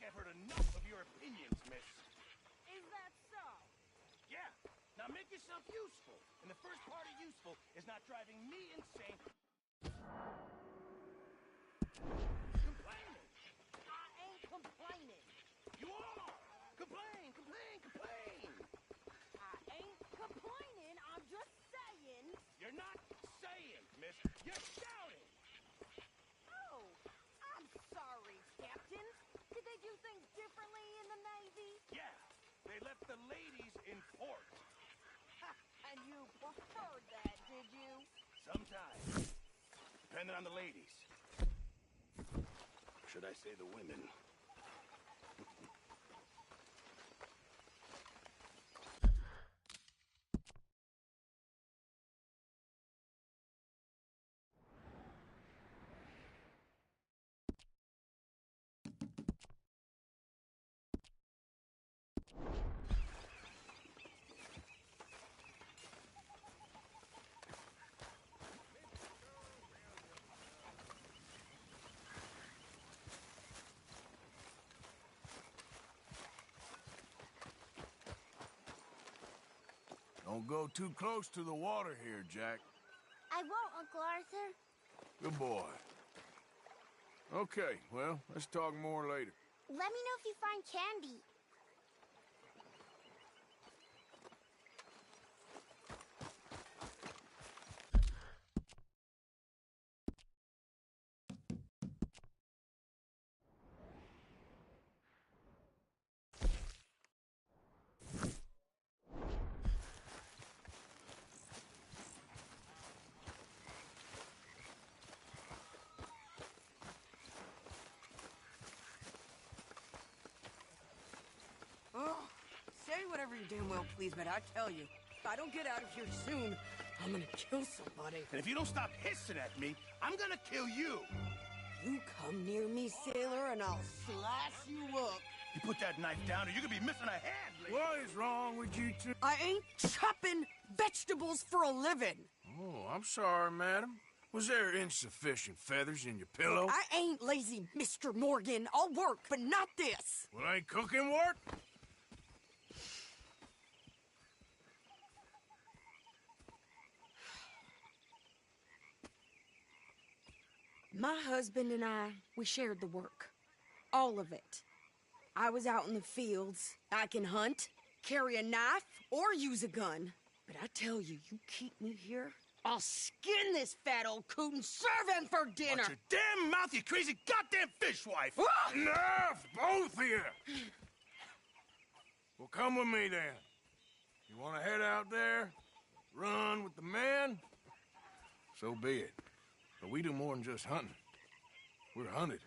I've heard enough of your opinions, miss. Is that so? Yeah. Now make yourself useful. And the first part of useful is not driving me insane. Complaining. I ain't complaining. You are. Complain, complain, complain. I ain't complaining. I'm just saying. You're not saying, miss. You're shouting. Oh, I'm sorry, Captain. Did they do things differently in the Navy? Yeah. They left the ladies in port. And you preferred that, did you? Sometimes. Depending on the ladies. Should I say the women? Don't go too close to the water here, Jack. I won't, Uncle Arthur. Good boy. Okay, well, let's talk more later. Let me know if you find candy. Oh, say whatever you damn well please, but I tell you, if I don't get out of here soon, I'm gonna kill somebody. And if you don't stop hissing at me, I'm gonna kill you. You come near me, sailor, and I'll slice you up. You put that knife down or you're gonna be missing a hand, lady. What is wrong with you two? I ain't chopping vegetables for a living. Oh, I'm sorry, madam. Was there insufficient feathers in your pillow? I ain't lazy, Mr. Morgan. I'll work, but not this. Well, ain't cooking work? My husband and I, we shared the work. All of it. I was out in the fields. I can hunt, carry a knife, or use a gun. But I tell you, you keep me here, I'll skin this fat old coot and serve him for dinner. Watch your damn mouth, you crazy goddamn fishwife! Enough, both of you! Well, come with me, then. You want to head out there, run with the men? So be it. But we do more than just hunting. We're hunted.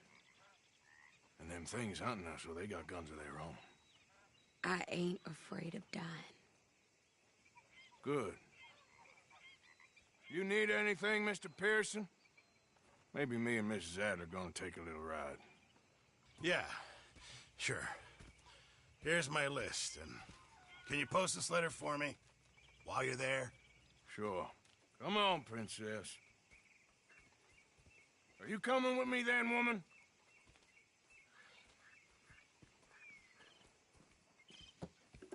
And them things hunting us, so they got guns of their own. I ain't afraid of dying. Good. You need anything, Mr. Pearson? Maybe me and Mrs. Adler are gonna take a little ride. Yeah, sure. Here's my list, and can you post this letter for me while you're there? Sure. Come on, princess. Are you coming with me then, woman?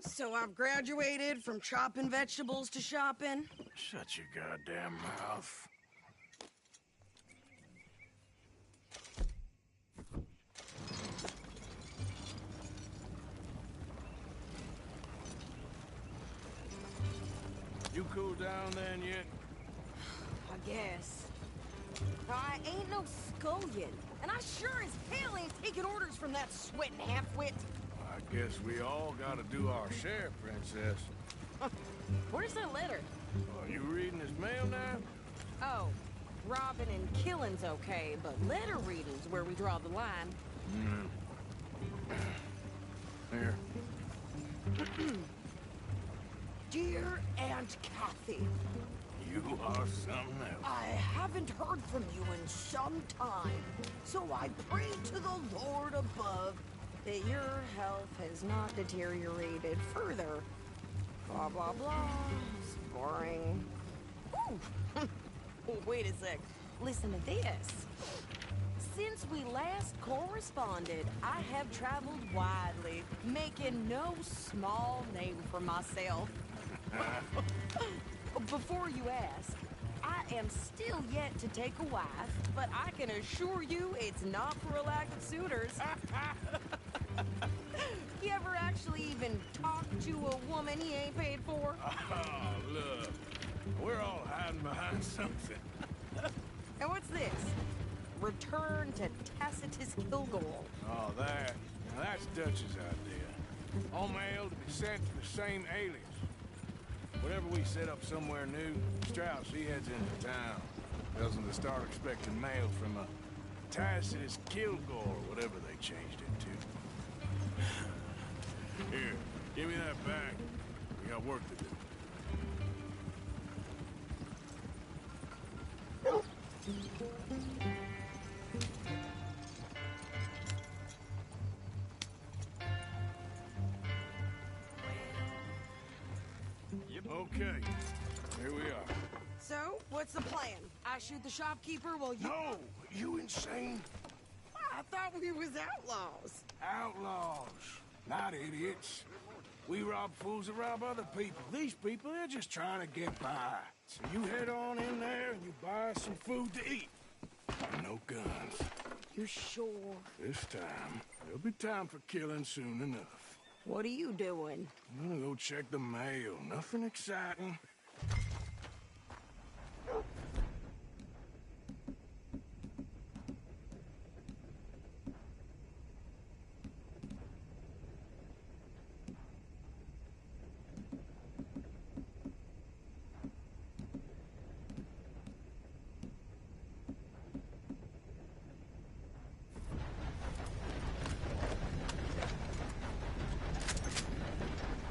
So I've graduated from chopping vegetables to shopping. Shut your goddamn mouth. You cool down then yet? I guess. I ain't no scullion, and I sure as hell ain't taking orders from that sweating half-wit. I guess we all gotta do our share, princess. Where's that letter? Are you reading this mail now? Oh, robbing and killing's okay, but letter reading's where we draw the line. Here. Dear Aunt Kathy, You are something else. I haven't heard from you in some time, so I pray to the Lord above that your health has not deteriorated further. Blah, blah, blah. It's boring. Ooh. Oh, wait a sec. Listen to this. Since we last corresponded, I have traveled widely, making no small name for myself. Before you ask, I am still yet to take a wife, but I can assure you it's not for a lack of suitors. You ever actually even talk to a woman he ain't paid for? Oh, look. We're all hiding behind something. And what's this? Return to Tacitus Kilgore. Oh, that. Now that's Dutch's idea. All mail to be sent to the same alias. Whenever we set up somewhere new, Strauss, he heads into town. Tells them to start expecting mail from a Tacitus Kilgore, or whatever they changed it to. Here, give me that back. We got work to do. Okay, here we are. So, what's the plan? I shoot the shopkeeper while you... No! You insane? I thought we was outlaws. Outlaws, not idiots. We rob fools that rob other people. These people, they're just trying to get by. So you head on in there and you buy some food to eat. No guns. You sure? This time, there'll be time for killing soon enough. What are you doing? I'm gonna go check the mail. Nothing exciting.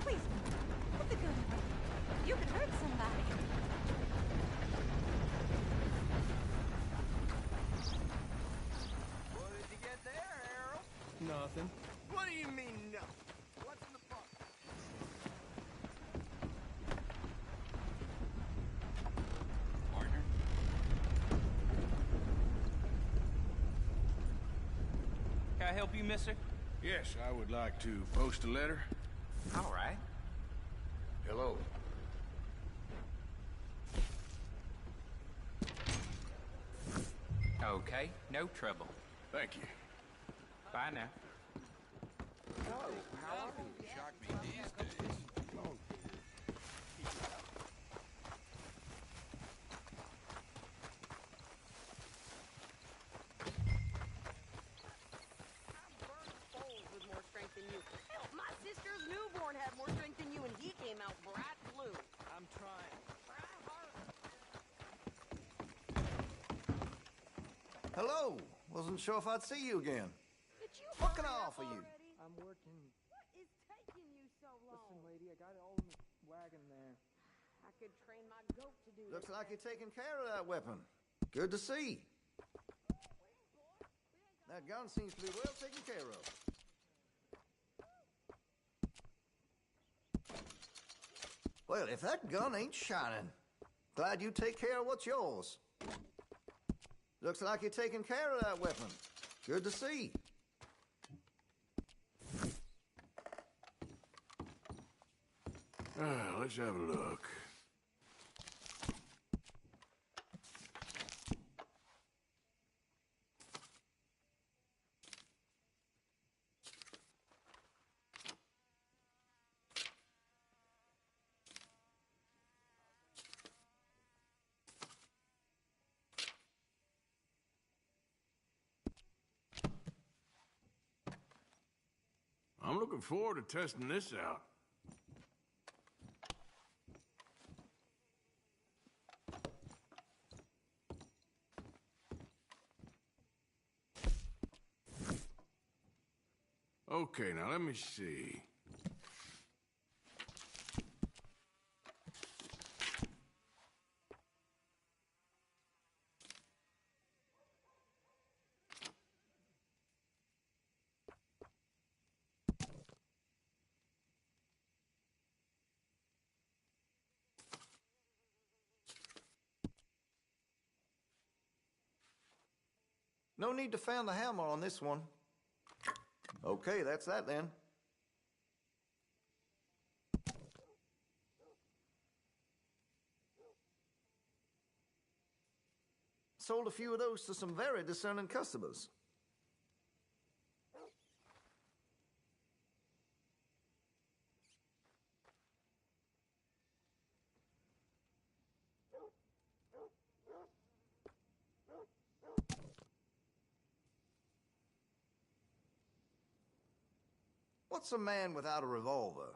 Please, put the gun away. You could hurt somebody. What did you get there, Harold? Nothing. What do you mean, no? What's in the box? Partner? Can I help you, mister? Yes, I would like to post a letter. All right. Hello. Okay, no trouble. Thank you. Bye now. Souls with more strength than you. Hell, my sister's newborn had more strength than you, and he came out bright blue. I'm trying. Try harder. Hello. Wasn't sure if I'd see you again. Did you What can hurry I up offer you? already? I'm working. What is taking you so long? Listen, lady, I got it all in the wagon there. I could train my goat to do Looks this. like you're taking care of that weapon. Good to see. That gun seems to be well taken care of. Well, if that gun ain't shining, glad you take care of what's yours. Looks like you're taking care of that weapon. Good to see. Let's have a look. I'm looking forward to testing this out. Okay, now let me see. No need to fan the hammer on this one. Okay, that's that then. Sold a few of those to some very discerning customers. What's a man without a revolver?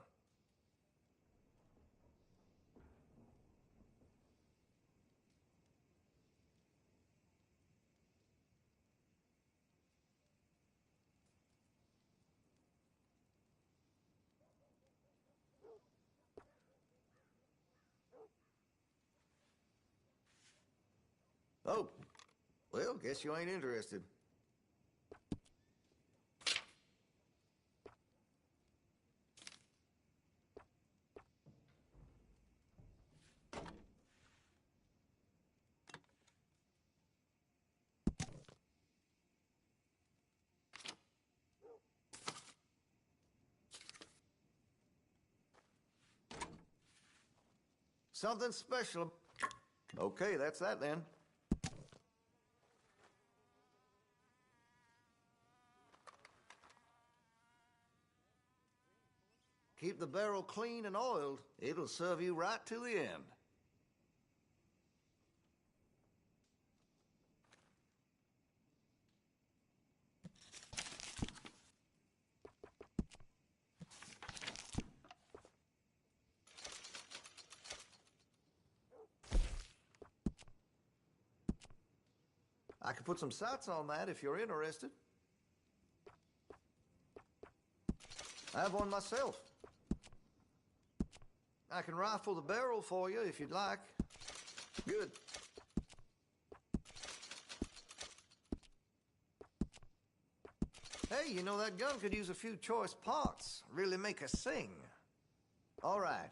Oh, well, guess you ain't interested. Something special. Okay, that's that then. Keep the barrel clean and oiled. It'll serve you right to the end. I could put some sights on that if you're interested. I have one myself. I can rifle the barrel for you if you'd like. Good. Hey, you know, that gun could use a few choice parts. Really make us sing. All right.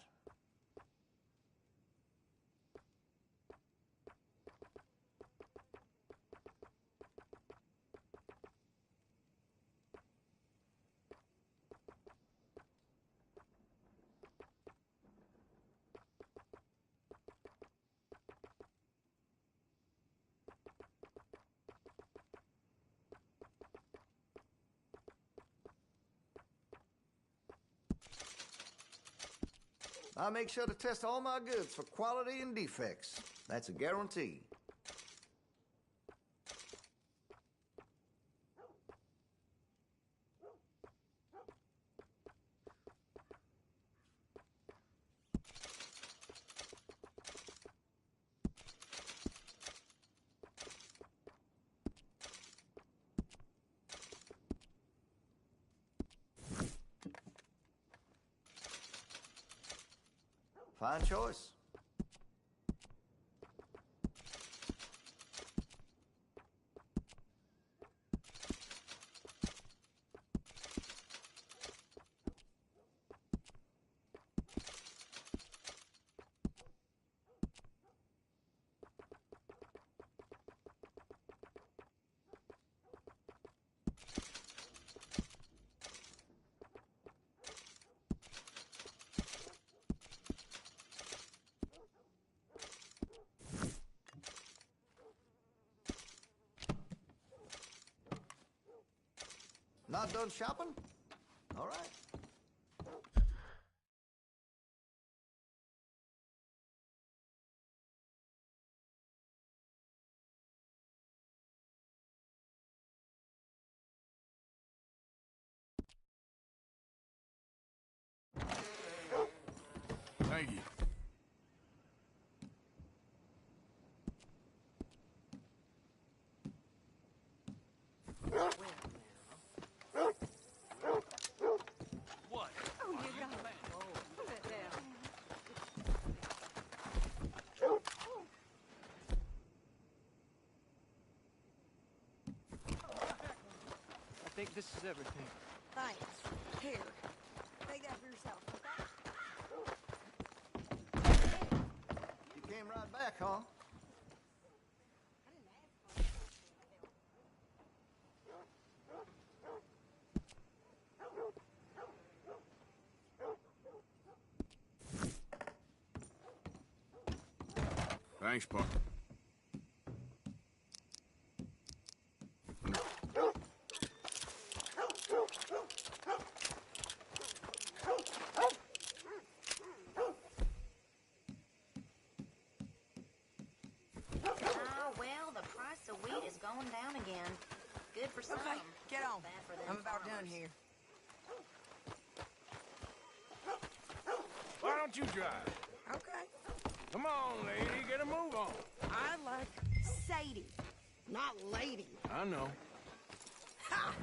I make sure to test all my goods for quality and defects. That's a guarantee. Fine choice. Not done shopping? All right. Thank you. What? Oh, you got it. Put it down. I think this is everything. Thanks. Here. Take that for yourself, okay? You came right back, huh? Thanks, Pop. Well, the price of wheat is going down again. Good for some. Okay, get on. Bad for them I'm about farmers. done here. Why don't you drive? Okay. Come on, lady, get a move on. I like Sadie, not lady. I know. Ha!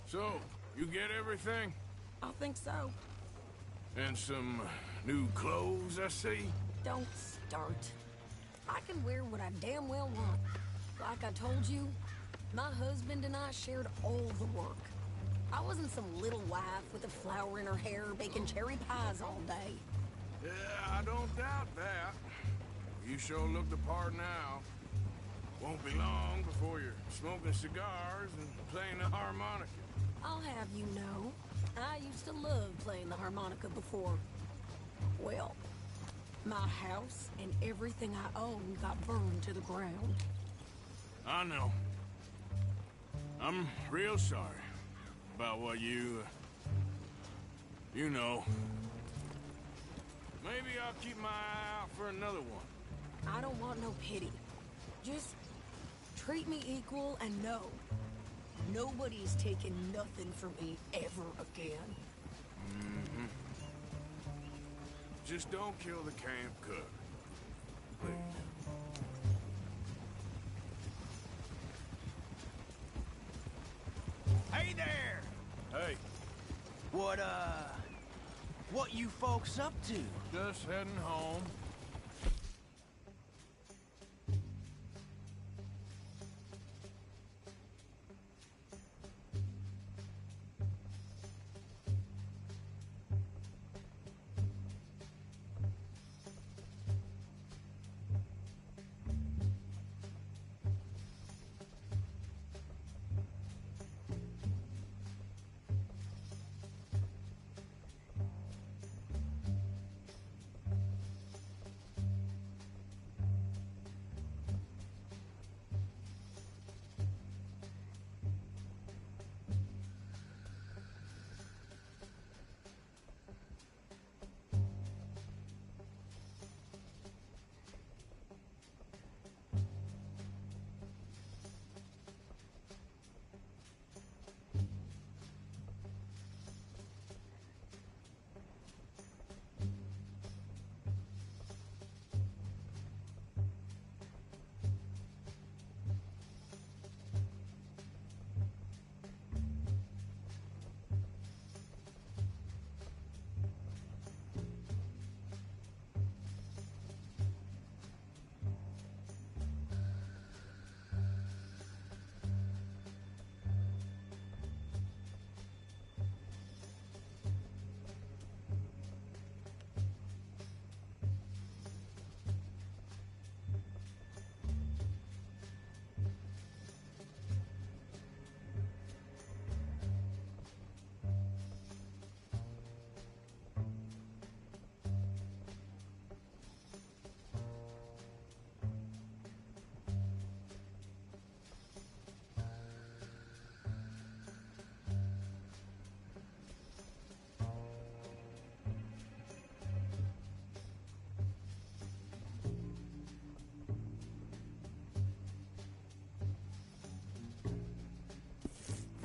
So, you get everything? I think so. And some new clothes, I see? Don't start. I can wear what I damn well want. Like I told you, my husband and I shared all the work. I wasn't some little wife with a flower in her hair baking cherry pies all day. Yeah, I don't doubt that. You sure look the part now. Won't be long before you're smoking cigars and playing the harmonica. I'll have you know, I used to love playing the harmonica before. Well, my house and everything I owned got burned to the ground. I know. I'm real sorry about what you know. Maybe I'll keep my eye out for another one. I don't want no pity. Just treat me equal and know nobody's taking nothing from me ever again. Mm-hmm. Just don't kill the camp cook. Please. Hey there! Hey, What you folks up to? just heading home.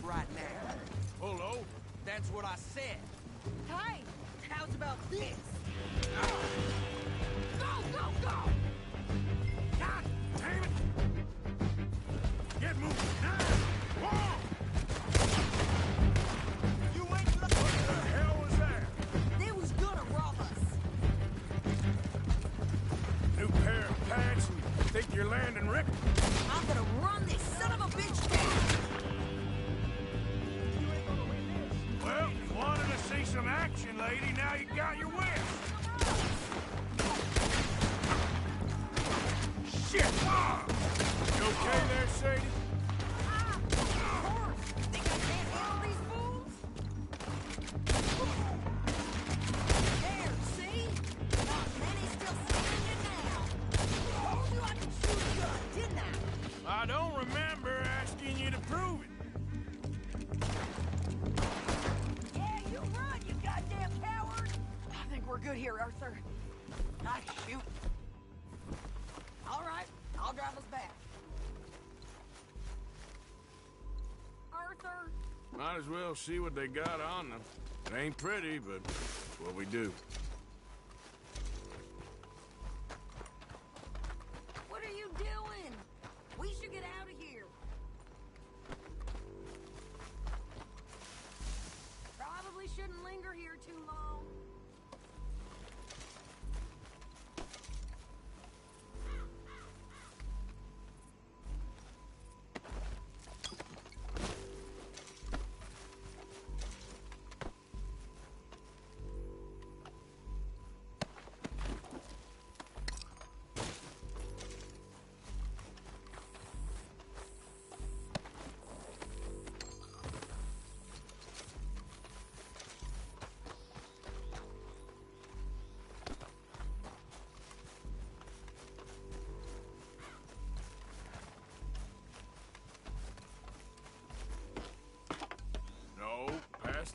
Right now. Pull over. That's what I said. Hey, how's about this? Go, go, go! God damn it! Get moving now! Whoa! You ain't What the hell was that? They was gonna rob us. New pair of pants and think you're landing Rick? I'm gonna run this son of a bitch down. Well, you wanted to see some action, lady. Now you got your wish. Shit! Ah! You okay there, Sadie? Of course. Think I can't handle these fools? There, see? Not many still standing now. here, Arthur. I shoot. All right, I'll drive us back. Arthur! Might as well see what they got on them. It ain't pretty, but it's what we do. What are you doing? We should get out of here. Probably shouldn't linger here too long.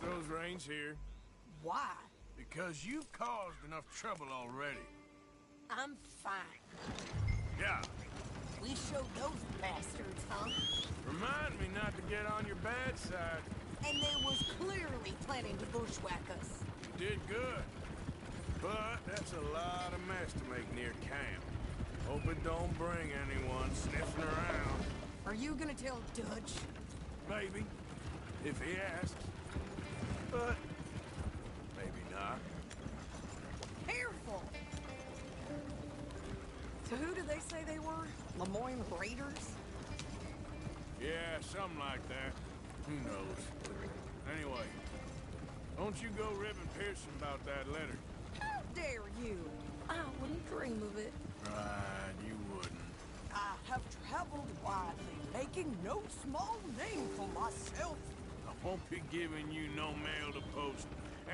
Those reins here. Why? Because you've caused enough trouble already. I'm fine. Yeah. We showed those bastards, huh? Remind me not to get on your bad side. And they was clearly planning to bushwhack us. You did good. But that's a lot of mess to make near camp. Hope it don't bring anyone sniffing around. Are you gonna tell Dutch? Maybe. If he asks. But maybe not. Careful! So who did they say they were? Lemoyne Raiders? Yeah, something like that. Who knows? Anyway, don't you go ribbing Pearson about that letter. How dare you? I wouldn't dream of it. Right, you wouldn't. I have traveled widely, making no small name for myself. I won't be giving you no mail to post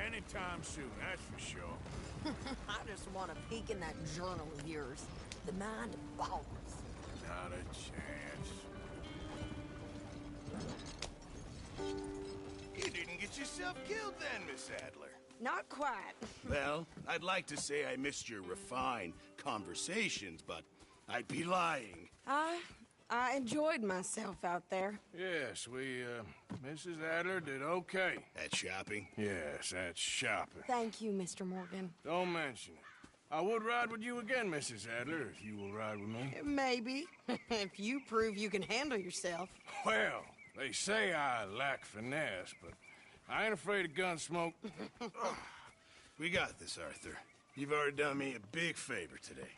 anytime soon, that's for sure. I just want to peek in that journal of yours. The mind of ballers. Not a chance. You didn't get yourself killed then, Miss Adler. Not quite. Well, I'd like to say I missed your refined conversations, but I'd be lying. I enjoyed myself out there. Yes, Mrs. Adler did okay. At shopping? Yes, that's shopping. Thank you, Mr. Morgan. Don't mention it. I would ride with you again, Mrs. Adler, if you will ride with me. Maybe. If you prove you can handle yourself. Well, they say I lack finesse, but I ain't afraid of gun smoke. We got this, Arthur. You've already done me a big favor today.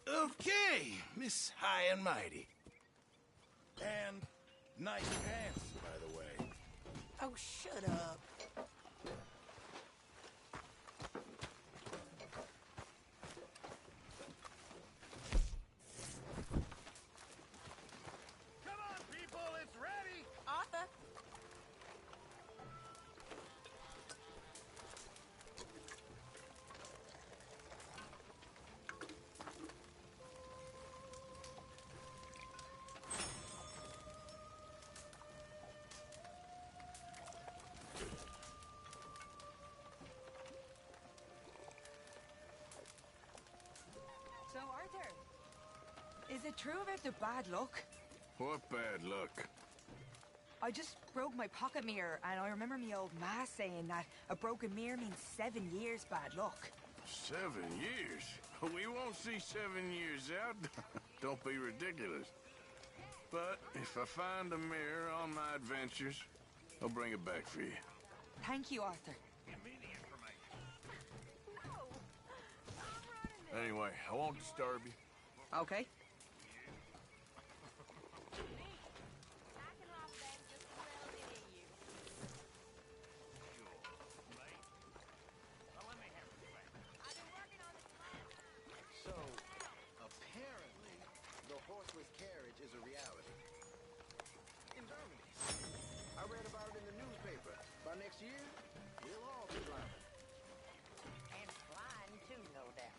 Okay, Miss High and Mighty. And nice pants, by the way. Oh, shut up. Come on, people, it's ready! Arthur? So, Arthur, is it true about the bad luck? What bad luck? I just broke my pocket mirror, and I remember me old ma saying that a broken mirror means 7 years bad luck. 7 years? We won't see 7 years out. Don't be ridiculous. But if I find a mirror on my adventures, I'll bring it back for you. Thank you, Arthur. Anyway, I won't disturb you. Okay. So, apparently, the horseless carriage is a reality. In Germany. I read about it in the newspaper. By next year, we'll all be blind. And flying too, no doubt.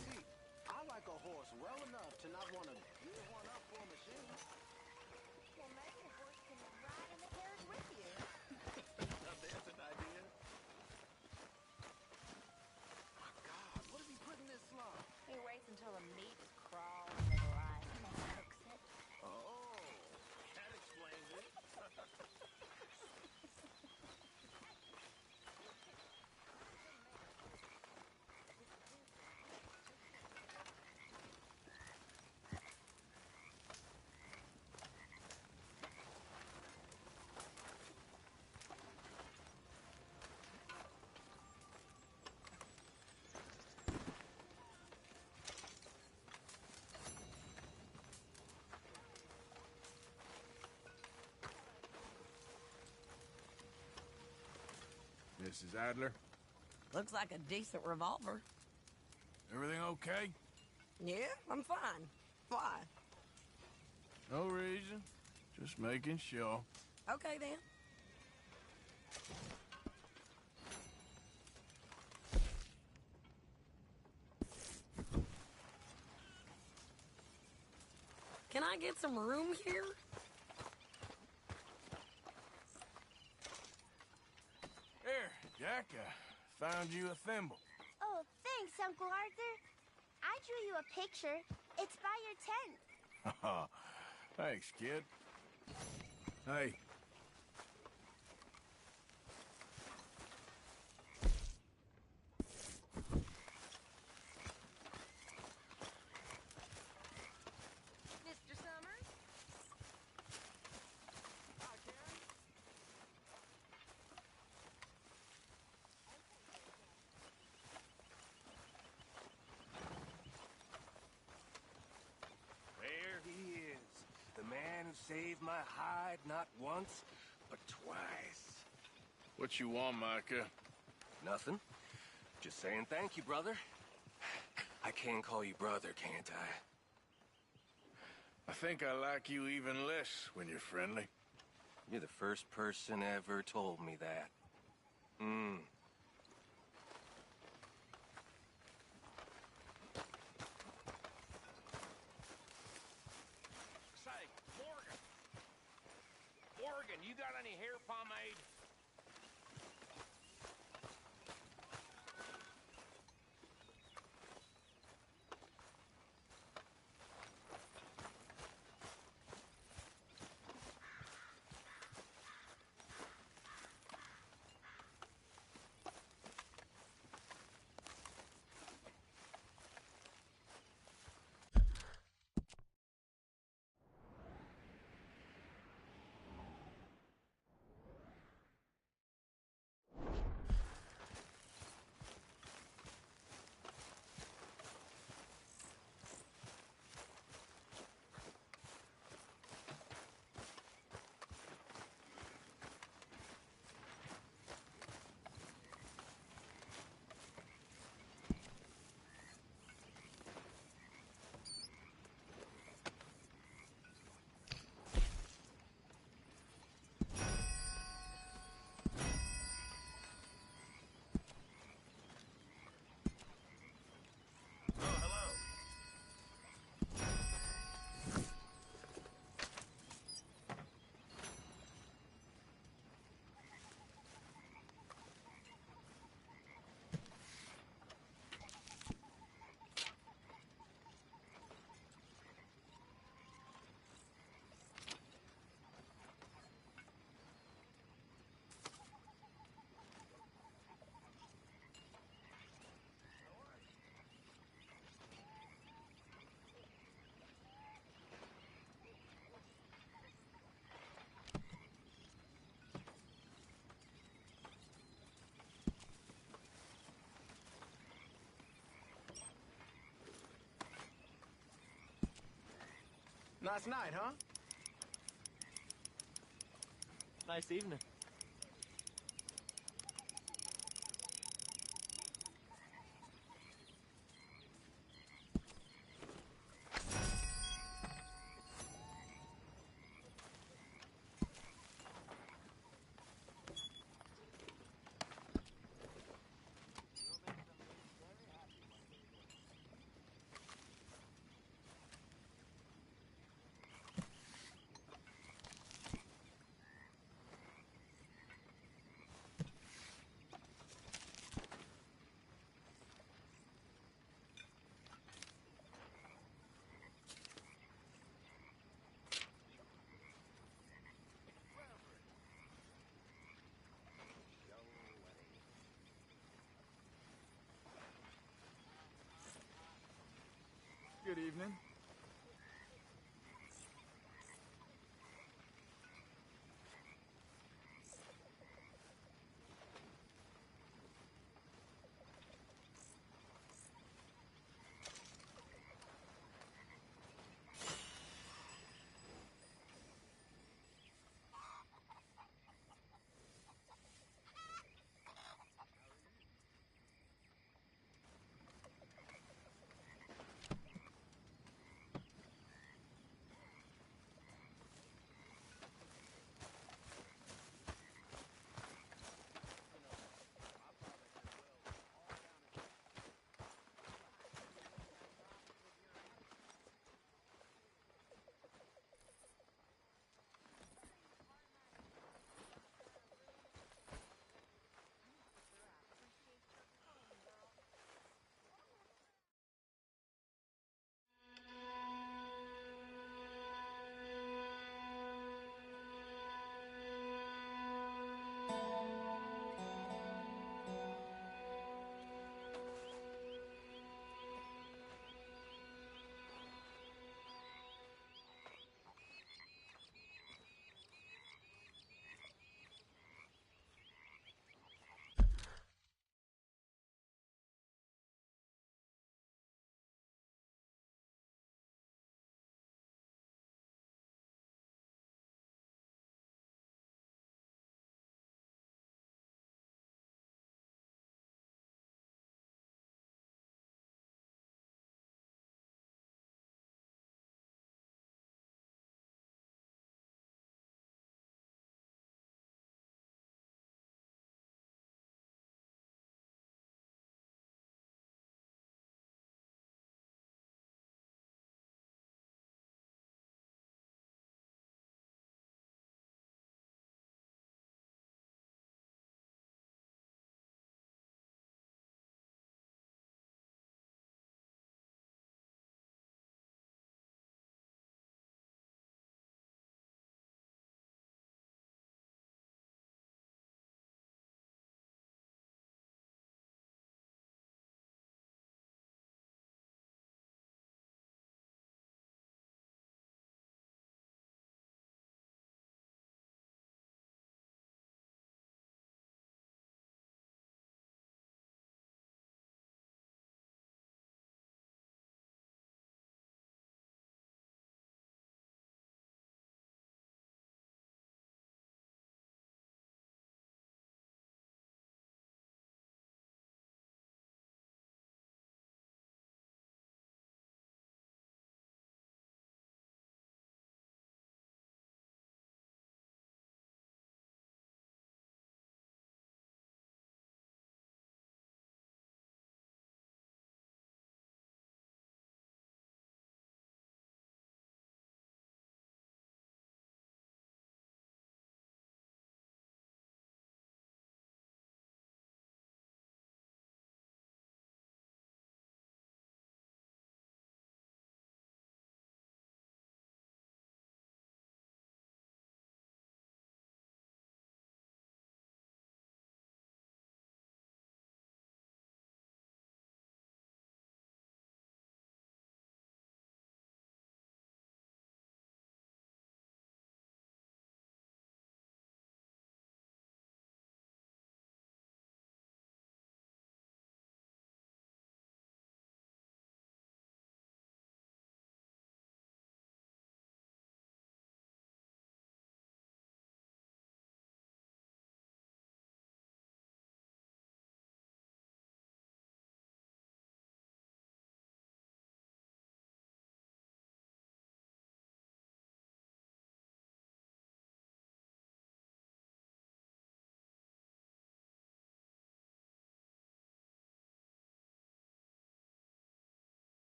See, I like a horse well enough to not want to give one up for a machine. Well, maybe a horse can ride in the carriage with you. Now, there's an idea. Mrs. Adler? Looks like a decent revolver. Everything okay? Yeah, I'm fine. Why? No reason. Just making sure. Okay, then. Can I get some room here? Here, Jack, I found you a thimble. Oh, thanks, Uncle Arthur. I drew you a picture. It's by your tent. Thanks, kid. Hey. Mr. Summers? There he is. The man who saved my hide not once, but twice. What you want, Micah? Nothing. Just saying thank you, brother. I can call you brother, can't I? I think I like you even less when you're friendly. You're the first person ever told me that. Say, Morgan. Morgan, you got any hair pomade? Nice night, huh? Nice evening. Good evening.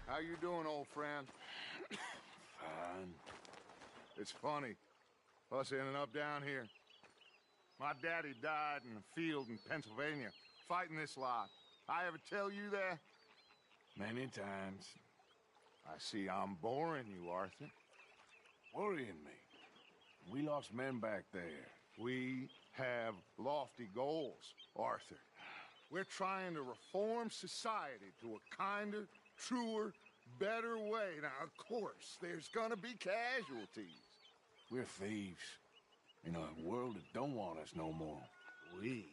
How you doing, old friend? Fine. It's funny, us ending up down here. My daddy died in a field in Pennsylvania, fighting this lot. I ever tell you that? Many times. I see I'm boring you, Arthur. Worrying me. We lost men back there. We have lofty goals, Arthur. We're trying to reform society to a kinder, truer, better way. Now, of course, there's gonna be casualties. We're thieves. In a world that don't want us no more. We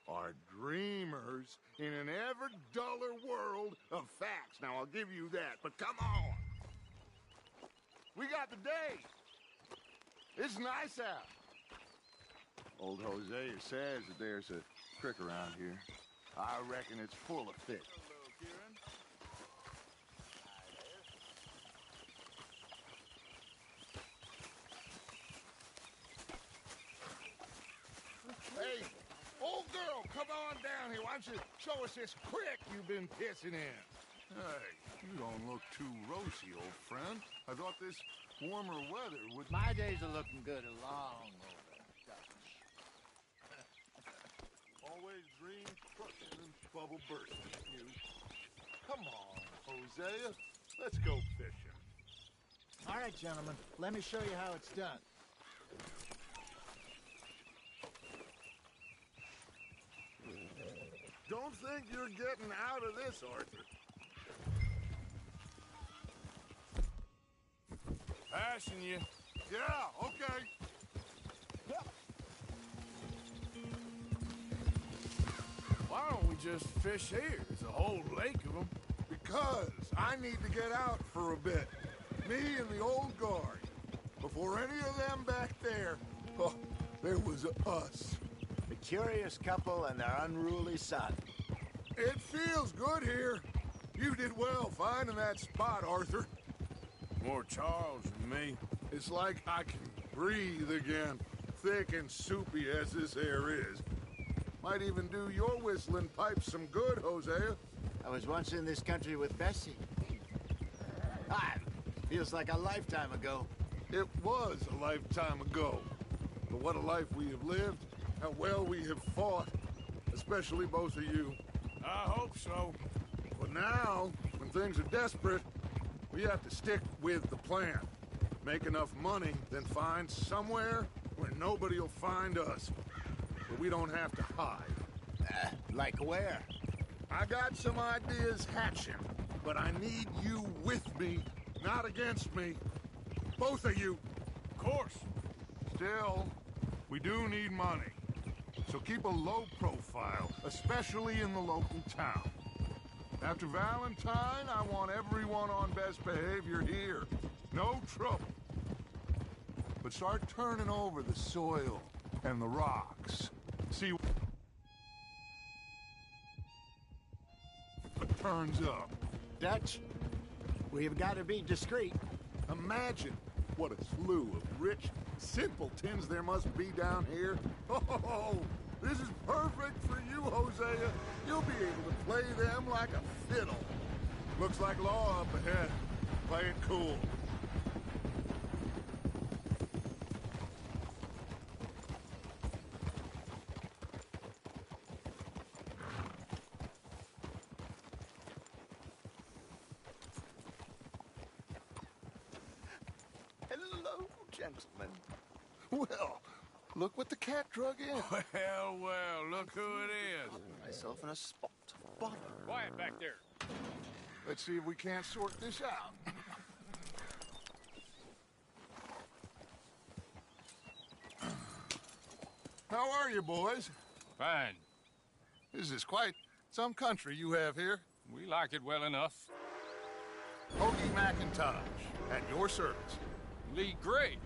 are dreamers in an ever duller world of facts. Now, I'll give you that, but come on. We got the day. It's nice out. Old Hosea says that there's a creek around here. I reckon it's full of fish. Hello, Kieran. Hey, old girl, come on down here. Why don't you show us this creek you've been pissing in? Hey, you don't look too rosy, old friend. I thought this warmer weather would... My days are looking good along over. Always dream crushing and bubble bursting, you. Come on, Hosea. Let's go fishing. All right, gentlemen. Let me show you how it's done. Don't think you're getting out of this, Arthur. Passing you. Yeah, okay. Why don't we just fish here? There's a whole lake of them. Because I need to get out for a bit. Me and the old guard. Before any of them back there, oh, there was us. The curious couple and their unruly son. It feels good here. You did well finding that spot, Arthur. More Charles than me. It's like I can breathe again, thick and soupy as this air is. Might even do your whistling pipes some good, Hosea. I was once in this country with Bessie. Ah, feels like a lifetime ago. It was a lifetime ago. But what a life we have lived, how well we have fought, especially both of you. I hope so. But now, when things are desperate, we have to stick with the plan. Make enough money, then find somewhere where nobody will find us. Where we don't have to hide. Like where? I got some ideas hatching, but I need you with me, not against me. Both of you. Of course. Still, we do need money. So keep a low profile, especially in the local town. After Valentine, I want everyone on best behavior here. No trouble. But start turning over the soil and the rocks. See what turns up. Dutch, we've got to be discreet. Imagine what a slew of rich simpletons there must be down here. Oh, this is perfect for you, Hosea. You'll be able to play them like a fiddle. Looks like law up ahead. Play it cool. Hello, gentlemen. Well, look what the cat drug in. Well, well, look who it is. Myself in a spot of bother. Quiet back there. Let's see if we can't sort this out. How are you, boys? Fine. This is quite some country you have here. We like it well enough. Hoagie McIntosh, at your service. Lee Gray.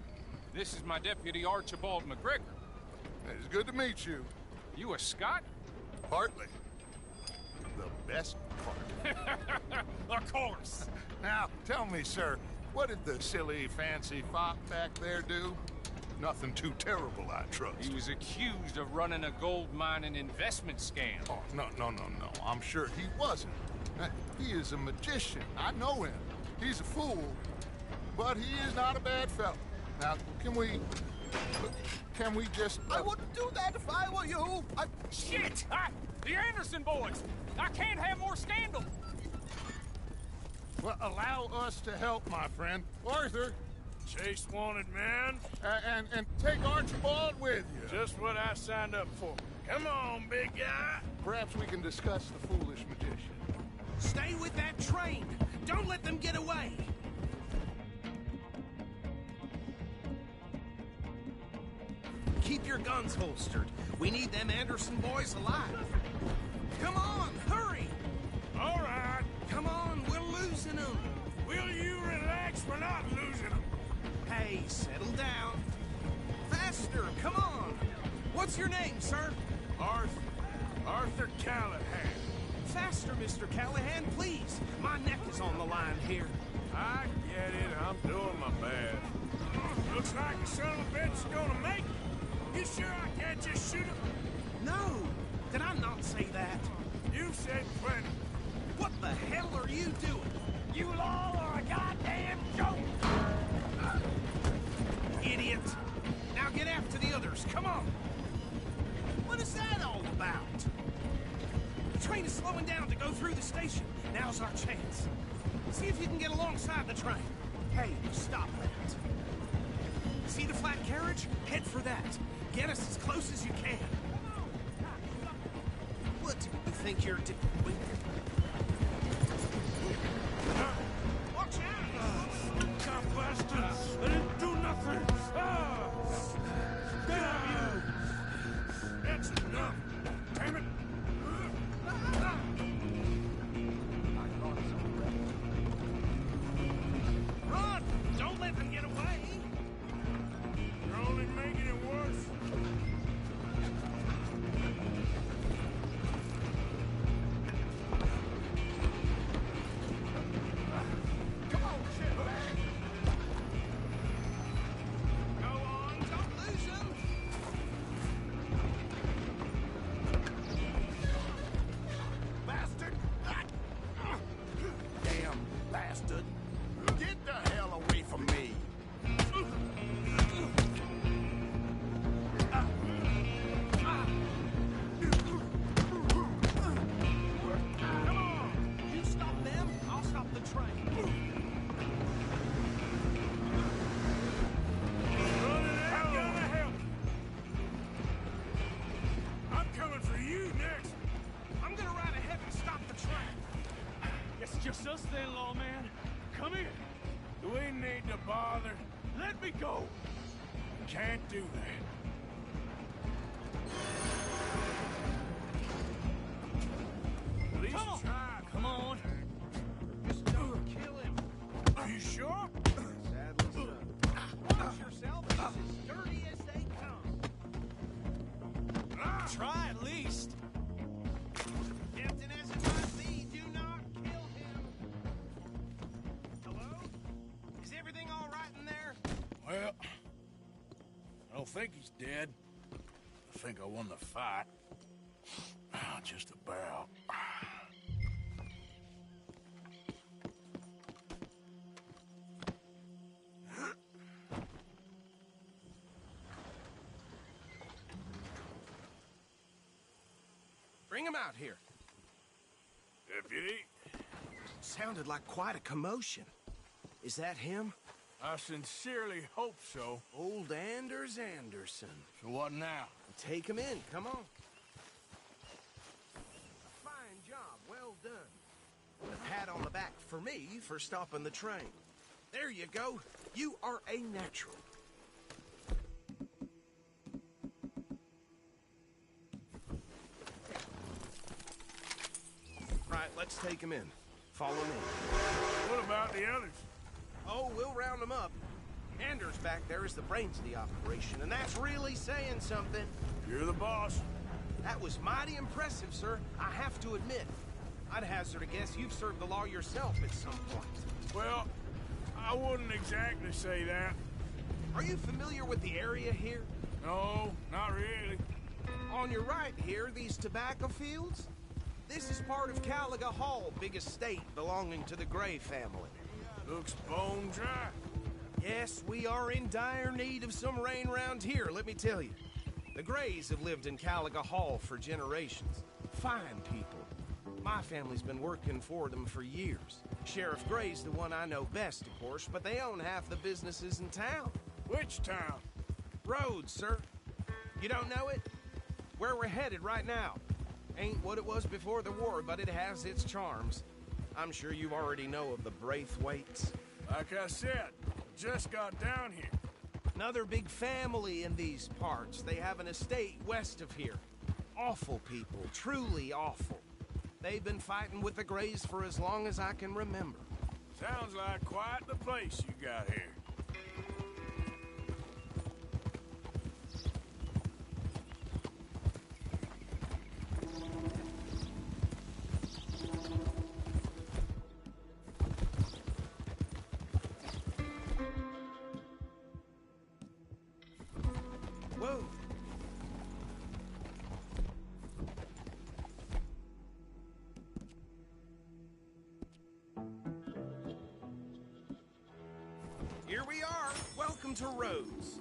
This is my deputy Archibald McGregor. It's good to meet you. You a Scot? Partly. The best part. Of course. Now, tell me, sir, what did the silly, fancy fop back there do? Nothing too terrible, I trust. He was accused of running a gold mine and investment scam. Oh, no. I'm sure he wasn't. He is a magician. I know him. He's a fool, but he is not a bad fellow. Now, can we just... I wouldn't do that if I were you. Shit! The Anderson boys! I can't have more scandal! Well, allow us to help, my friend. Arthur, Chase wanted man. and take Archibald with you. Just what I signed up for. Come on, big guy. Perhaps we can discuss the foolish magician. Stay with that train! Don't let them get away! Keep your guns holstered. We need them Anderson boys alive. Come on, hurry! All right. Come on, we're losing them. Will you relax? We're not losing them. Hey, settle down. Faster, come on. What's your name, sir? Arthur Callahan. Faster, Mr. Callahan, please. My neck is on the line here. I get it. I'm doing my best. Looks like the son of a bitch is gonna make it. You sure I can't just shoot him? No! Did I not say that? You said plenty. What the hell are you doing? You all are a goddamn joke! Idiot! Now get after the others, come on! What is that all about? The train is slowing down to go through the station. Now's our chance. See if you can get alongside the train. Hey, stop that. See the flat carriage? Head for that. Get us as close as you can. What do you think you're doing? Watch out! Stop, bastards! I didn't do nothing! Damn you! That's enough! Damn it! Run! Don't let them get away! You're only making it worse. Come on, shitbag! Go on, don't lose them! Bastard! Damn bastard! Get the hell away from me. Come on! You stop them, I'll stop the train. I'm gonna help you. I'm coming for you next. I'm gonna ride ahead and stop the train. It's just us then, lawman. Come here. Do we need to bother? Let me go. Can't do that. At least try. Come on. Just don't kill him. Are you sure? Sadly, son. Watch yourself, he's as dirty as they come. Try at least. Captain, as it might be, do not kill him. Hello? Is everything all right in there? Well, I don't think he's dead. I think I won the fight. Just about. Bring him out here. Deputy, Sounded like quite a commotion. Is that him? I sincerely hope so. Old Anders Anderson. So what now? Take him in, come on. A fine job, well done. And a pat on the back for me for stopping the train. There you go. You are a natural. Right, let's take him in. Follow me. What about the others? Oh, we'll round them up. Anders back there is the brains of the operation, and that's really saying something. You're the boss. That was mighty impressive, sir. I have to admit. I'd hazard a guess you've served the law yourself at some point. Well, I wouldn't exactly say that. Are you familiar with the area here? No, not really. On your right here, these tobacco fields? This is part of Caliga Hall, big estate belonging to the Gray family. Looks bone dry. Yes, we are in dire need of some rain round here, let me tell you. The Grays have lived in Caliga Hall for generations. Fine people. My family's been working for them for years. Sheriff Gray's the one I know best, of course, but they own half the businesses in town. Which town? Rhodes, sir. You don't know it? Where we're headed right now. Ain't what it was before the war, but it has its charms. I'm sure you already know of the Braithwaites. Like I said, just got down here. Another big family in these parts. They have an estate west of here. Awful people, truly awful. They've been fighting with the Grays for as long as I can remember. Sounds like quite the place you got here. Whoa. Here we are. Welcome to Rhodes.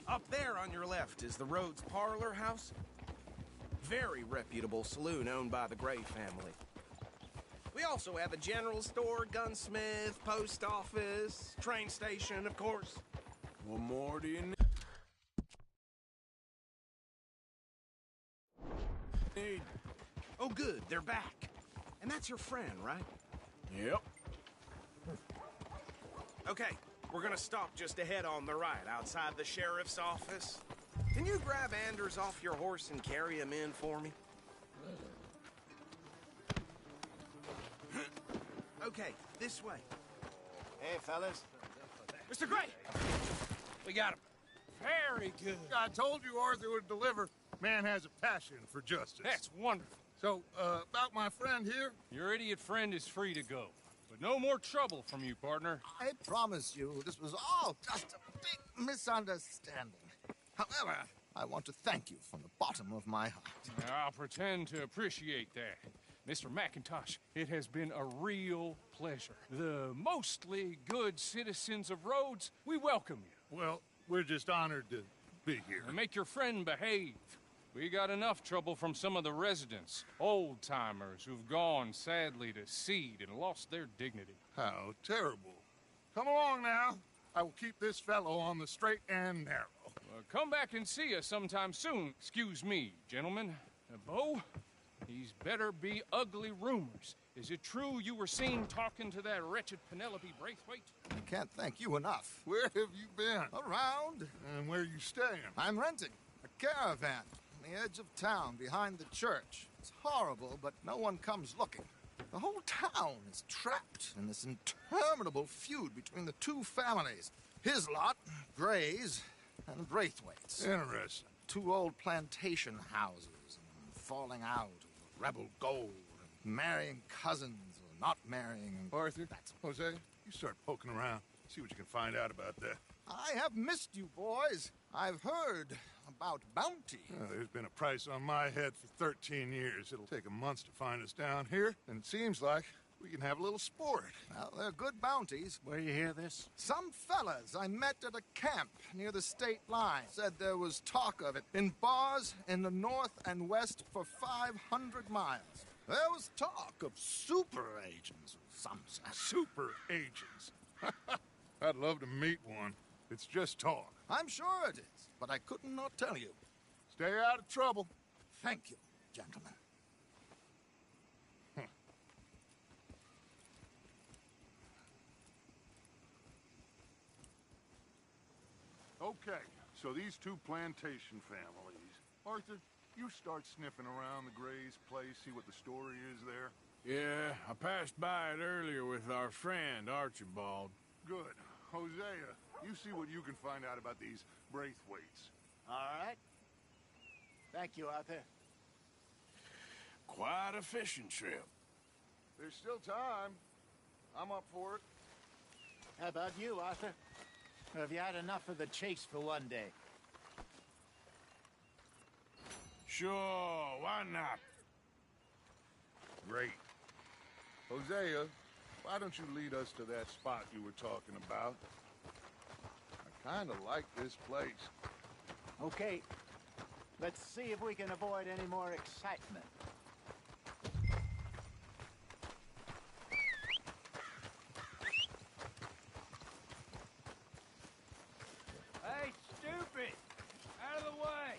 Up there on your left is the Rhodes Parlor House. Very reputable saloon owned by the Gray family. We also have a general store, gunsmith, post office, train station, of course. What more do you need? Oh, good. They're back. And that's your friend, right? Yep. Okay, we're gonna stop just ahead on the right, outside the sheriff's office. Can you grab Anders off your horse and carry him in for me? Okay, this way. Hey, fellas. Mr. Gray! We got him. Very good. I told you Arthur would deliver. Man has a passion for justice. That's wonderful. So, about my friend here? Your idiot friend is free to go. But no more trouble from you, partner. I promise you, this was all just a big misunderstanding. However, I want to thank you from the bottom of my heart. I'll pretend to appreciate that. Mr. McIntosh, it has been a real pleasure. The mostly good citizens of Rhodes, we welcome you. Well, we're just honored to be here. And make your friend behave. We got enough trouble from some of the residents, old-timers who've gone, sadly, to seed and lost their dignity. How terrible. Come along now. I will keep this fellow on the straight and narrow. Come back and see us sometime soon. Excuse me, gentlemen. Bo, these better be ugly rumors. Is it true you were seen talking to that wretched Penelope Braithwaite? I can't thank you enough. Where have you been? Around. And where are you staying? I'm renting a caravan on the edge of town behind the church. It's horrible, but no one comes looking. The whole town is trapped in this interminable feud between the two families. His lot, Grays, and Braithwaite's. Interesting. Two old plantation houses, and falling out over rebel gold, and marrying cousins or not marrying. Arthur, that's Jose, you start poking around. See what you can find out about that. I have missed you, boys. I've heard about bounty. There's been a price on my head for 13 years. It'll take a month to find us down here, and it seems like we can have a little sport. Well, they're good bounties. Where you hear this? Some fellas I met at a camp near the state line said there was talk of it in bars in the north and west for 500 miles. There was talk of super agents of some sort. Super agents? I'd love to meet one. It's just talk. I'm sure it is, but I couldn't not tell you. Stay out of trouble. Thank you, gentlemen. Okay, so these two plantation families. Arthur, you start sniffing around the Gray's place, see what the story is there. Yeah, I passed by it earlier with our friend, Archibald. Good. Hosea, you see what you can find out about these Braithwaites. All right. Thank you, Arthur. Quite a fishing trip. There's still time. I'm up for it. How about you, Arthur? Or have you had enough of the chase for one day? Sure, why not? Great. Hosea, why don't you lead us to that spot you were talking about? I kind of like this place. Okay. Let's see if we can avoid any more excitement. Hey, stupid! Out of the way!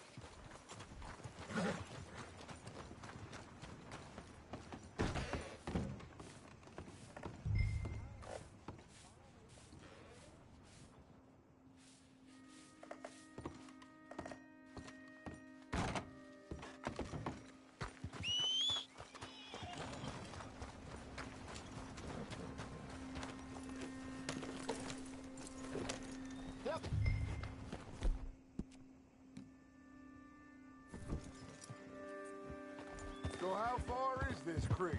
Yep. So how far is this creek?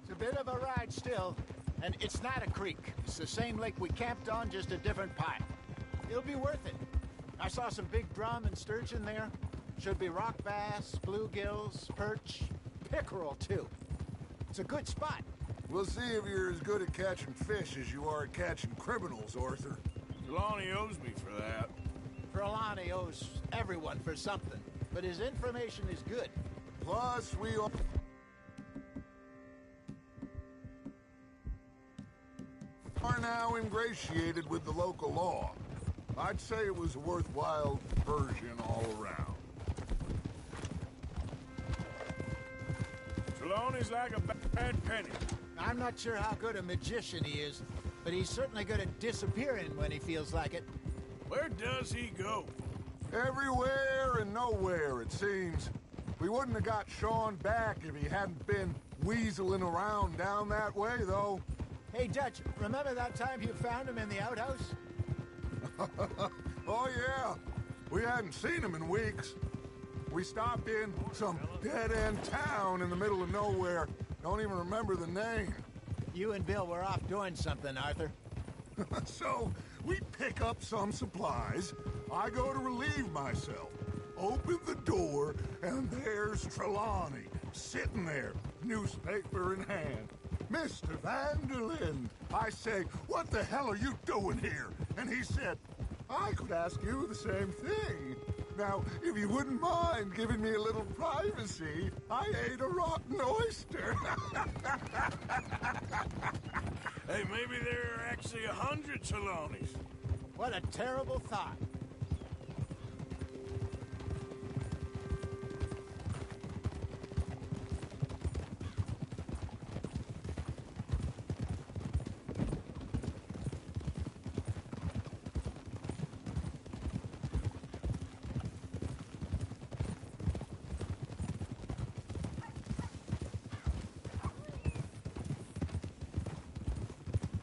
It's a bit of a ride still, and it's not a creek. It's the same lake we camped on, just a different part. It'll be worth it. I saw some big drum and sturgeon there. Should be rock bass, bluegills, perch, pickerel too. It's a good spot. We'll see if you're as good at catching fish as you are at catching criminals, Arthur. Trelawney owes me for that. Trelawney owes everyone for something, but his information is good. Plus, we all... are now ingratiated with the local law. I'd say it was a worthwhile diversion all around. Trelawney's like a bad penny. I'm not sure how good a magician he is, but he's certainly good at disappearing when he feels like it. Where does he go? Everywhere and nowhere, it seems. We wouldn't have got Sean back if he hadn't been weaseling around down that way, though. Hey, Dutch, remember that time you found him in the outhouse? Oh, yeah. We hadn't seen him in weeks. We stopped in some dead-end town in the middle of nowhere. Don't even remember the name. You and Bill were off doing something, Arthur. So, we pick up some supplies. I go to relieve myself. Open the door, and there's Trelawney, sitting there, newspaper in hand. Mr. Vanderlyn. I say, what the hell are you doing here? And he said, I could ask you the same thing. Now, if you wouldn't mind giving me a little privacy, I ate a rotten oyster. Hey, maybe there are actually 100 Trelawneys. What a terrible thought.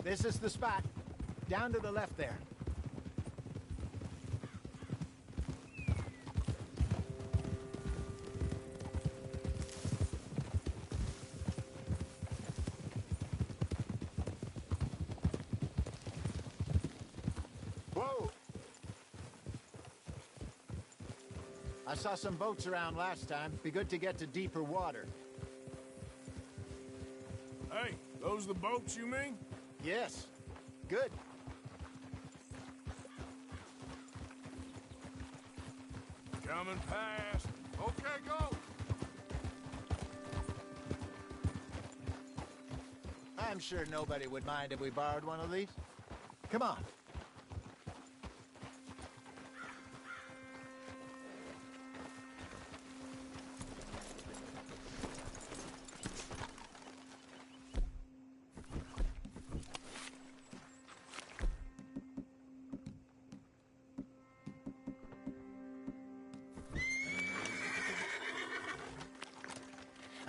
This is the spot. Down to the left there. Whoa! I saw some boats around last time. Be good to get to deeper water. Hey, those the boats you mean? Yes. Good. Coming past. Okay, go. I'm sure nobody would mind if we borrowed one of these. Come on.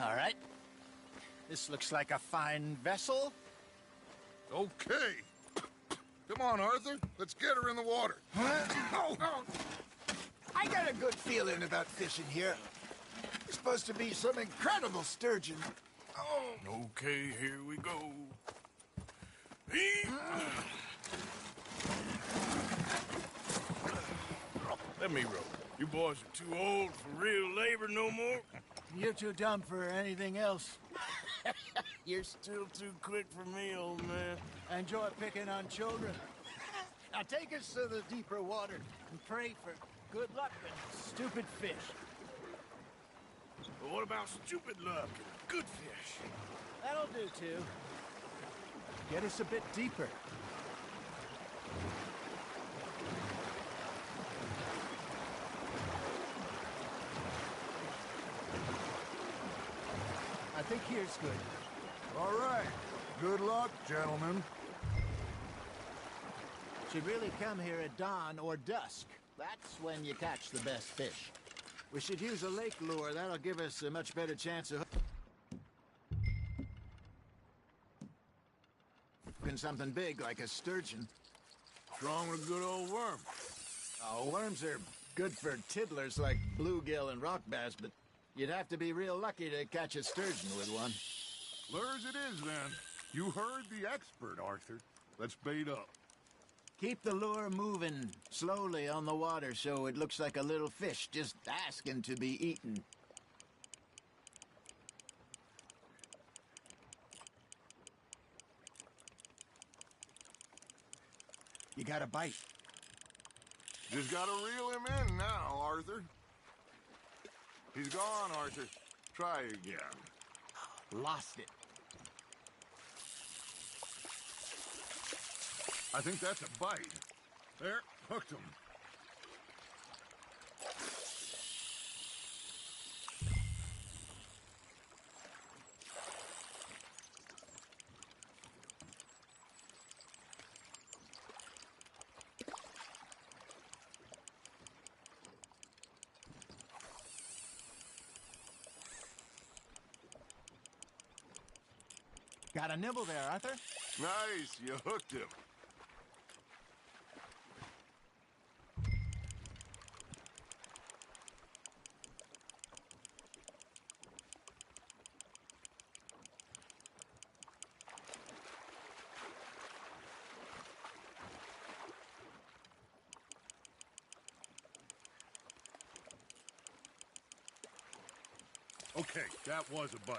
All right. This looks like a fine vessel. Okay. Come on, Arthur. Let's get her in the water. Oh. I got a good feeling about fishing here. There's supposed to be some incredible sturgeon. Oh. Okay, here we go. Let me row. You boys are too old for real labor no more. You're too dumb for anything else. You're still too quick for me, old man. Enjoy picking on children. Now take us to the deeper water and pray for good luck and stupid fish. But what about stupid luck and good fish? That'll do, too. Get us a bit deeper. I think here's good. All right. Good luck, gentlemen. Should really come here at dawn or dusk. That's when you catch the best fish. We should use a lake lure. That'll give us a much better chance of hooking something big like a sturgeon. What's wrong with a good old worm? Oh, worms are good for tiddlers like bluegill and rock bass, but you'd have to be real lucky to catch a sturgeon with one. Lures it is, then. You heard the expert, Arthur. Let's bait up. Keep the lure moving slowly on the water so it looks like a little fish just asking to be eaten. You got a bite. Just gotta reel him in now, Arthur. He's gone, Arthur. Try again. Lost it. I think that's a bite. There, hooked him. Got a nibble there, Arthur? Nice, you hooked him. Okay, that was a bite.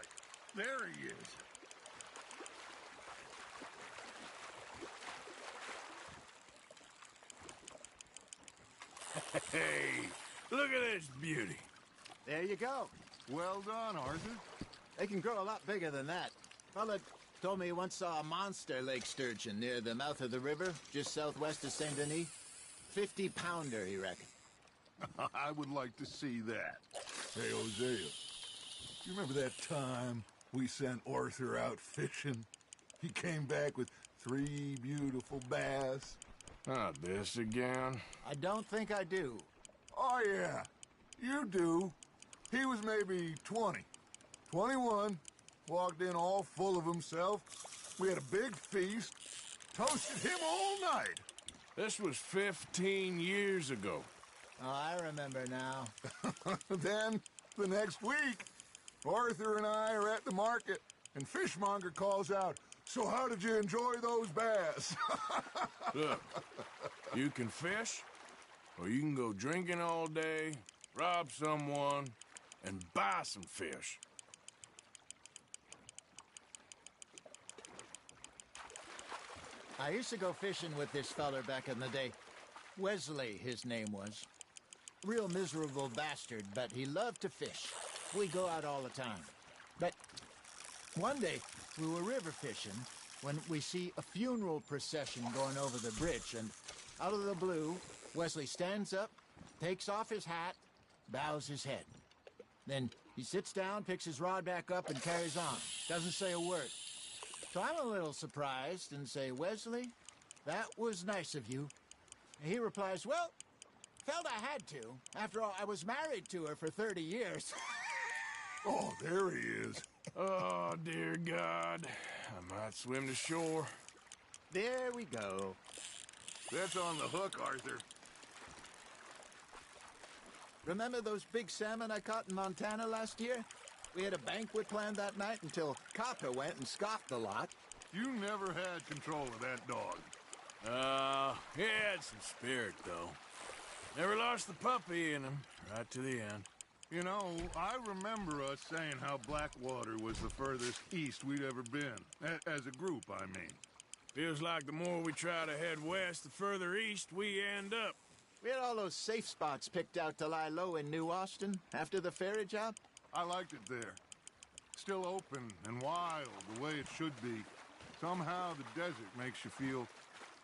There he is. Hey, look at this beauty. There you go. Well done, Arthur. They can grow a lot bigger than that. Fella told me he once saw a monster lake sturgeon near the mouth of the river, just southwest of Saint Denis. 50-pounder, he reckoned. I would like to see that. Hey, Hosea, you remember that time we sent Arthur out fishing? He came back with 3 beautiful bass. Not this again. I don't think I do. Oh, yeah. You do. He was maybe 20. 21. Walked in all full of himself. We had a big feast. Toasted him all night. This was 15 years ago. Oh, I remember now. Then, the next week, Arthur and I are at the market, and Fishmonger calls out, "So how did you enjoy those bass?" Look, you can fish, or you can go drinking all day, rob someone, and buy some fish. I used to go fishing with this feller back in the day. Wesley, his name was. Real miserable bastard, but he loved to fish. We go out all the time. But one day, we were river fishing when we see a funeral procession going over the bridge, and out of the blue, Wesley stands up, takes off his hat, bows his head. Then he sits down, picks his rod back up, and carries on. Doesn't say a word. So I'm a little surprised and say, "Wesley, that was nice of you." And he replies, "Well, felt I had to. After all, I was married to her for 30 years. Oh, there he is. Oh, dear God. I might swim to shore. There we go. That's on the hook, Arthur. Remember those big salmon I caught in Montana last year? We had a banquet planned that night until Copper went and scoffed a lot. You never had control of that dog. He had some spirit, though. Never lost the puppy in him, right to the end. You know, I remember us saying how Blackwater was the furthest east we'd ever been. As a group, I mean. Feels like the more we try to head west, the further east we end up. We had all those safe spots picked out to lie low in New Austin after the ferry job. I liked it there. Still open and wild, the way it should be. Somehow the desert makes you feel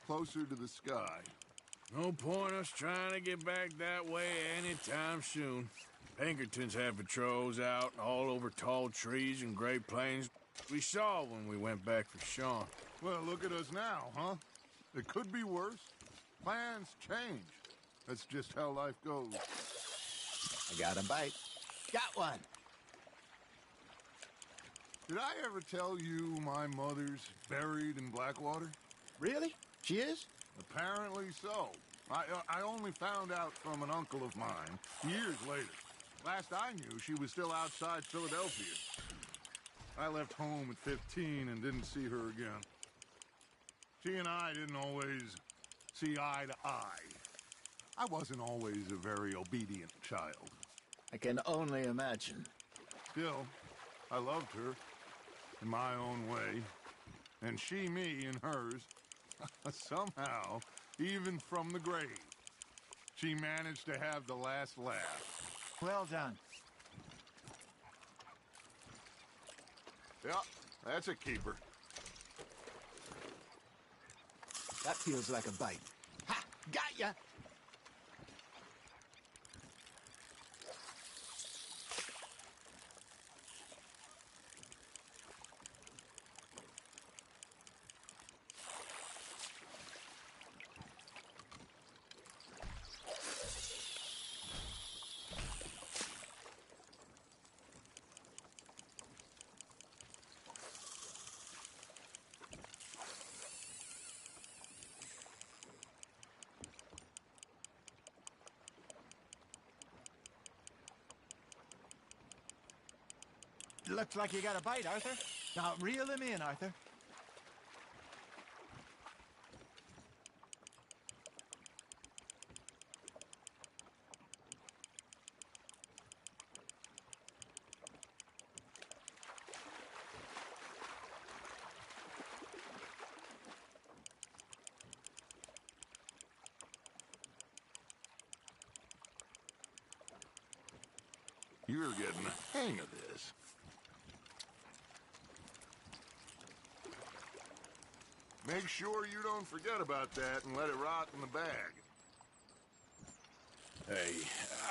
closer to the sky. No point us trying to get back that way anytime soon. Pinkertons have patrols out all over tall trees and Great Plains. We saw when we went back for Sean. Well, look at us now, huh? It could be worse. Plans change. That's just how life goes. I got a bite. Got one. Did I ever tell you my mother's buried in Blackwater? Really? She is? Apparently so. I only found out from an uncle of mine years later. Last I knew, she was still outside Philadelphia. I left home at 15 and didn't see her again. She and I didn't always see eye to eye. I wasn't always a very obedient child. I can only imagine. Still, I loved her in my own way, and she me in hers. Somehow, even from the grave, she managed to have the last laugh. Well done. Yeah, that's a keeper. That feels like a bite. Ha! Got ya! Looks like you got a bite, Arthur. Now, reel him in, Arthur. You're getting the hang of this. Make sure you don't forget about that and let it rot in the bag. Hey,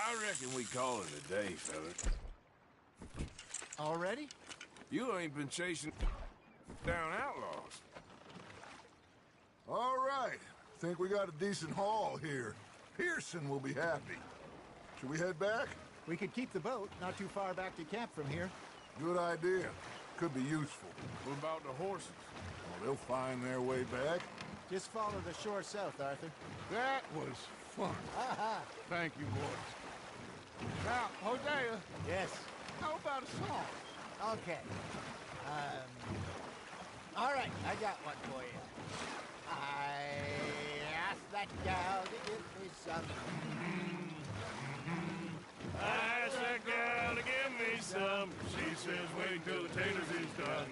I reckon we call it a day, fella. Already? You ain't been chasing down outlaws. All right. Think we got a decent haul here. Pearson will be happy. Should we head back? We could keep the boat not too far back to camp from here. Good idea. Could be useful. What about the horses? Well, they'll find their way back. Just follow the shore south, Arthur. That was fun. Aha! Thank you, boys. Now, Hosea. Yes? How about a song? Okay. All right, I got one for you. I asked that gal to give me some. I asked that gal to give me some. She says, wait till the taters is done.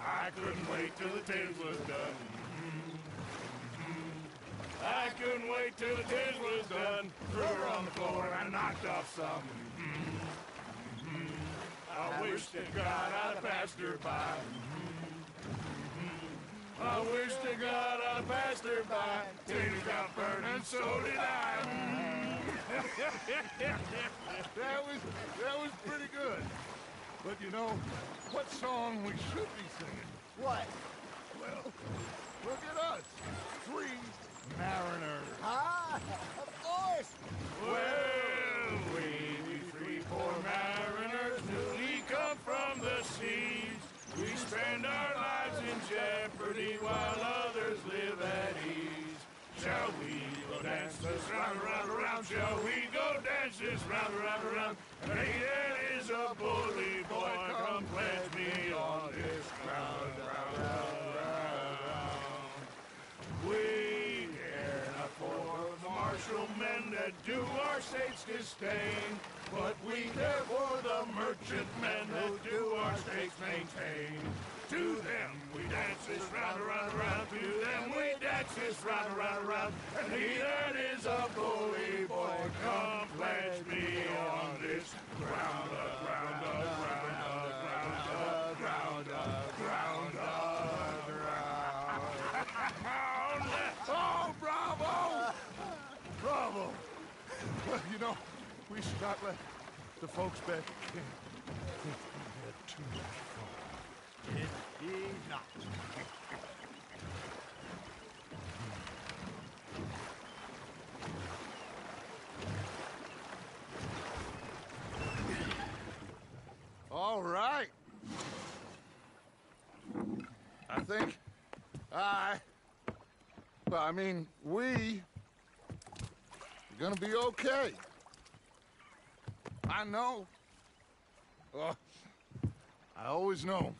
I couldn't wait till the taters was done. I couldn't wait till the taters was done. Threw her on the floor and I knocked off some. I wish to God I'd have passed her by. I wish to God I'd have passed her by. Taters got burned and so did I. That was pretty good. But you know, what song we should be singing? What? Well, look at us. 3 mariners. Ah, of course. Well, we 3 poor mariners newly come from the seas. We spend our lives in jeopardy while others live at ease. Shall we go dance this round, round, round? Shall we go dance this round, round, round? Hayden is a bully boy, come pledge me on this round, round, round, round. We dare not for martial men that do our states disdain, but we care for the merchantmen who do our states maintain. To them we dance this round, around, around. To them we dance this round, around, around. And he that is a bully boy, come pledge me on this ground, ground, ground, ground, ground, ground, ground. Oh, bravo! Bravo! Well, you know, we should not let the folks back at camp think we had too much fun. Indeed not. All right. I think we are gonna be okay. I know. I always know.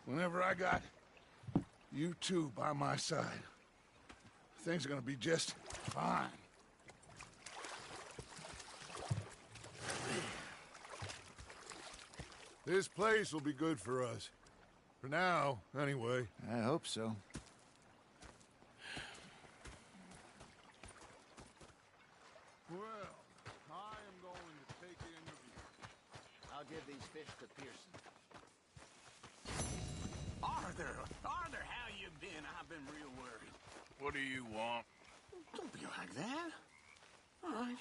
Whenever I got you two by my side, things are gonna be just fine. This place will be good for us. For now, anyway. I hope so. Well, I am going to take in the view. I'll give these fish to Pearson. Arthur, how you been? I've been real worried. What do you want? Don't be like that. All right,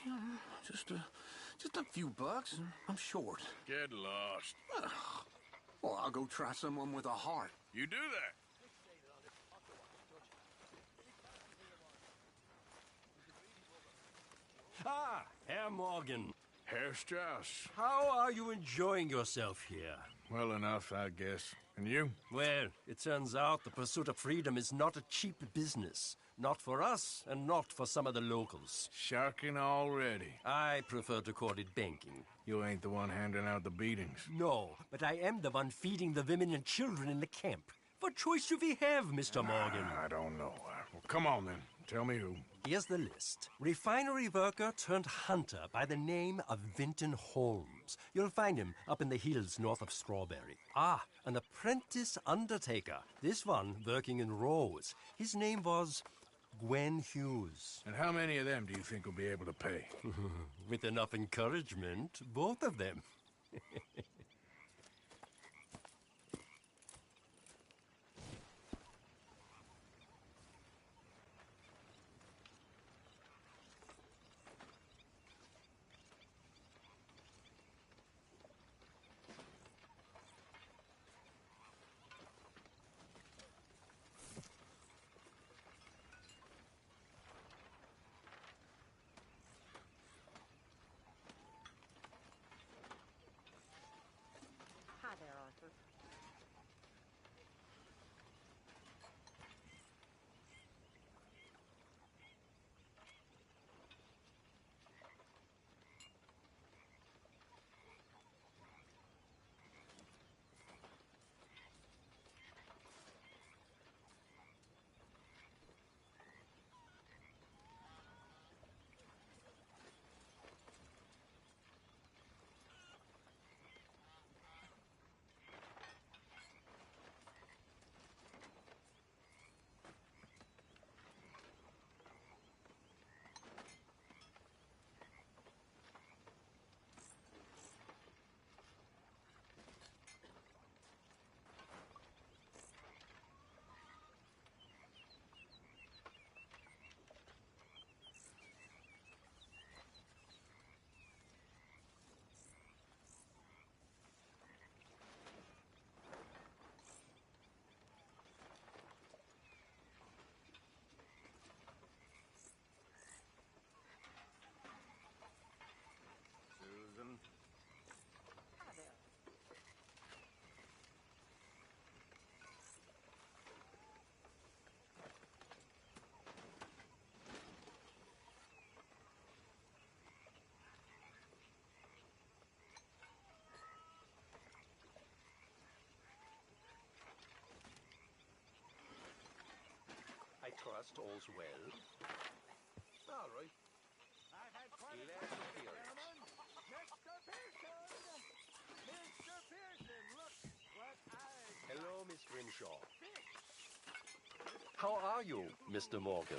just a few bucks, and I'm short. Get lost. Well, I'll go try someone with a heart. You do that. Ah, Herr Morgan. Herr Strauss. How are you enjoying yourself here? Well enough, I guess. And you? Well, it turns out the pursuit of freedom is not a cheap business. Not for us, and not for some of the locals. Sharking already. I prefer to call it banking. You ain't the one handing out the beatings. No, but I am the one feeding the women and children in the camp. What choice do we have, Mr. Morgan? I don't know. Well, come on, then. Tell me who. Here's the list. Refinery worker turned hunter by the name of Vinton Holmes. You'll find him up in the hills north of Strawberry. Ah, an apprentice undertaker. This one working in Rose. His name was Gwen Hughes. And how many of them do you think will be able to pay? With enough encouragement, both of them. Hi there, Arthur. I trust all's well. All right. I've Hello, Miss Grimshaw. How are you, Mr. Morgan?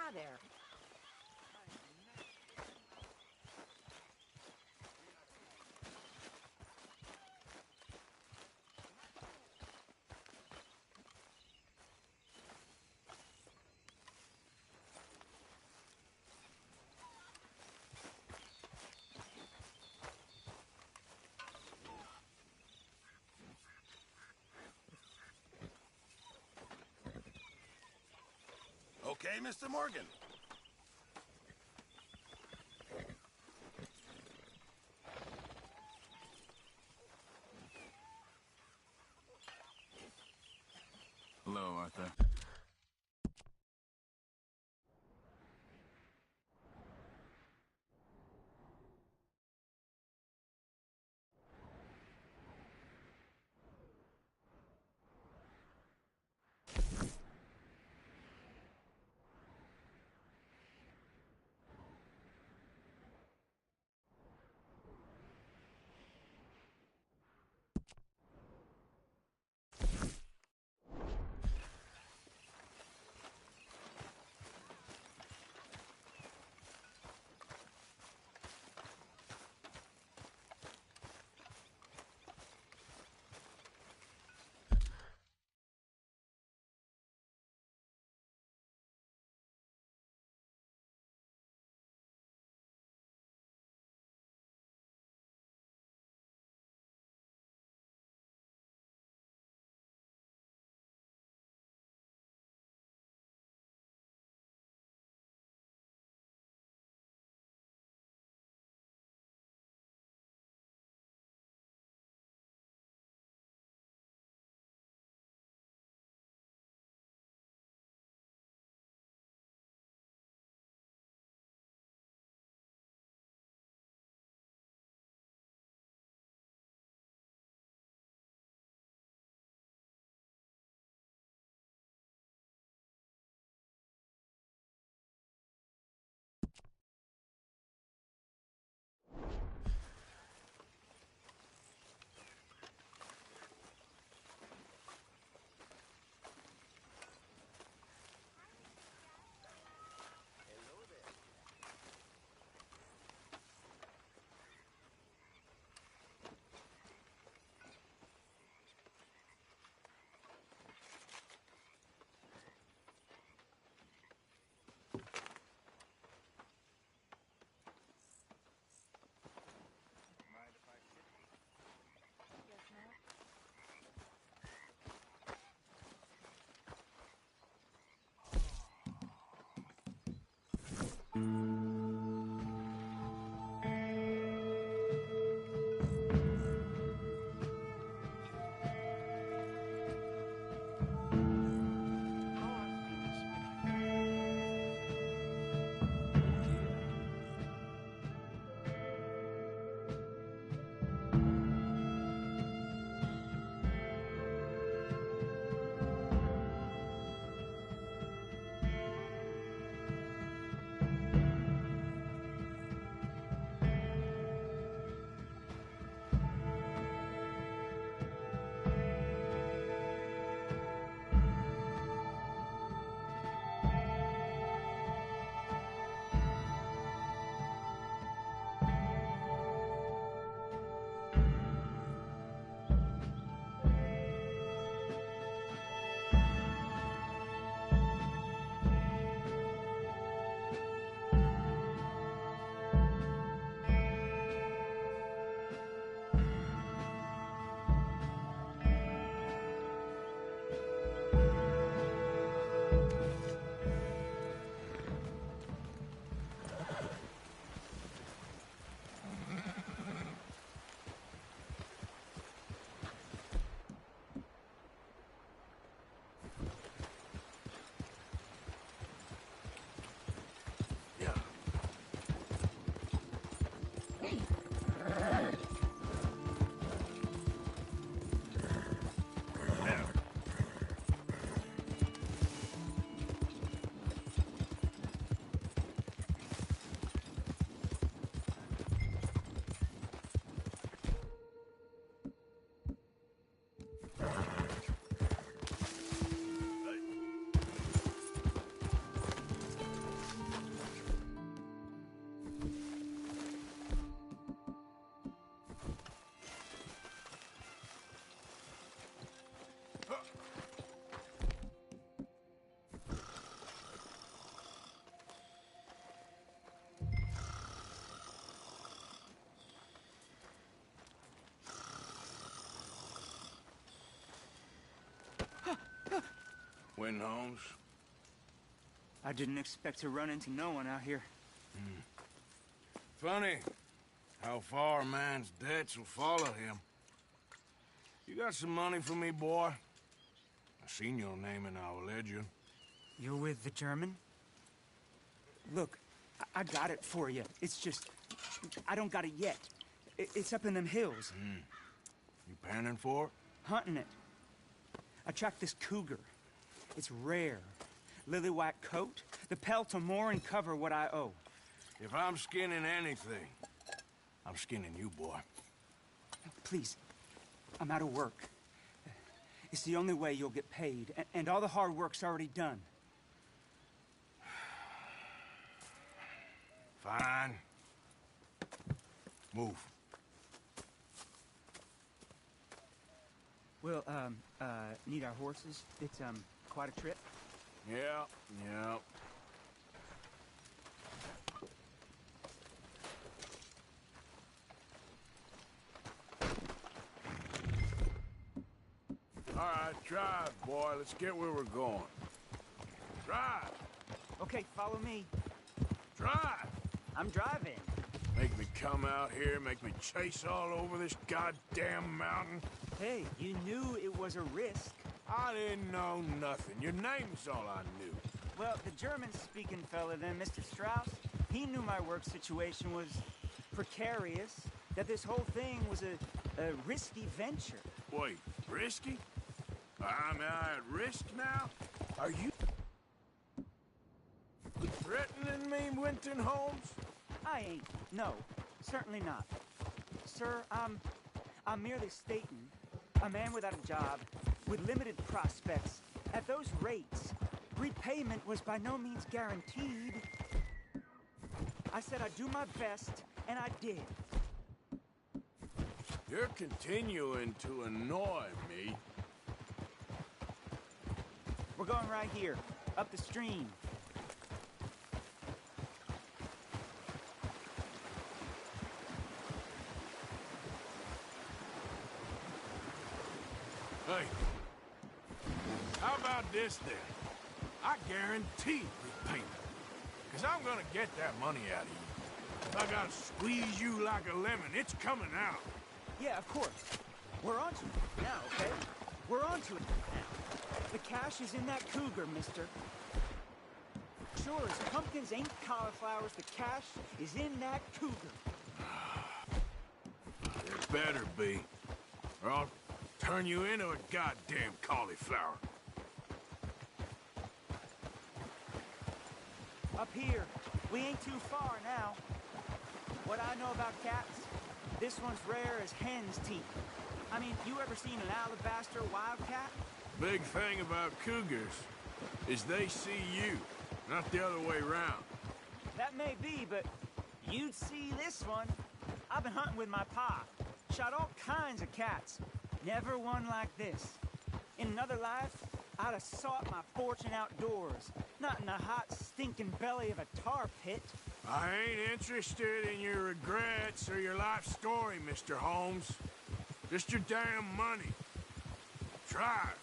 Hi there. Okay, Mr. Morgan. Hello, Arthur. Win, Holmes. I didn't expect to run into no one out here. Funny how far a man's debts will follow him. You got some money for me, boy? I seen your name in our ledger. You're with the German? Look, I got it for you. It's just, I don't got it yet. It's up in them hills. You panning for it? Hunting it. I tracked this cougar. It's rare. Lily white coat, the pelt to more and cover what I owe. If I'm skinning anything, I'm skinning you, boy. Please, I'm out of work. It's the only way you'll get paid, and all the hard work's already done. Fine. Move. We'll, need our horses. It's, quite a trip. Yeah. All right, drive, boy. Let's get where we're going. Drive. Okay, follow me. Drive. I'm driving. Make me come out here, make me chase all over this goddamn mountain. Hey, you knew it was a risk. I didn't know nothing. Your name's all I knew. Well, the German-speaking fella then, Mr. Strauss, he knew my work situation was precarious, that this whole thing was a risky venture. Wait, risky? Am I at risk now? Are you threatening me, Winton Holmes? I ain't. No, certainly not. Sir, I'm merely stating, a man without a job, with limited prospects, at those rates, repayment was by no means guaranteed. I said I'd do my best, and I did. You're continuing to annoy me. We're going right here, up the stream. Hey, how about this then? I guarantee repayment. Because I'm gonna get that money out of you. If I gotta squeeze you like a lemon, it's coming out. Yeah, of course. We're on to it now, okay? We're on to it now. The cash is in that cougar, mister. Sure as pumpkins ain't cauliflowers, the cash is in that cougar. It better be, or I'll turn you into a goddamn cauliflower. Up here, we ain't too far now. What I know about cats, this one's rare as hen's teeth. I mean, you ever seen an alabaster wildcat? Big thing about cougars is they see you, not the other way around. That may be, but you'd see this one. I've been hunting with my pa. Shot all kinds of cats. Never one like this. In another life, I'd have sought my fortune outdoors, not in the hot, stinking belly of a tar pit. I ain't interested in your regrets or your life story, Mr. Holmes. Just your damn money. Drive.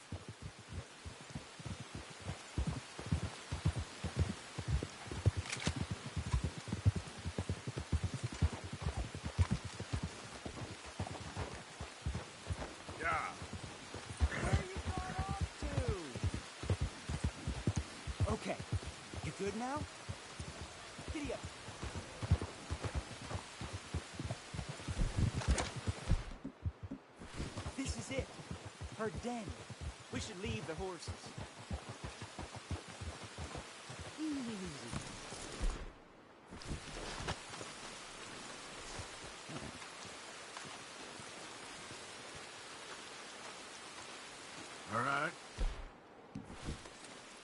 Okay, you good now? Giddy up. This is it. Her den. We should leave the horses. Easy. All right.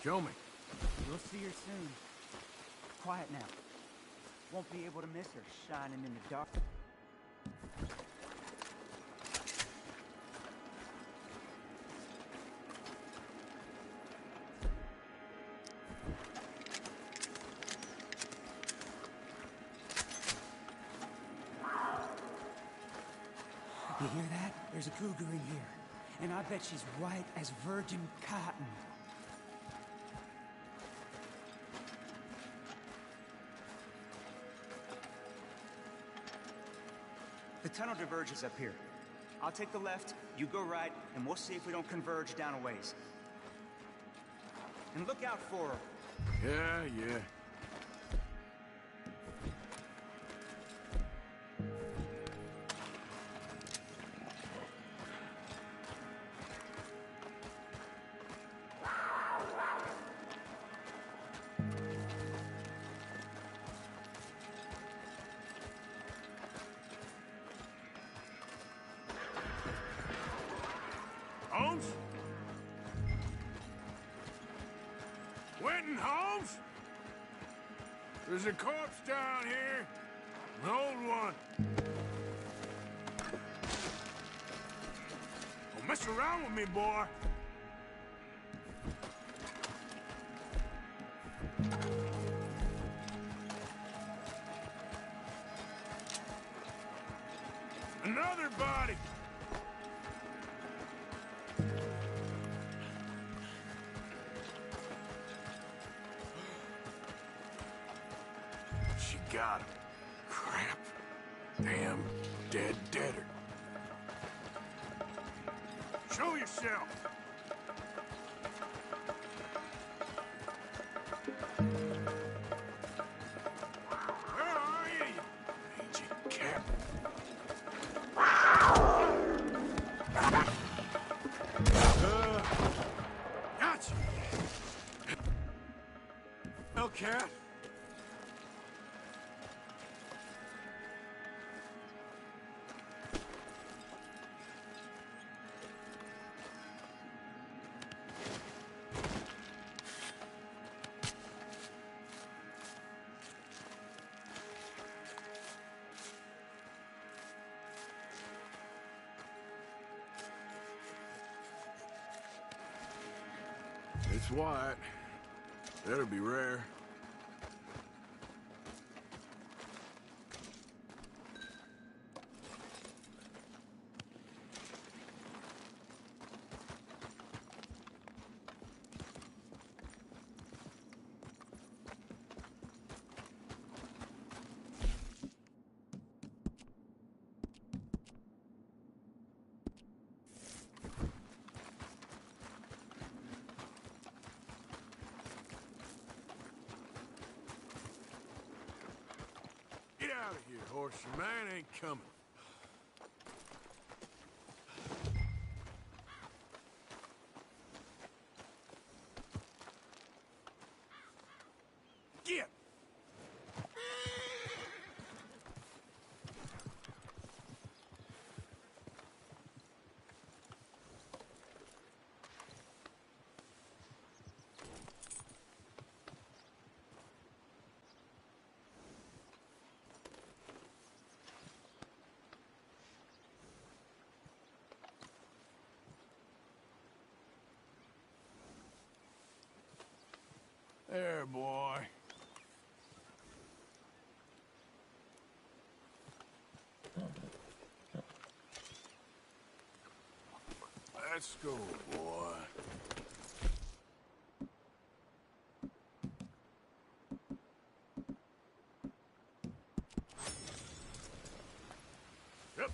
Show me. You'll see her soon. Quiet now. Won't be able to miss her shining in the dark. You hear that? There's a cougar in here. And I bet she's white as virgin cotton. The tunnel diverges up here. I'll take the left, you go right, and we'll see if we don't converge down a ways. And look out for her. Yeah. Holmes? Winton Holmes? There's a corpse down here. An old one. Don't mess around with me, boy. Another body. She got him. Crap. Damn dead deader. Show yourself. Where are you, you mangy cat? Gotcha. Hellcat. It's white. That'll be rare. Get out of here, horse. Your man ain't coming. Get! There, boy. Let's go, boy. Yep.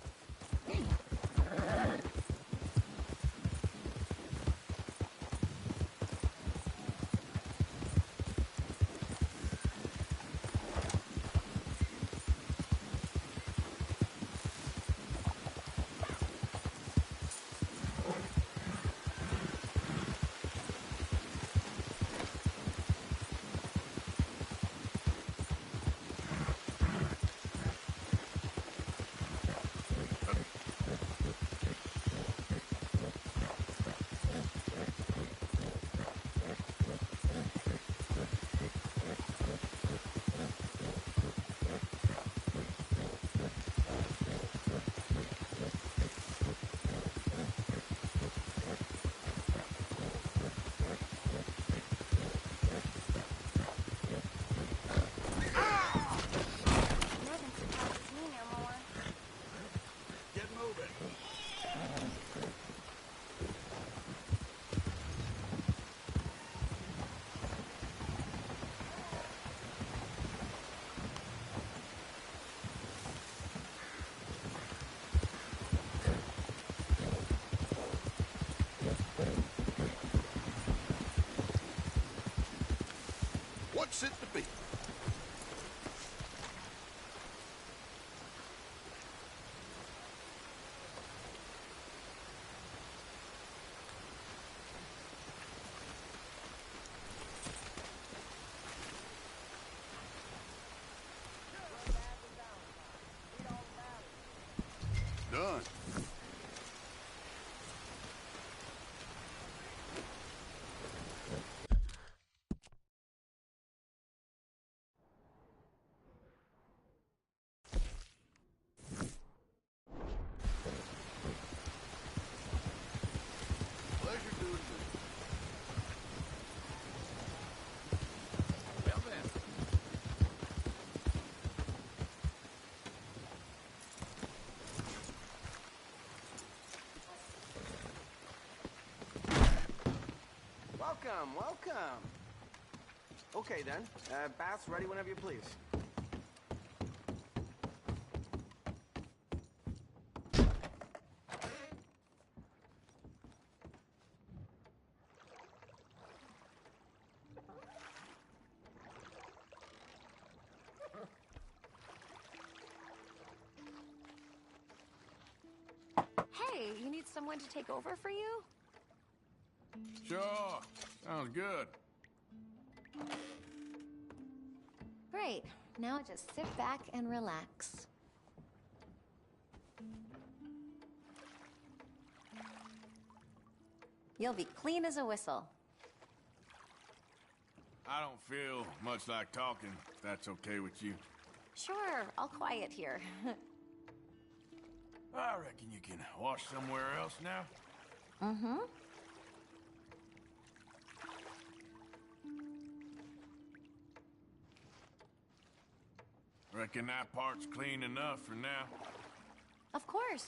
What's it to be? Done. Pleasure doing business. Well then. Welcome, welcome. Okay then, bath's ready whenever you please. Hey, you need someone to take over for you? Sure. Sounds good. Great. Now just sit back and relax. You'll be clean as a whistle. I don't feel much like talking, if that's okay with you. Sure, I'll quiet here. I reckon you can wash somewhere else now. Mm-hmm. Reckon that part's clean enough for now. Of course.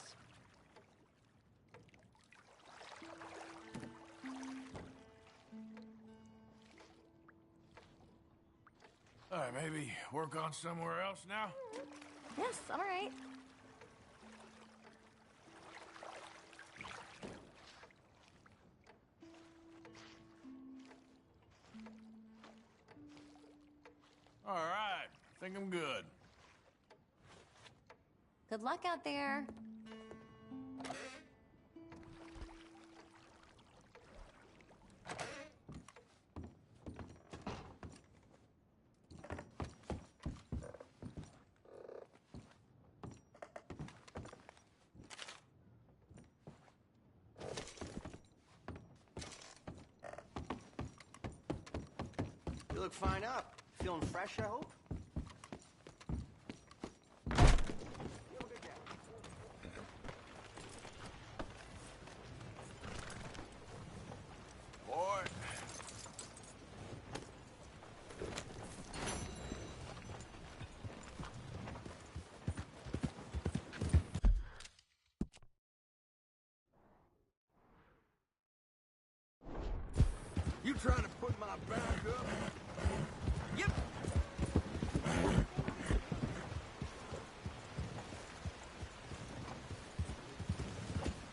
All right, maybe work on somewhere else now? Yes, all right. All right, I think I'm good. Good luck out there. You look fine up. Feeling fresh, I hope? Boy. You trying to put my back up? Yep.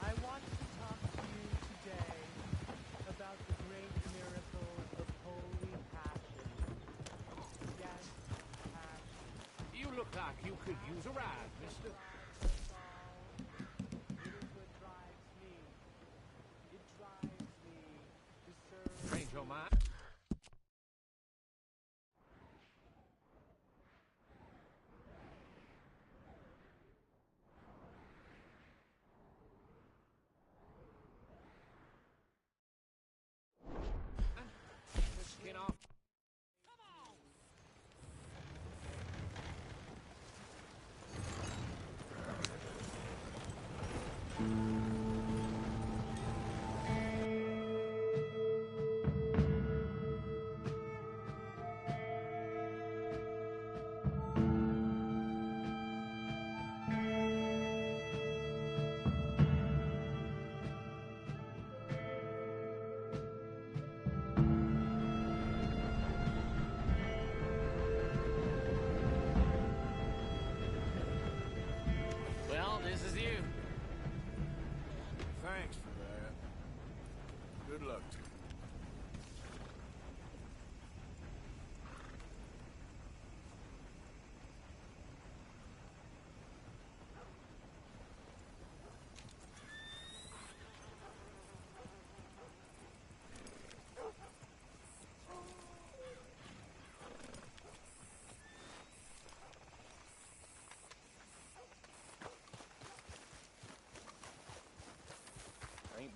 I want to talk to you today about the great miracle of Holy Passion. Yes, Passion. You look like you could use a ride, mister. It is what drives me. It drives me to serve. Change your mind. Skin off. Well, this is you. Thanks for that. Good luck to you.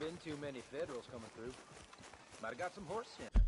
been too many Federals coming through. Might have got some horse sense.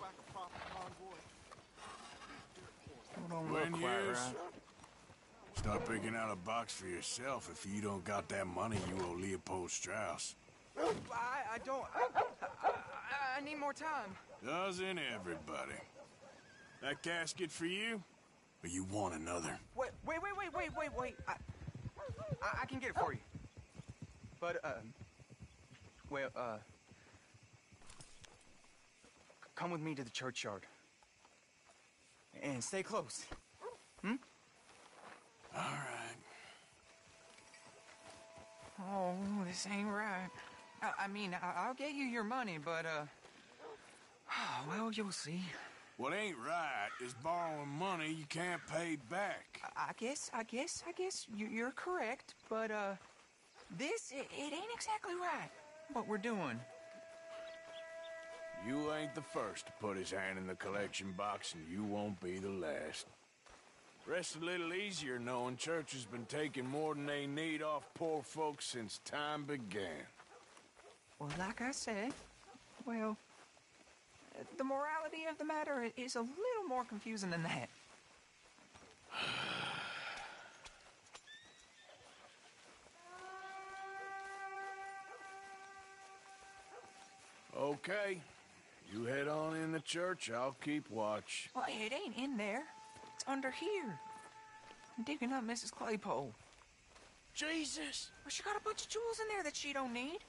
like a proper convoy. Don't look quite right. Start picking out a box for yourself. If you don't got that money, you owe Leopold Strauss. I don't... I need more time. Doesn't everybody? That casket for you? Or you want another? Wait. I can get it for you. But, come with me to the churchyard. And stay close. Hmm? All right. Oh, this ain't right. I'll get you your money, but, well, you'll see. What ain't right is borrowing money you can't pay back. I guess you're correct, but, it ain't exactly right, what we're doing. You ain't the first to put his hand in the collection box, and you won't be the last. Rests a little easier knowing church has been taking more than they need off poor folks since time began. Well, like I said, well, the morality of the matter is a little more confusing than that. Okay. You head on in the church, I'll keep watch. Well, it ain't in there. It's under here. I'm digging up Mrs. Claypole. Jesus! Well, she got a bunch of jewels in there that she don't need.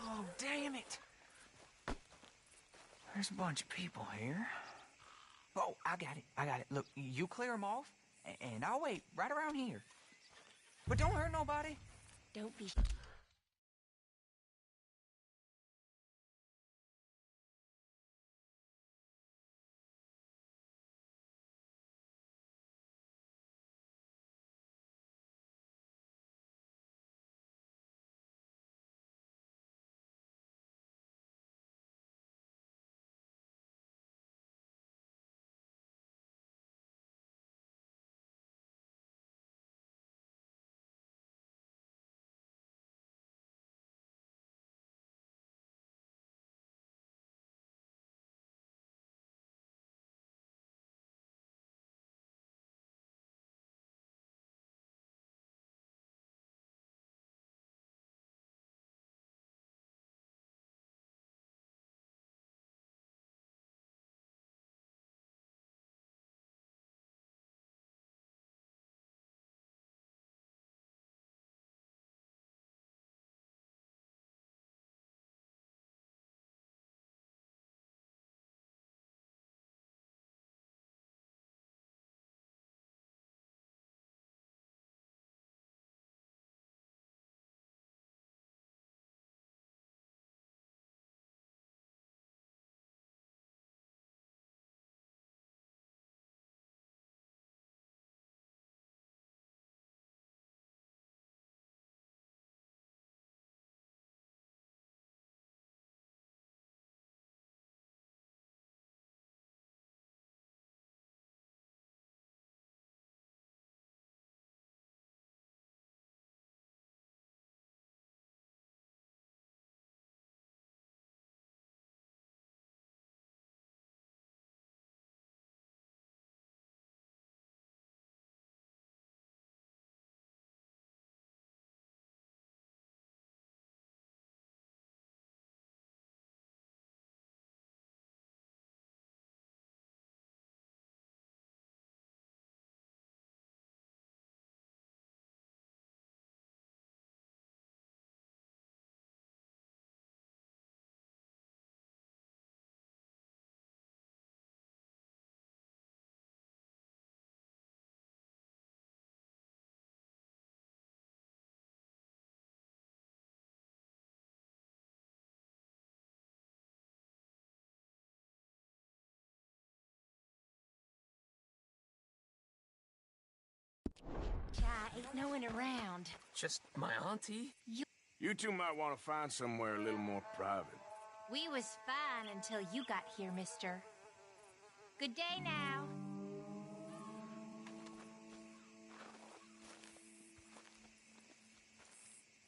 Oh, damn it. There's a bunch of people here. Oh, I got it. Look, you clear them off, and I'll wait right around here. But don't hurt nobody. Don't be... No one around. Just my auntie? You two might want to find somewhere a little more private. We was fine until you got here, mister. Good day now.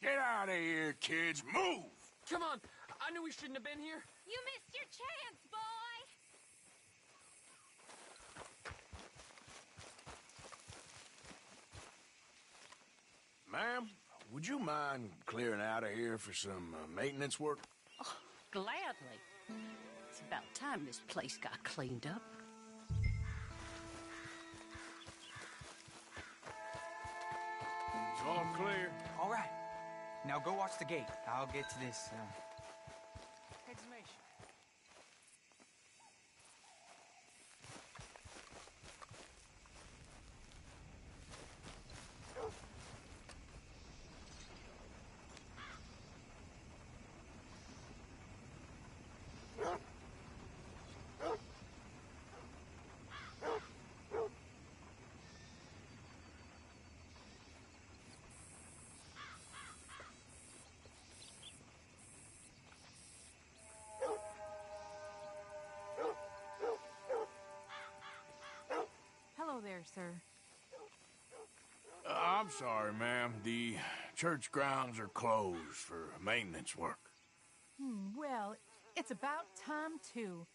Get out of here, kids. Move! Come on! I knew we shouldn't have been here. You missed your chance, boy! Ma'am, would you mind clearing out of here for some maintenance work? Oh, gladly. It's about time this place got cleaned up. It's all clear. All right. Now go watch the gate. I'll get to this, exhumation. Hello there, sir. I'm sorry, ma'am. The church grounds are closed for maintenance work. Well, it's about time, too.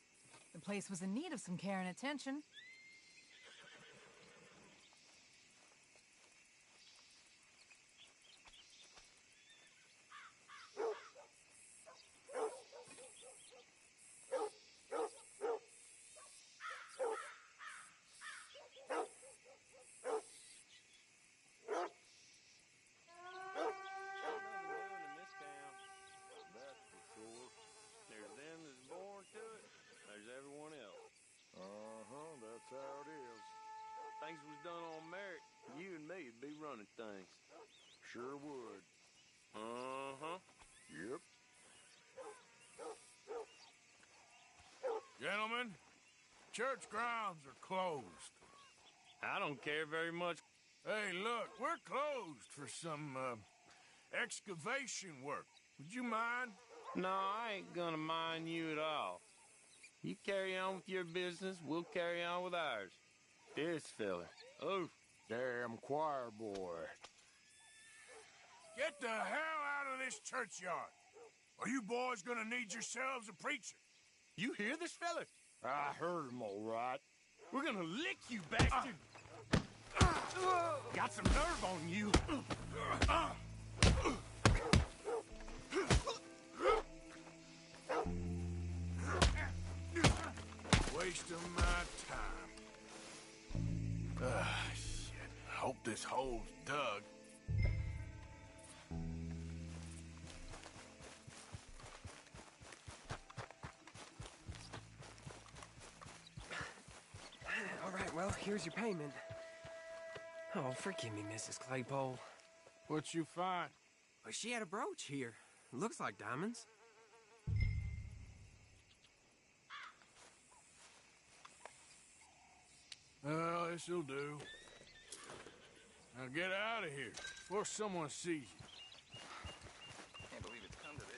The place was in need of some care and attention. That's how it is. Things was done on merit, you and me'd be running things. Sure would. Uh-huh. Yep. Gentlemen, church grounds are closed. I don't care very much. Hey, look, we're closed for some, excavation work. Would you mind? No, I ain't gonna mind you at all. You carry on with your business, we'll carry on with ours. This fella. Oh, damn choir boy. Get the hell out of this churchyard. Are you boys gonna need yourselves a preacher? You hear this fella? I heard him all right. We're gonna lick you, bastard. Got some nerve on you. Wasting my time. Shit. Hope this hole's dug. All right, well, here's your payment. Oh, forgive me, Mrs. Claypole. What'd you find? Well, she had a brooch here. Looks like diamonds. Well, this'll do. Now get out of here before someone sees you. Can't believe it's come to this.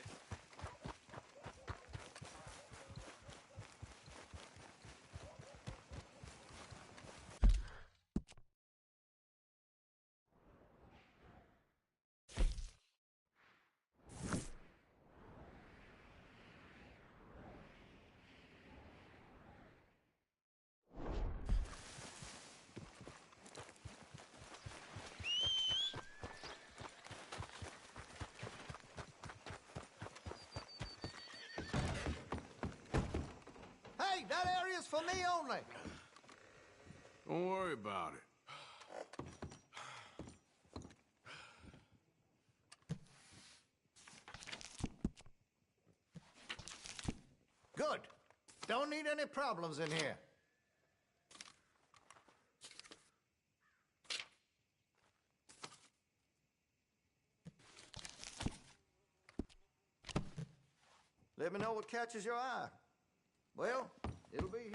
Hey, that area's for me only. Don't worry about it. Good. Don't need any problems in here. Let me know what catches your eye. Well, it'll be here.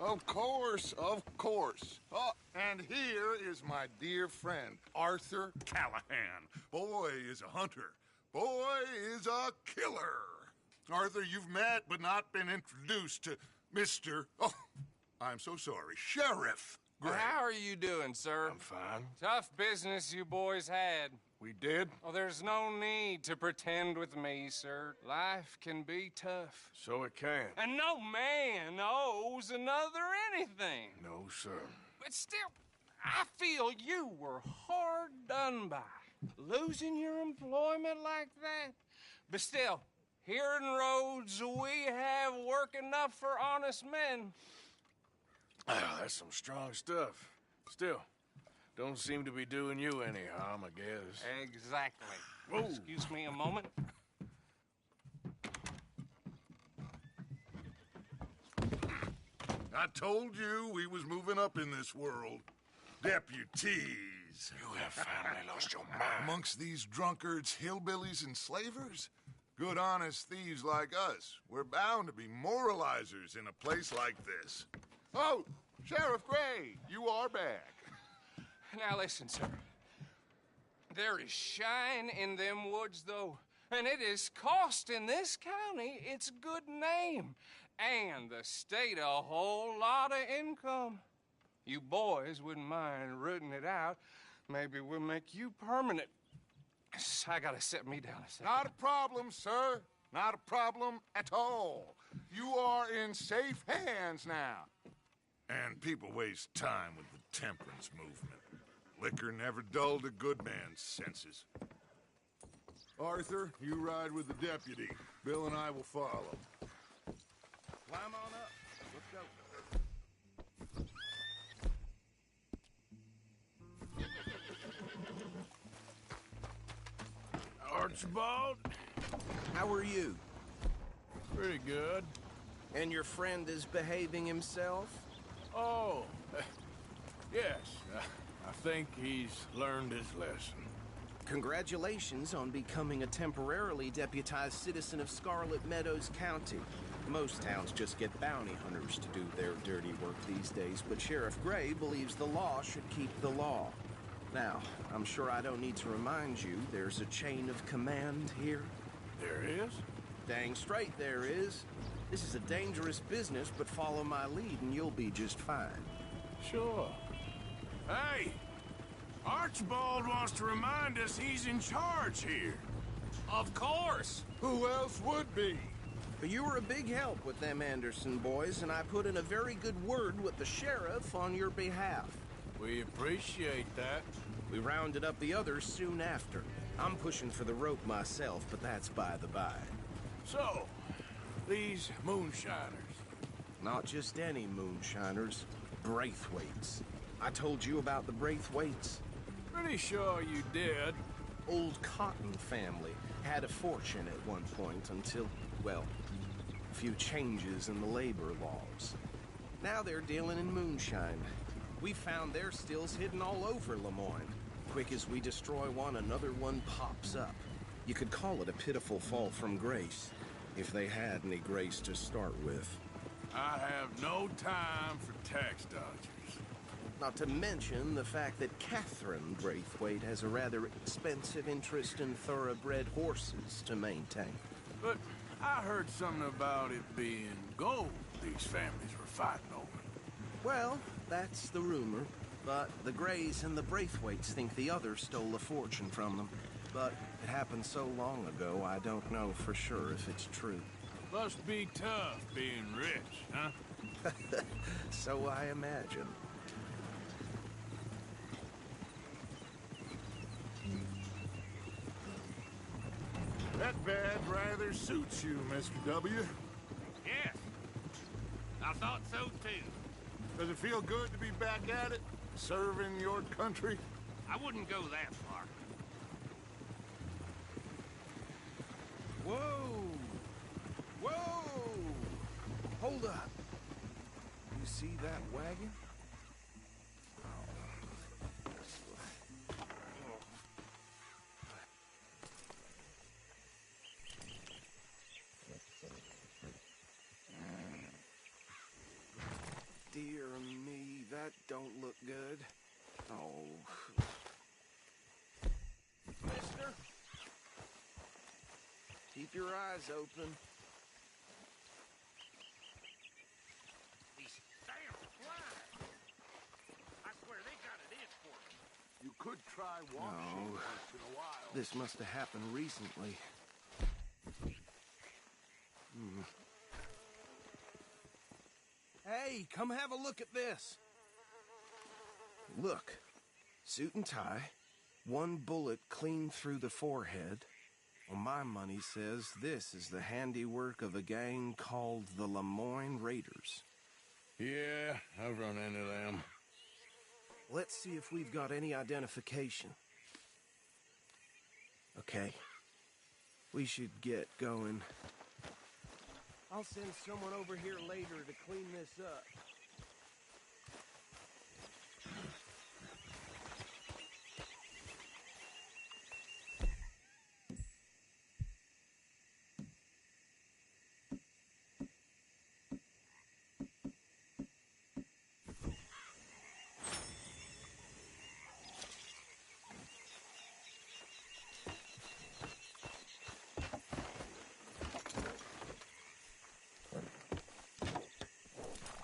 Of course, of course. Oh, and here is my dear friend, Arthur Callahan. Boy is a hunter. Boy is a killer. Arthur, you've met but not been introduced to Mr. Oh, I'm so sorry, Sheriff Gray. How are you doing, sir? I'm fine. Tough business you boys had. We did? Oh, there's no need to pretend with me, sir. Life can be tough. So it can. And no man owes another anything. No, sir. But still, I feel you were hard done by. Losing your employment like that. But still, here in Rhodes, we have work enough for honest men. Ah, that's some strong stuff. Still, don't seem to be doing you any harm, I guess. Exactly. Whoa. Excuse me a moment. I told you we was moving up in this world. Deputies. You have finally lost your mind. Amongst these drunkards, hillbillies, and slavers? Good, honest thieves like us. We're bound to be moralizers in a place like this. Oh, Sheriff Gray, you are back. Now listen, sir. There is shine in them woods, though, and it is costing this county its good name and the state a whole lot of income. You boys wouldn't mind rooting it out. Maybe we'll make you permanent. I gotta set me down a second. Not a problem, sir. Not a problem at all. You are in safe hands now. And people waste time with the temperance movement. Liquor never dulled a good man's senses. Arthur, you ride with the deputy. Bill and I will follow. Climb on up. Let's go. Archibald? How are you? Pretty good. And your friend is behaving himself? Oh, yes. I think he's learned his lesson. Congratulations on becoming a temporarily deputized citizen of Scarlet Meadows County. Most towns just get bounty hunters to do their dirty work these days, but Sheriff Gray believes the law should keep the law. Now, I'm sure I don't need to remind you there's a chain of command here. There is? Dang straight there is. This is a dangerous business, but follow my lead and you'll be just fine. Sure. Hey! Archibald wants to remind us he's in charge here. Of course! Who else would be? But you were a big help with them Anderson boys, and I put in a very good word with the sheriff on your behalf. We appreciate that. We rounded up the others soon after. I'm pushing for the rope myself, but that's by the by. So, these moonshiners. Not just any moonshiners. Braithwaites. I told you about the Braithwaites? Pretty sure you did. Old Cotton family had a fortune at one point until, well, a few changes in the labor laws. Now they're dealing in moonshine. We found their stills hidden all over Lemoyne. Quick as we destroy one, another one pops up. You could call it a pitiful fall from grace, if they had any grace to start with. I have no time for tax dodgers. Not to mention the fact that Catherine Braithwaite has a rather expensive interest in thoroughbred horses to maintain. But I heard something about it being gold these families were fighting over. Well, that's the rumor. But the Grays and the Braithwaites think the others stole a fortune from them. But it happened so long ago, I don't know for sure if it's true. Must be tough being rich, huh? So I imagine. That badge rather suits you, Mr. W. Yes. I thought so, too. Does it feel good to be back at it? Serving your country? I wouldn't go that far. Whoa! Whoa! Hold up. You see that wagon? your eyes open. These damn flies! I swear they got it in for me. You could try washing No. once in a while. This must have happened recently. Hey, come have a look at this. Look, suit and tie, one bullet clean through the forehead. Well, my money says this is the handiwork of a gang called the Lemoyne Raiders. Yeah, I've run into them. Let's see if we've got any identification. Okay. We should get going. I'll send someone over here later to clean this up.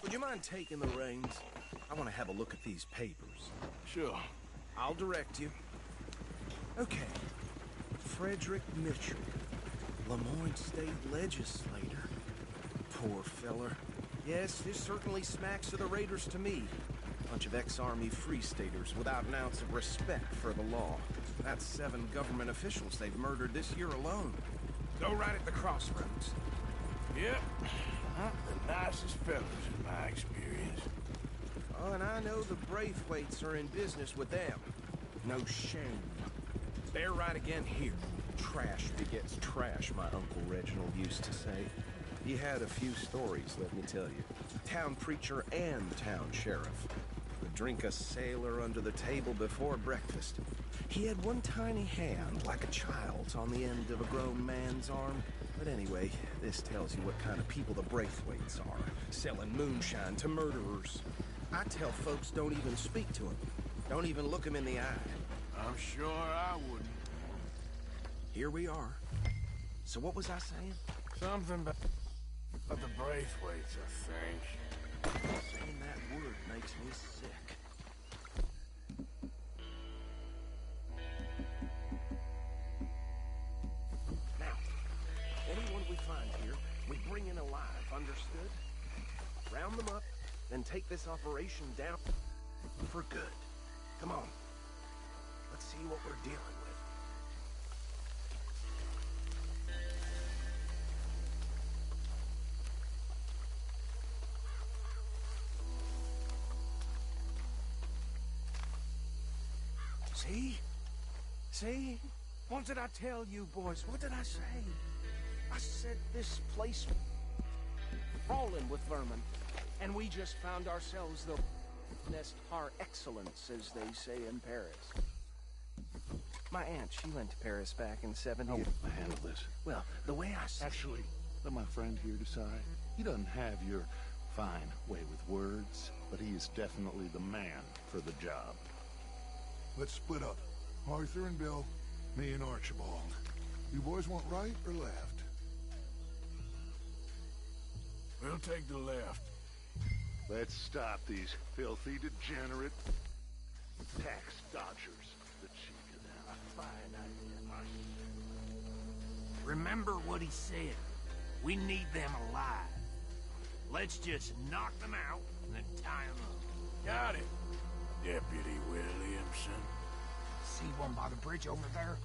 Would you mind taking the reins? I want to have a look at these papers. Sure. I'll direct you. Okay. Frederick Mitchell, Lemoyne State Legislator. Poor feller. Yes, this certainly smacks of the Raiders to me. Bunch of ex-Army Free Staters without an ounce of respect for the law. That's 7 government officials they've murdered this year alone. Go right at the crossroads. Yep. The nicest fellas in my experience. Oh, and I know the Braithwaites are in business with them. No shame. They're right again here. Trash begets trash, my Uncle Reginald used to say. He had a few stories, let me tell you. Town preacher and town sheriff. Would drink a sailor under the table before breakfast. He had one tiny hand, like a child's, on the end of a grown man's arm. But anyway, this tells you what kind of people the Braithwaites are. Selling moonshine to murderers. I tell folks don't even speak to him. Don't even look him in the eye. I'm sure I wouldn't. Here we are. So what was I saying? Something about the Braithwaites, I think. Saying that word makes me sick. Now, anyone we find here, we bring in alive, understood? Round them up, then take this operation down for good. Come on. Let's see what we're dealing with. See? See? What did I tell you, boys? What did I say? I said this place crawling with vermin. And we just found ourselves the nest par excellence, as they say in Paris. My aunt, she went to Paris back in '70. I handle this. Well, the way I see Actually, let my friend here decide. He doesn't have your fine way with words, but he is definitely the man for the job. Let's split up. Arthur and Bill, me and Archibald. You boys want right or left? We'll take the left. Let's stop these filthy, degenerate tax dodgers. The cheek of them. A fine idea, Mark. Remember what he said. We need them alive. Let's just knock them out and then tie them up. Got it. Deputy Williamson. See one by the bridge over there?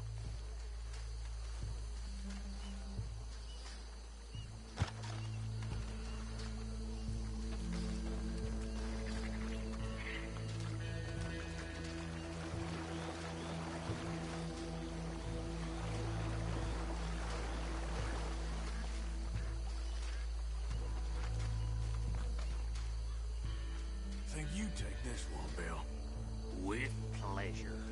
Think you take this one, Bill. With pleasure.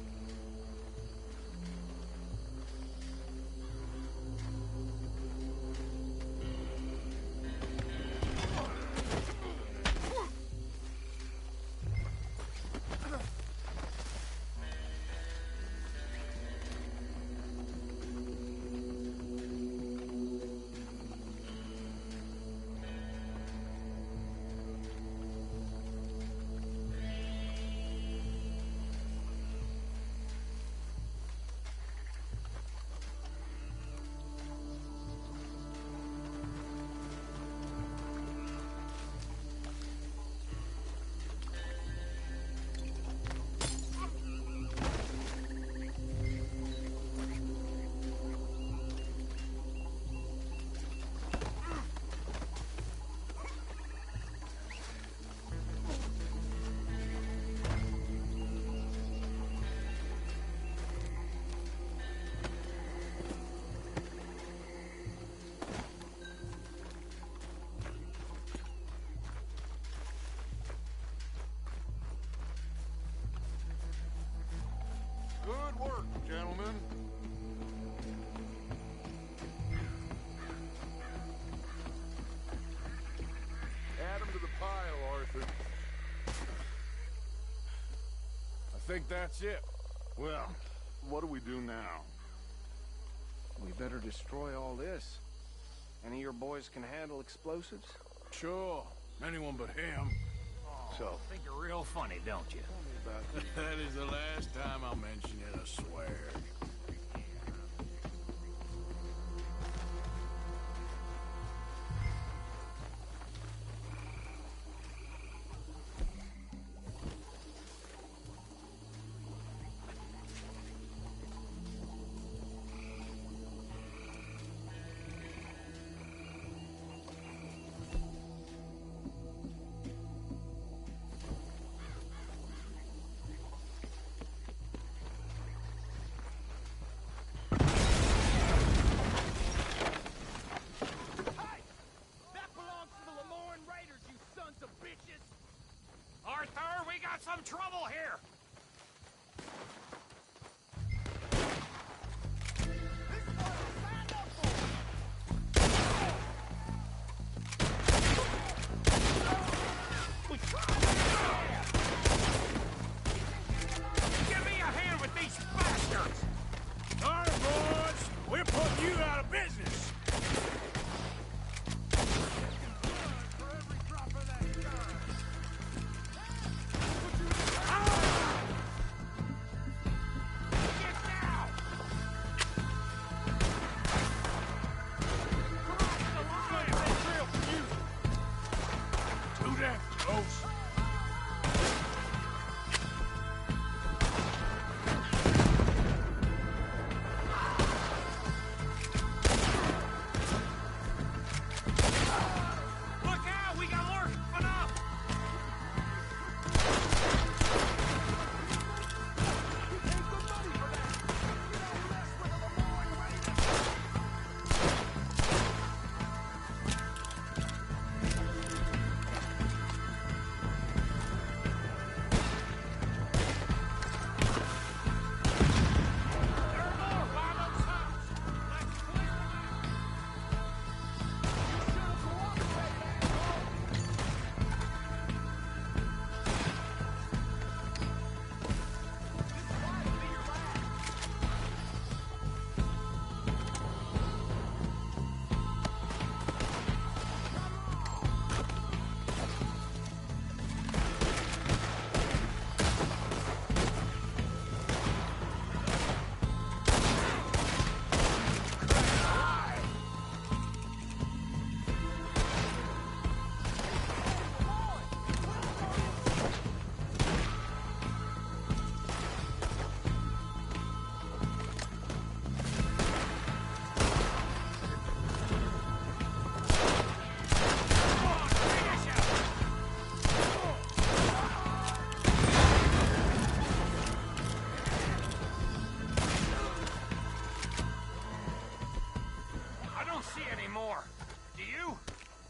work, gentlemen. Add 'em to the pile, Arthur. I think that's it. Well, what do we do now? We better destroy all this. Any of your boys can handle explosives? Sure. Anyone but him. So, think you're real funny, don't you? That is the last time I'll mention it, I swear. Arthur, we got some trouble here! Give me a hand with these bastards! All right, boys. We're putting you out of business.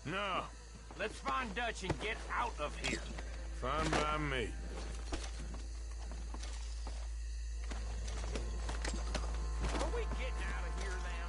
No. Let's find Dutch and get out of here. Fine by me. Are we getting out of here then?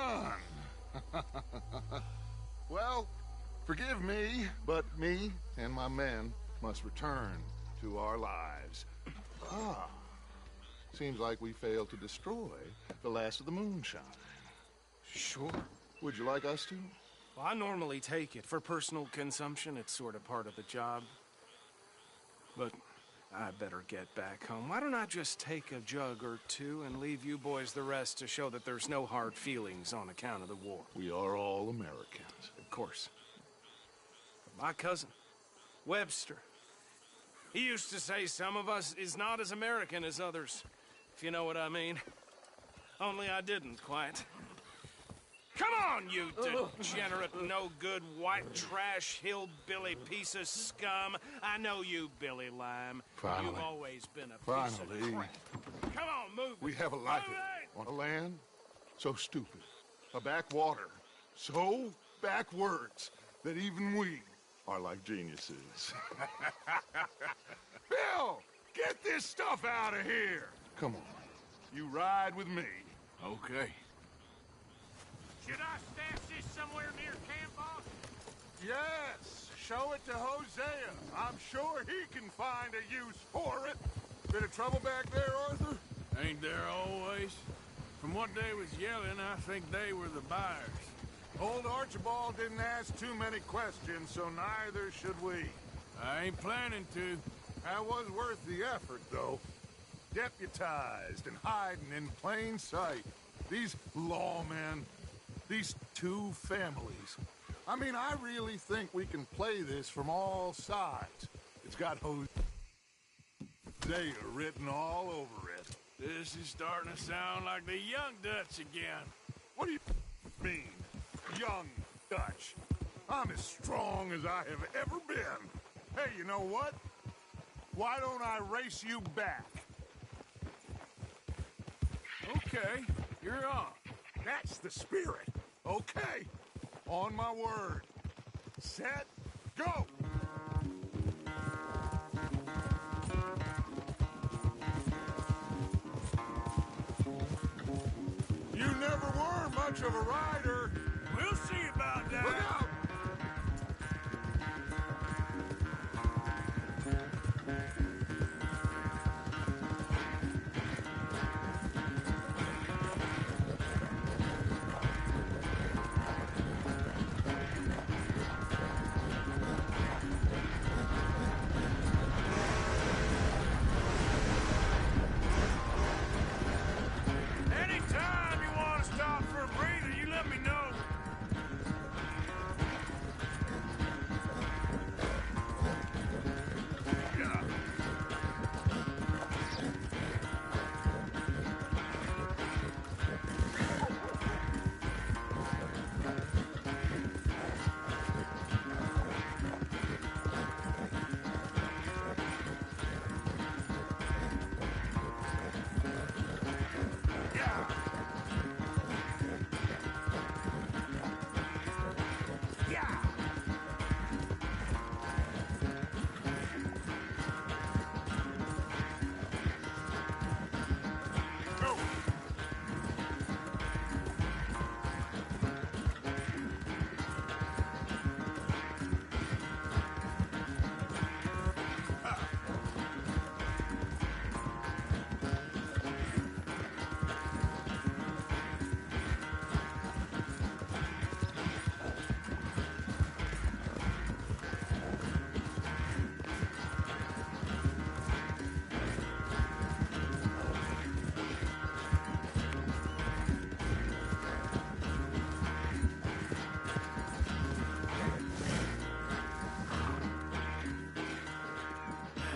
done. Well, forgive me, but me and my men must return to our lives. Ah. Seems like we failed to destroy the last of the moonshine. Sure. Would you like us to? Well, I normally take it for personal consumption. It's sort of part of the job. But I better get back home. Why don't I just take a jug or two and leave you boys the rest to show that there's no hard feelings on account of the war? We are all Americans. Of course. But my cousin, Webster, he used to say some of us is not as American as others, if you know what I mean. Only I didn't quite. Come on, you degenerate, no-good, white trash, hillbilly piece of scum. I know you, Billy Lime. Finally. You've always been a piece of crap. Come on, move it. We have a life on a land so stupid, a backwater so backwards that even we are like geniuses. Bill, get this stuff out of here. Come on, you ride with me. Okay. Should I stash this somewhere near camp, boss? Yes, show it to Hosea. I'm sure he can find a use for it. Bit of trouble back there, Arthur? Ain't there always? From what they was yelling, I think they were the buyers. Old Archibald didn't ask too many questions, so neither should we. I ain't planning to. That was worth the effort, though. Deputized and hiding in plain sight. These lawmen, these two families. I mean, I really think we can play this from all sides. It's got Hosea written all over it. This is starting to sound like the Young Dutch again. What do you mean, Young Dutch? I'm as strong as I have ever been. Hey, you know what? Why don't I race you back? Okay, you're on. That's the spirit. Okay, on my word. Set, go! You never were much of a rider. We'll see about that. Look out! Anytime you want to stop for a breather, you let me know.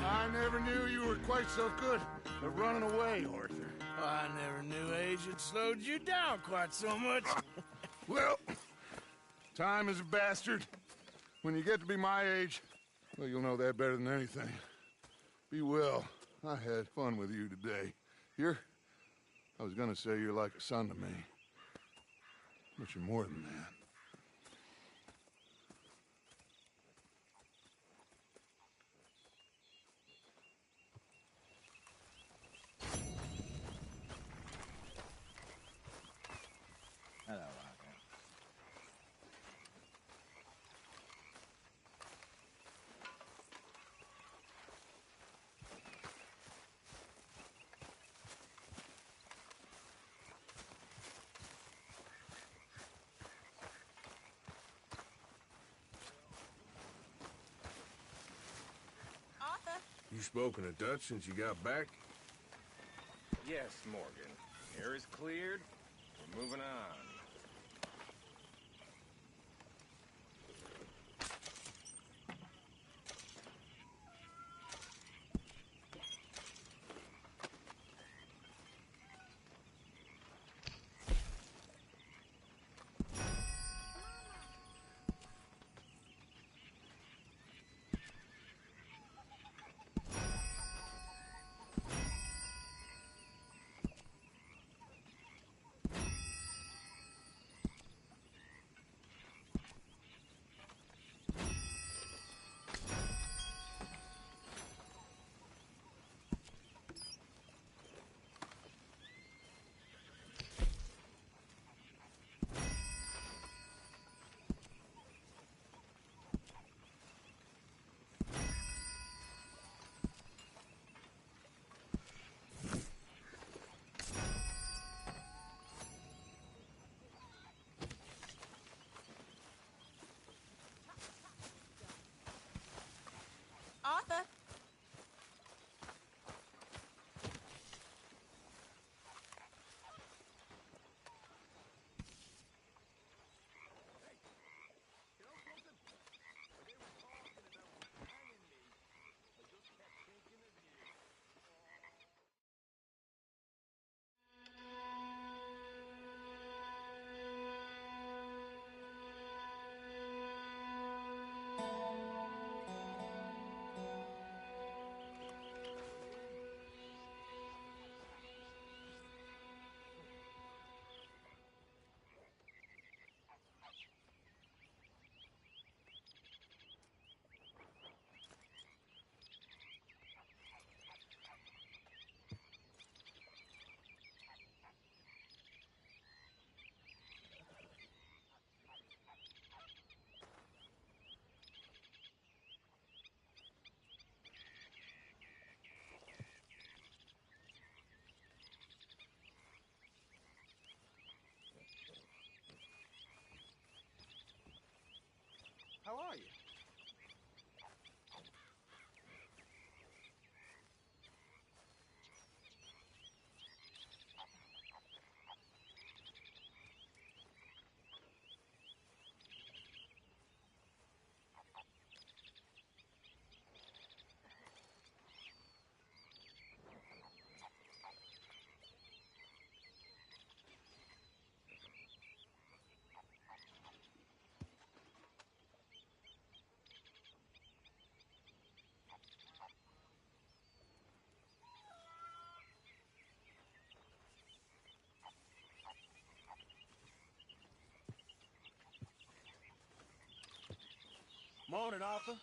I never knew you were quite so good at running away, Arthur. I never knew age had slowed you down quite so much. Well, time is a bastard. When you get to be my age, well, you'll know that better than anything. Be well. I had fun with you today. I was gonna say you're like a son to me. But you're more than that. Hello, You spoken a Dutch since you got back? Yes, Morgan. Air is cleared. We're moving on. Arthur! How are you? Morning, Arthur.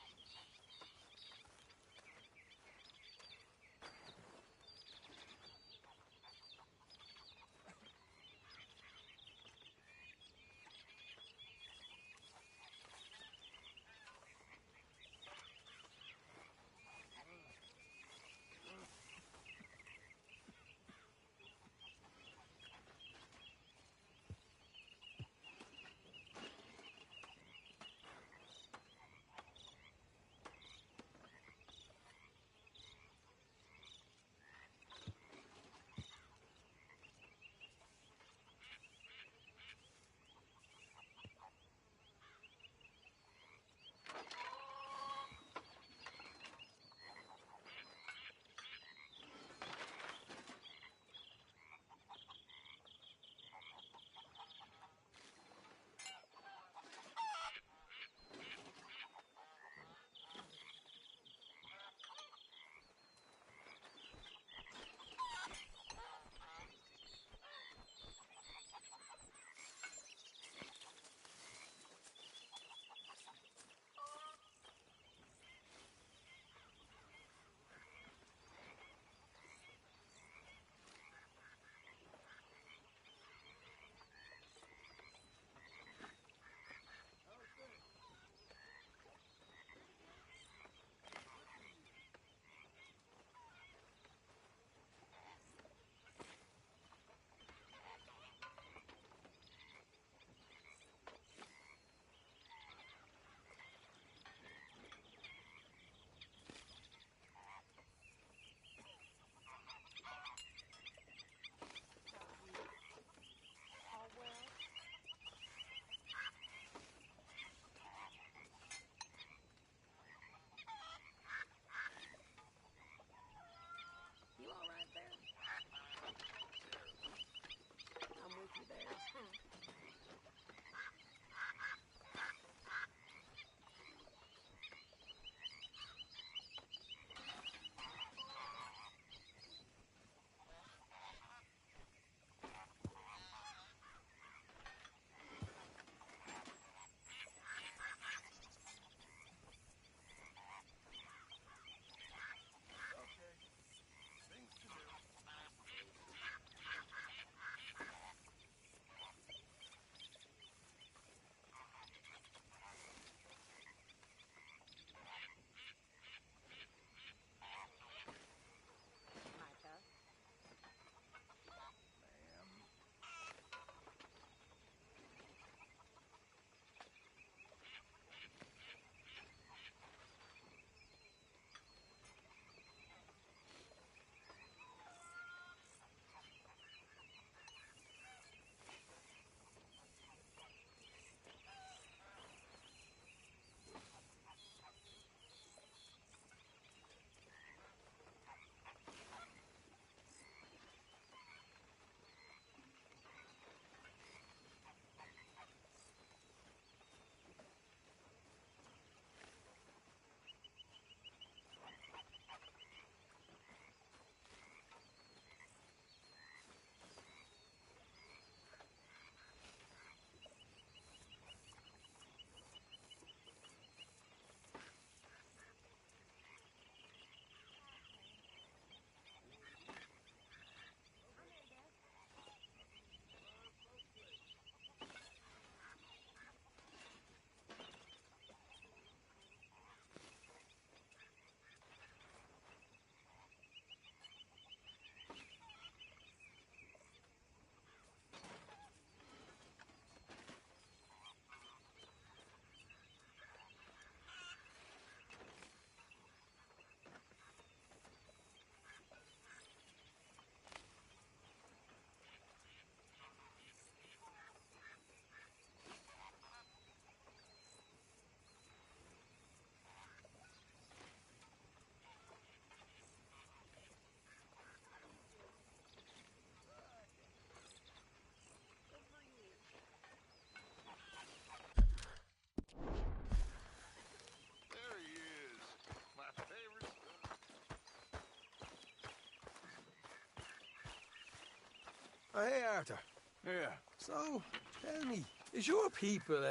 Hey, Arthur. Yeah. So, tell me, is your people,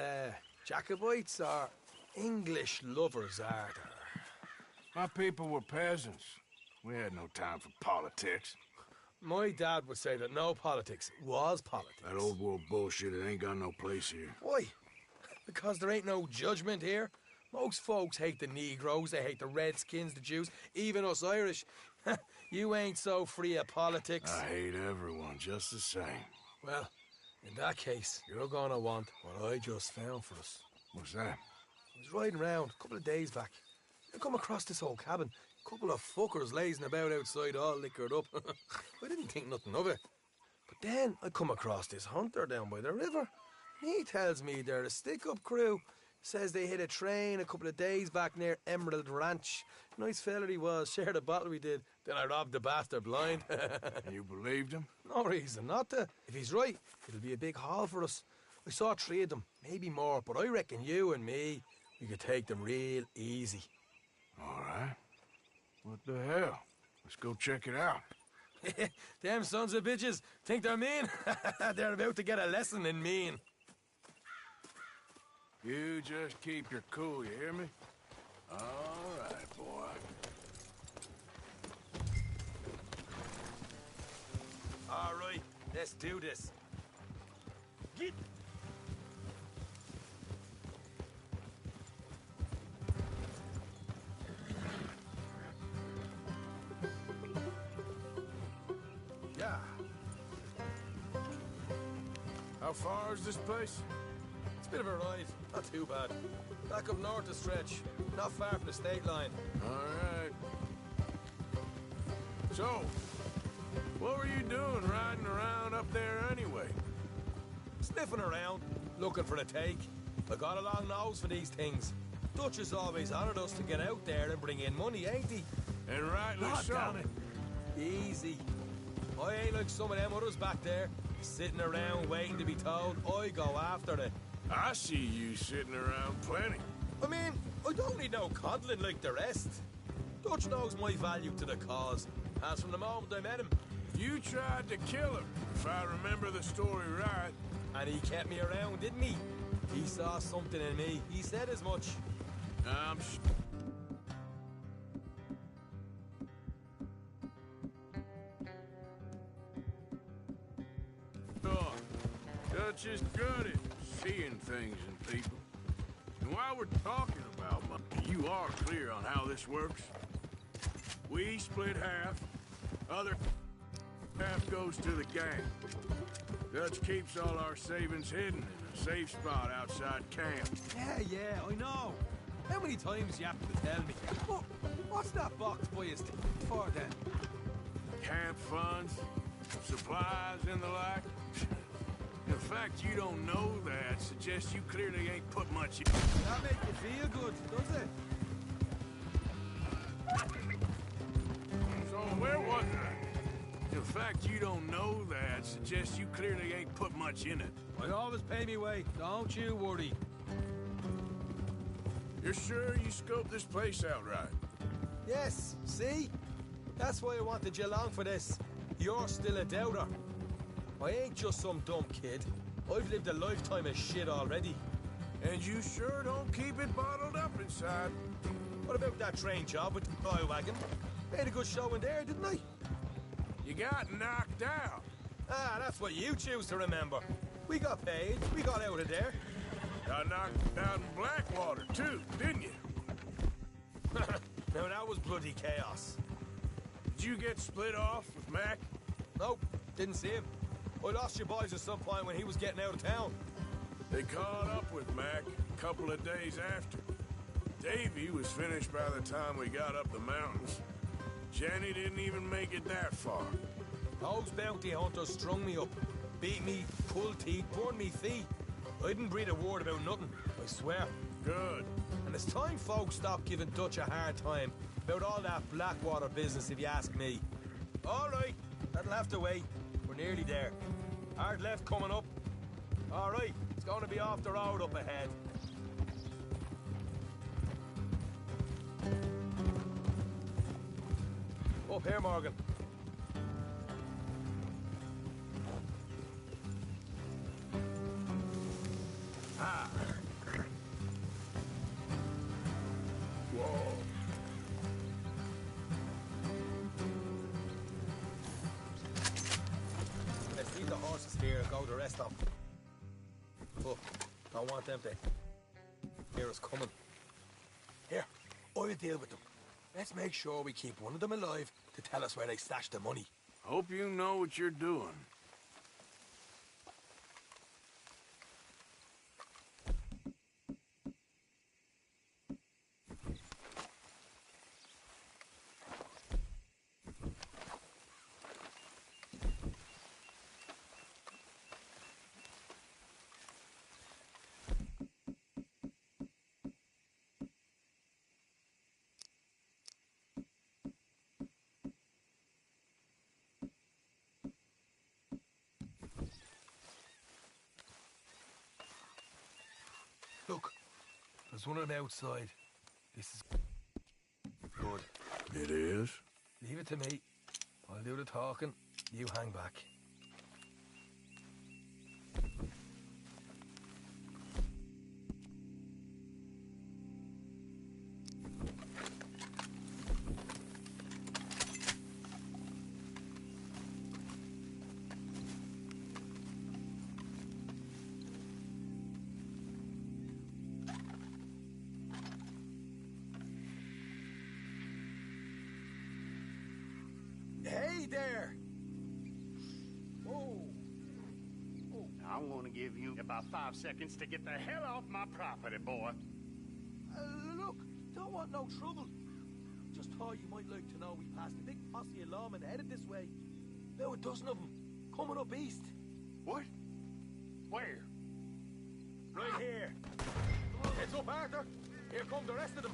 Jacobites or English lovers, Arthur? My people were peasants. We had no time for politics. My dad would say that no politics was politics. That old world bullshit, it ain't got no place here. Why? Because there ain't no judgment here. Most folks hate the Negroes, they hate the Redskins, the Jews, even us Irish. You ain't so free of politics. I hate everyone just the same. Well, in that case, you're gonna want what I just found for us. What's that? I was riding around a couple of days back. I come across this old cabin. A couple of fuckers lazing about outside all liquored up. I didn't think nothing of it. But then I come across this hunter down by the river. He tells me they're a stick-up crew. Says they hit a train a couple of days back near Emerald Ranch. Nice fella he was, shared a bottle we did. Then I robbed the bastard blind. You believed him? No reason not to. If he's right, it'll be a big haul for us. I saw 3 of them, maybe more, but I reckon you and me, we could take them real easy. All right. What the hell? Let's go check it out. Them sons of bitches think they're mean. They're about to get a lesson in mean. You just keep your cool, you hear me? All right, boy. All right, let's do this. Get. Yeah. How far is this place? It's a bit of a ride, not too bad. Back up north a stretch, not far from the state line. All right. So, what were you doing riding around up there anyway? Sniffing around, looking for a take. I got a long nose for these things. Dutch has always honored us to get out there and bring in money, ain't he? And rightly God so. damn it. Easy. I ain't like some of them others back there, sitting around waiting to be told. I go after it. I see you sitting around plenty. I mean, I don't need no coddling like the rest. Dutch knows my value to the cause, as from the moment I met him. You tried to kill him, if I remember the story right. And he kept me around, didn't he? He saw something in me. He said as much. I'm sure. Dutch is good at seeing things in people. And while we're talking about money, you are clear on how this works? We split half, other half goes to the gang. Dutch keeps all our savings hidden in a safe spot outside camp. Yeah, I know. How many times you have to tell me? What's that box by his for then? Camp funds, supplies, and the like. The fact you don't know that suggests you clearly ain't put much in. That make you feel good, does it? So where was I? The fact you don't know that suggests you clearly ain't put much in it. I always pay me way, don't you worry. You're sure you scoped this place out right? Yes, see? That's why I wanted you along for this. You're still a doubter. I ain't just some dumb kid. I've lived a lifetime of shit already. And you sure don't keep it bottled up inside. What about that train job with the toy wagon? Made a good show in there, didn't I? You got knocked out. Ah, that's what you choose to remember. We got paid. We got out of there. Got knocked out in Blackwater, too, didn't you? Now, that was bloody chaos. Did you get split off with Mac? Nope, didn't see him. I lost your boys at some point when he was getting out of town. They caught up with Mac a couple of days after. Davy was finished by the time we got up the mountains. Jenny didn't even make it that far. Those bounty hunters strung me up, beat me, pulled teeth, burned me feet. I didn't breathe a word about nothing, I swear. Good. And it's time folks stop giving Dutch a hard time about all that Blackwater business, if you ask me. All right, that'll have to wait. We're nearly there. Hard left coming up. All right, it's going to be off the road up ahead. Up here, Morgan. go the rest of them. Look, don't want them to hear us coming. Here, I'll deal with them. Let's make sure we keep one of them alive to tell us where they stashed the money. Hope you know what you're doing. Look, there's one on the outside. This is good. It is? Leave it to me. I'll do the talking. You hang back. Hey there! Whoa. I'm gonna give you about 5 seconds to get the hell off my property, boy. Look, don't want no trouble. Just thought you might like to know we passed a big posse of lawmen headed this way. About a dozen of them, coming up east. What? Where? Right here. Heads up, Arthur. Here come the rest of them.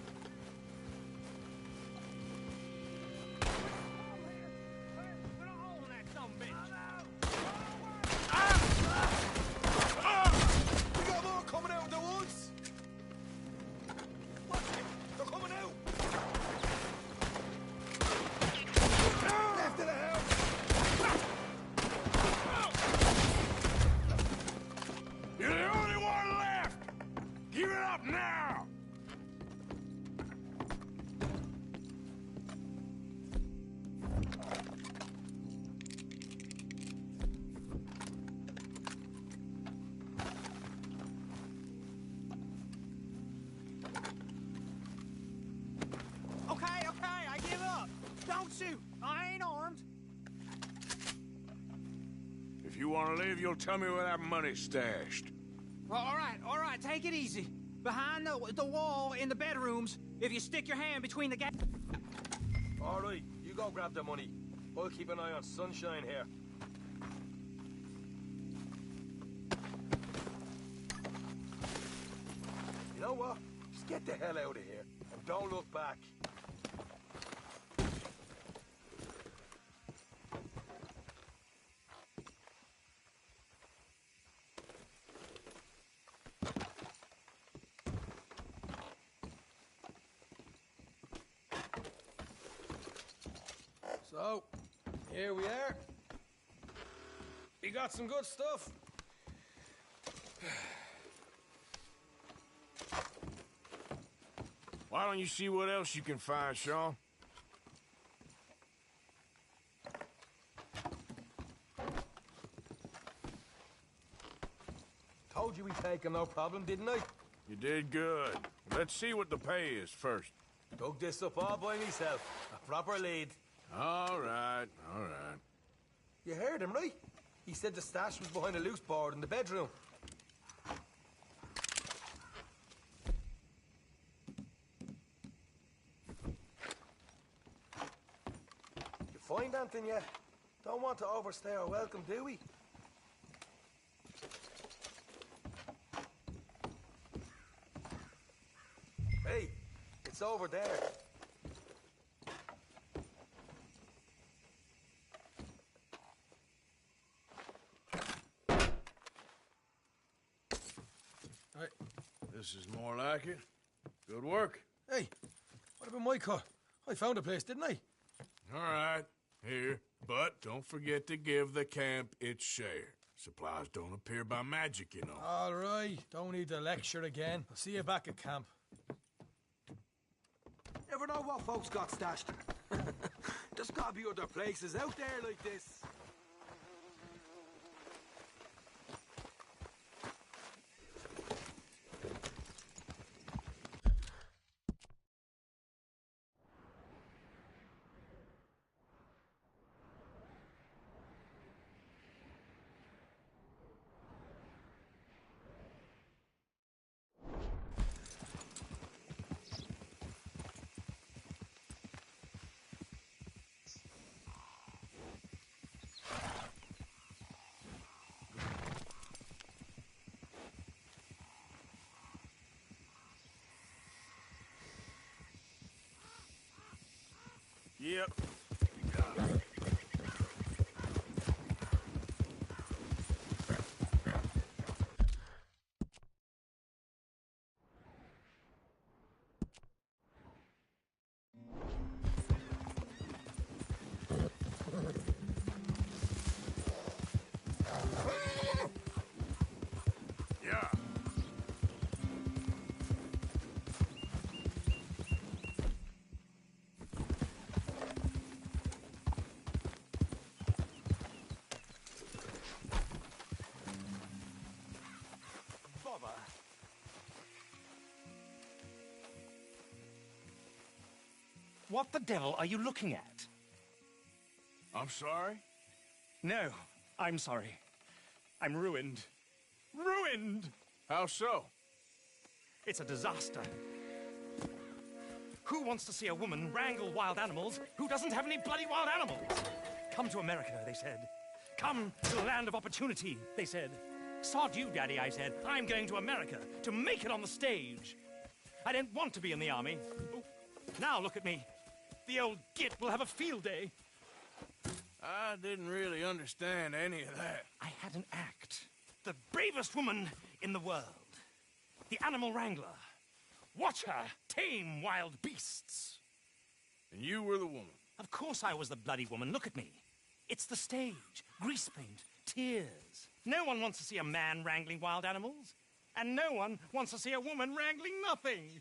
We got more coming out of the woods. Watch it. They're coming out. Left of the house. You're the only one left! Give it up now! Okay, I give up. Don't shoot. I ain't armed. If you want to leave, you'll tell me where that money's stashed. All right, take it easy. Behind the wall in the bedrooms, if you stick your hand between the gaps. All right, you go grab the money. I'll keep an eye on Sunshine here. You know what? Just get the hell out of here and don't look back. So, here we are. We got some good stuff. Why don't you see what else you can find, Sean? Told you we'd take him, no problem, didn't I? You did good. Let's see what the pay is first. Dug this up all by myself. A proper lead. All right, all right. You heard him, right? He said the stash was behind a loose board in the bedroom. You find anything yet? Don't want to overstay our welcome, do we? Hey, it's over there. This is more like it. Good work. Hey, what about my car? I found a place, didn't I? All right, here. But don't forget to give the camp its share. Supplies don't appear by magic, you know. All right, don't need to lecture again. I'll see you back at camp. Never know what folks got stashed. There's gotta be other places out there like this. Yep. What the devil are you looking at? I'm sorry? No, I'm sorry. I'm ruined. Ruined! How so? It's a disaster. Who wants to see a woman wrangle wild animals who doesn't have any bloody wild animals? Come to America, they said. Come to the land of opportunity, they said. Sod you, Daddy, I said. I'm going to America to make it on the stage. I didn't want to be in the army. Oh, now look at me. The old git will have a field day. I didn't really understand any of that. I had an act. The bravest woman in the world. The animal wrangler. Watch her tame wild beasts. And you were the woman? Of course I was the bloody woman. Look at me. It's the stage. Grease paint. Tears. No one wants to see a man wrangling wild animals. And no one wants to see a woman wrangling nothing.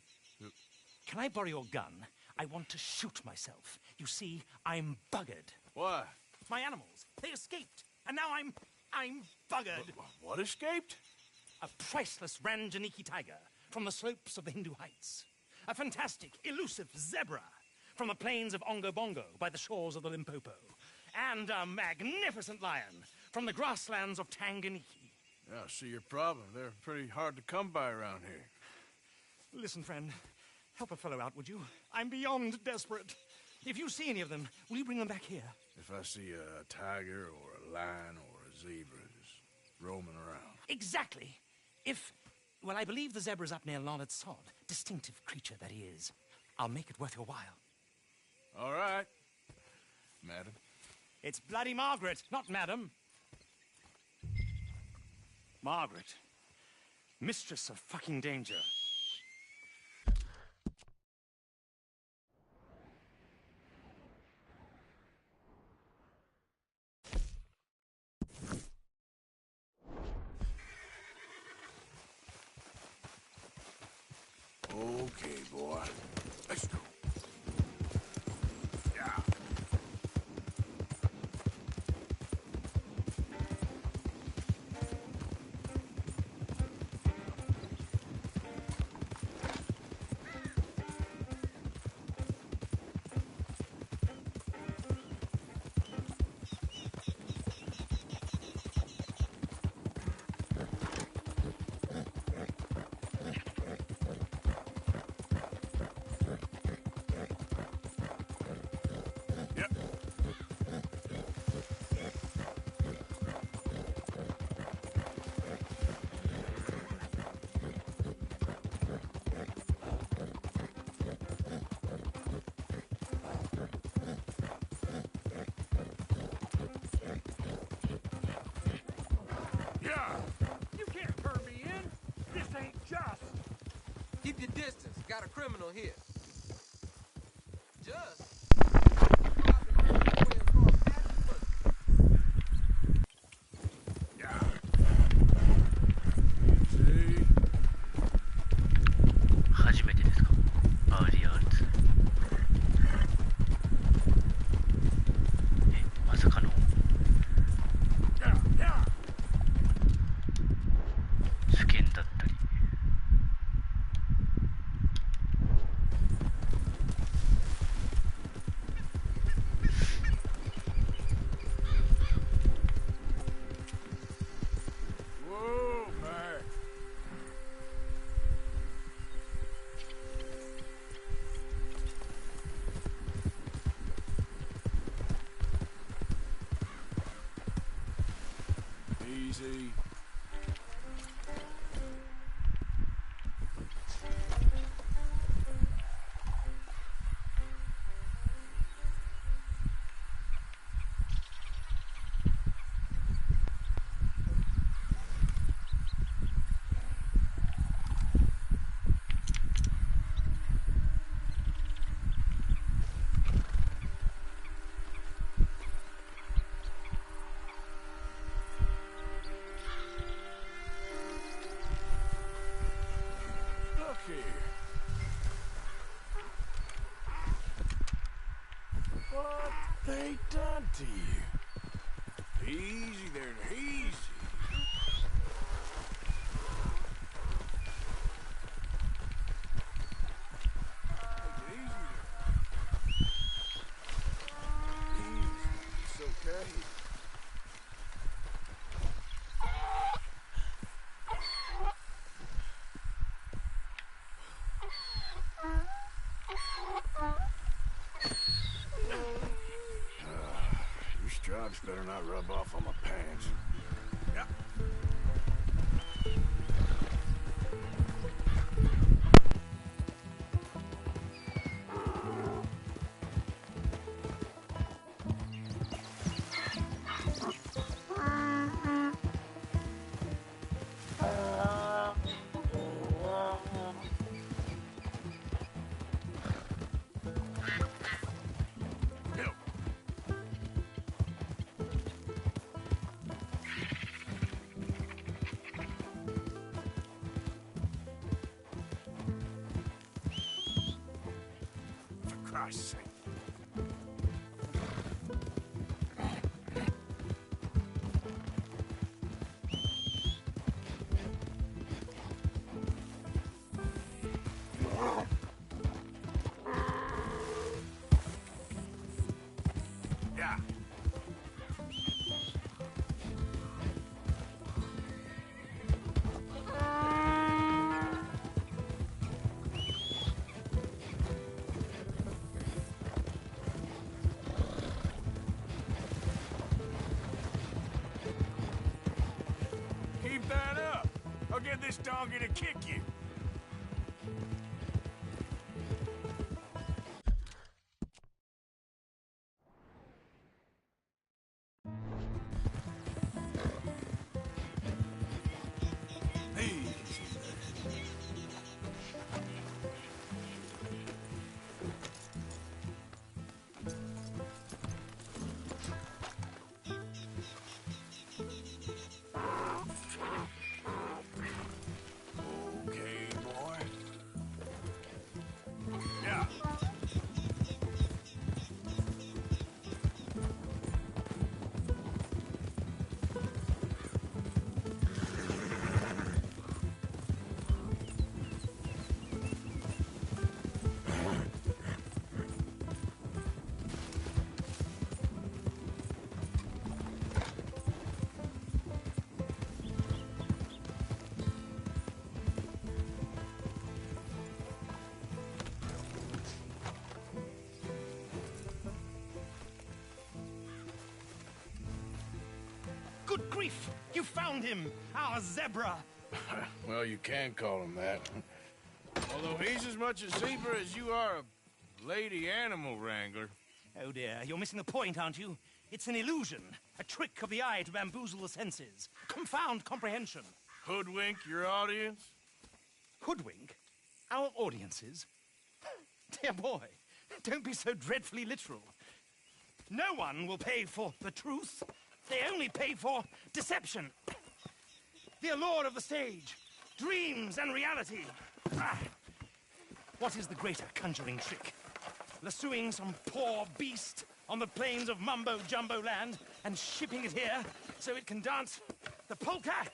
Can I borrow your gun? I want to shoot myself. You see, I'm buggered. Why? My animals. They escaped. And now I'm buggered. What escaped? A priceless Ranjaniki tiger from the slopes of the Hindu Heights. A fantastic, elusive zebra from the plains of Ongo Bongo by the shores of the Limpopo. And a magnificent lion from the grasslands of Tanganyika. Yeah, I see your problem. They're pretty hard to come by around here. Listen, friend. Help a fellow out, would you? I'm beyond desperate. If you see any of them, will you bring them back here? If I see a tiger or a lion or a zebra just roaming around. Exactly. Well, I believe the zebra's up near Larned Sod. Distinctive creature that he is. I'll make it worth your while. All right, madam. It's bloody Margaret, not madam. Margaret. Mistress of fucking danger. Okay, boy. Let's go. Yeah. You can't turn me in. This ain't just. Keep your distance. Got a criminal here. Just. Easy. they done to you? Easy there, easy. Your stripes better not rub off on my pants. Yep. Christ's sake. Yeah. Keep that up. I'll get this donkey to kick you. Good grief! You found him! Our zebra! Well, you can call him that. Although he's as much a zebra as you are a lady animal wrangler. Oh dear, you're missing the point, aren't you? It's an illusion. A trick of the eye to bamboozle the senses. Confound comprehension. Hoodwink your audience? Hoodwink? Our audiences? Dear boy, don't be so dreadfully literal. No one will pay for the truth. They only pay for deception. The allure of the stage, dreams and reality. What is the greater conjuring trick? Lassoing some poor beast on the plains of mumbo-jumbo land and shipping it here so it can dance the polka?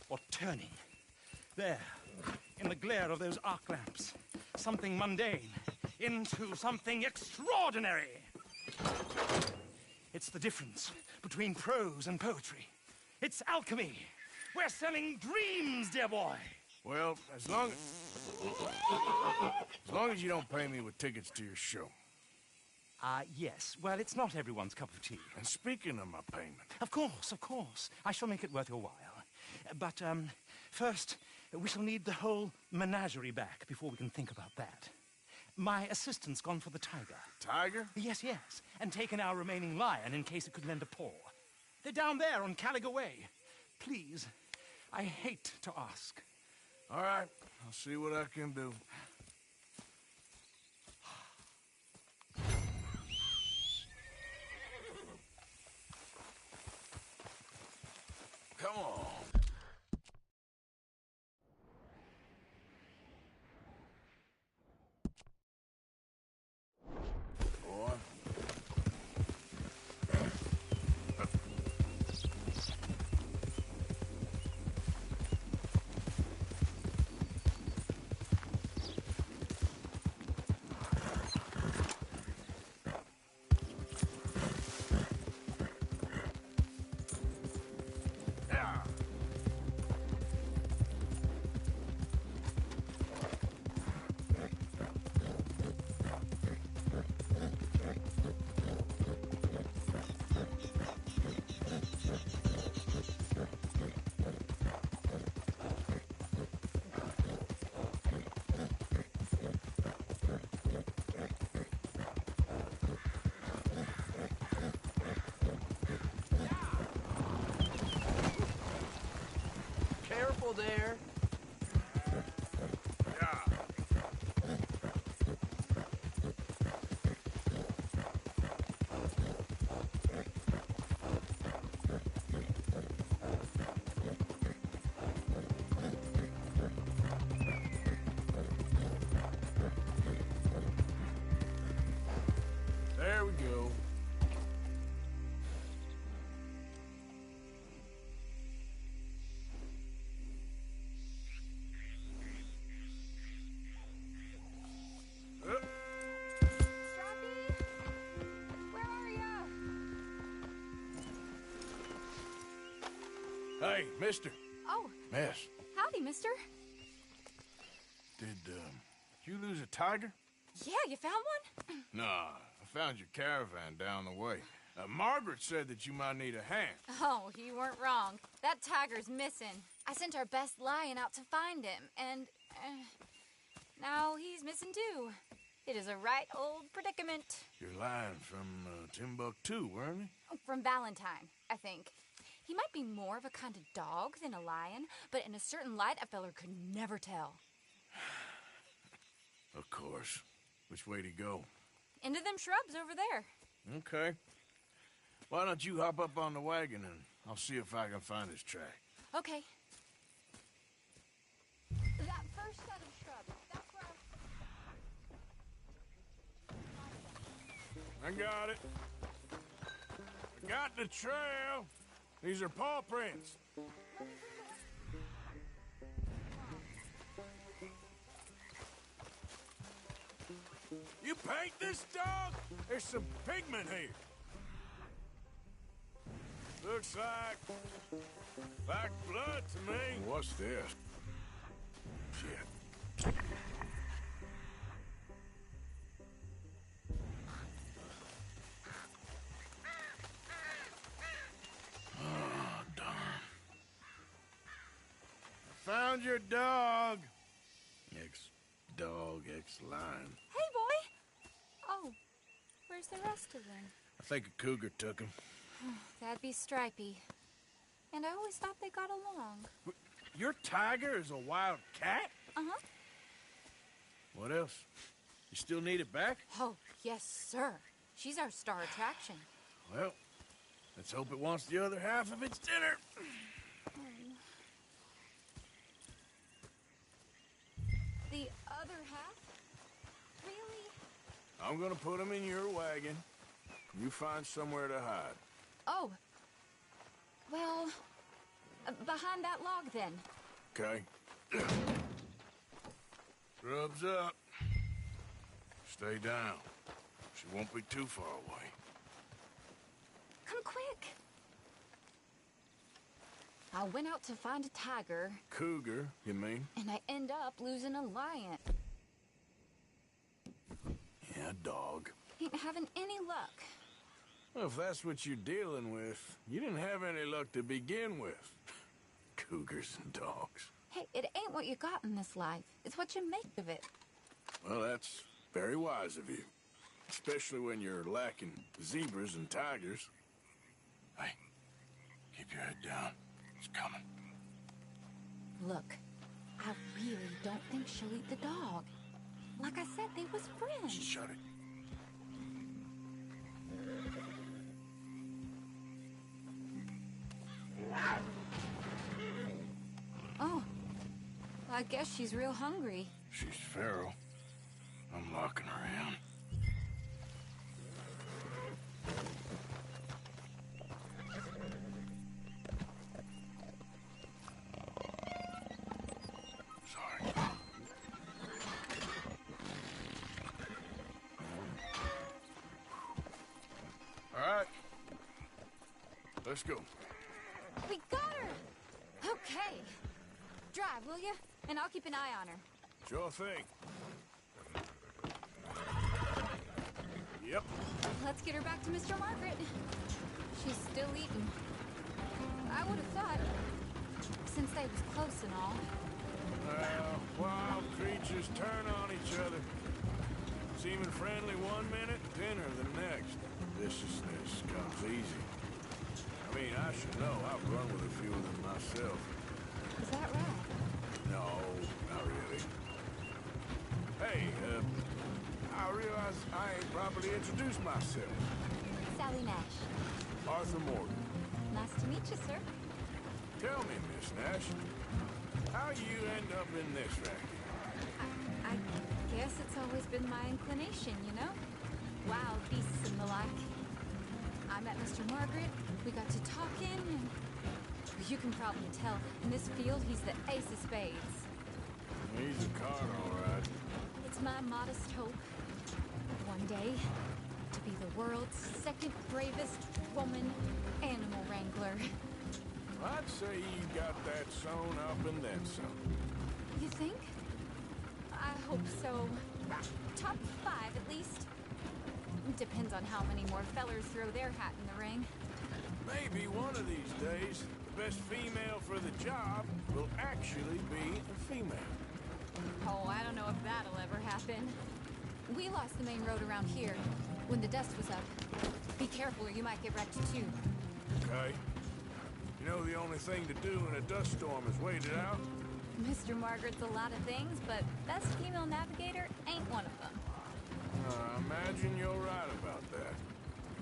Or turning, there, in the glare of those arc lamps, something mundane into something extraordinary? It's the difference between prose and poetry. It's alchemy. We're selling dreams, dear boy. Well, as long as you don't pay me with tickets to your show. Yes. Well, it's not everyone's cup of tea. And speaking of my payment... Of course. I shall make it worth your while. But, first, we shall need the whole menagerie back before we can think about that. My assistant's gone for the tiger. Tiger? Yes. And taken our remaining lion in case it could lend a paw. They're down there on Caliga Way. Please, I hate to ask. All right, I'll see what I can do. Come on. Careful there. There we go. Hey, mister. Oh. Miss, Howdy, mister. did you lose a tiger? Yeah, you found one? Nah, I found your caravan down the way. Margaret said that you might need a hand. Oh, you weren't wrong. That tiger's missing. I sent our best lion out to find him, and now he's missing too. It is a right old predicament. You're lying from Timbuktu, weren't you? From Valentine, I think. He might be more of a kind of dog than a lion, but in a certain light, a feller could never tell. Of course. Which way to go? Into them shrubs over there. Okay. Why don't you hop up on the wagon and I'll see if I can find his track. Okay. That first set of shrubs, that's where I got it. I got the trail. These are paw prints. You paint this dog? There's some pigment here. Looks like blood to me. What's this? Shit. Oh, darn. Found your dog. Ex-dog, ex-lion. Hey, boy! Oh, where's the rest of them? I think a cougar took him. That'd be Stripey. And I always thought they got along. Your tiger is a wild cat? Uh-huh. What else? You still need it back? Oh, yes, sir. She's our star attraction. Well, let's hope it wants the other half of its dinner. The other half? Really? I'm gonna put him in your wagon. You find somewhere to hide. Oh. Well, behind that log, then. Okay. Scrubs up. Stay down. She won't be too far away. Come quick. I went out to find a tiger. Cougar, you mean? And I end up losing a lion. Yeah, dog. Ain't having any luck. Well, if that's what you're dealing with, you didn't have any luck to begin with. Cougars and dogs. Hey, it ain't what you got in this life. It's what you make of it. Well, that's very wise of you. Especially when you're lacking zebras and tigers. Hey, keep your head down. It's coming. Look, I really don't think she'll eat the dog. Like I said, they was friends. Shut it. Oh, I guess she's real hungry. She's feral. I'm locking her in. Sorry. All right. Let's go. We got her! Okay. Drive, will you? And I'll keep an eye on her. Sure thing. Yep. Let's get her back to Mr. Margaret. She's still eating. I would have thought, since they was close and all. Wild creatures turn on each other. Seeming friendly one minute, dinner the next. Viciousness comes easy. I mean, I should know. I've run with a few of them myself. Is that right? No, not really. Hey, I realize I ain't properly introduced myself. Sally Nash. Arthur Morgan. Nice to meet you, sir. Tell me, Miss Nash, how you end up in this racket? I guess it's always been my inclination, you know? Wild beasts and the like. I met Mr. Margaret, we got to talking, and you can probably tell, in this field, he's the ace of spades. He's a card, all right. It's my modest hope, one day, to be the world's second bravest woman animal wrangler. I'd say you got that sewn up and then some. You think? I hope so. Top 5, at least. Depends on how many more fellers throw their hat in the ring. Maybe one of these days, the best female for the job will actually be a female. Oh, I don't know if that'll ever happen. We lost the main road around here when the dust was up. Be careful or you might get wrecked too. Okay. You know the only thing to do in a dust storm is wait it out? Mr. Margaret's a lot of things, but best female navigator ain't one of them. I imagine you're right about that.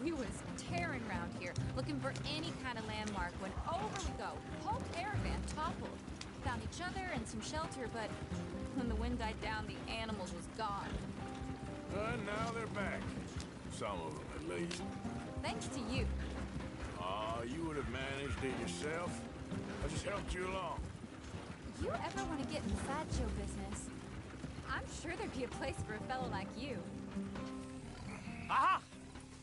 We was tearing around here, looking for any kind of landmark when over we go. Whole caravan toppled. Found each other and some shelter, but when the wind died down, the animals was gone. And now they're back. Some of them, at least. Thanks to you. You would have managed it yourself. I just helped you along. You ever want to get in the sideshow business? I'm sure there'd be a place for a fellow like you. Aha!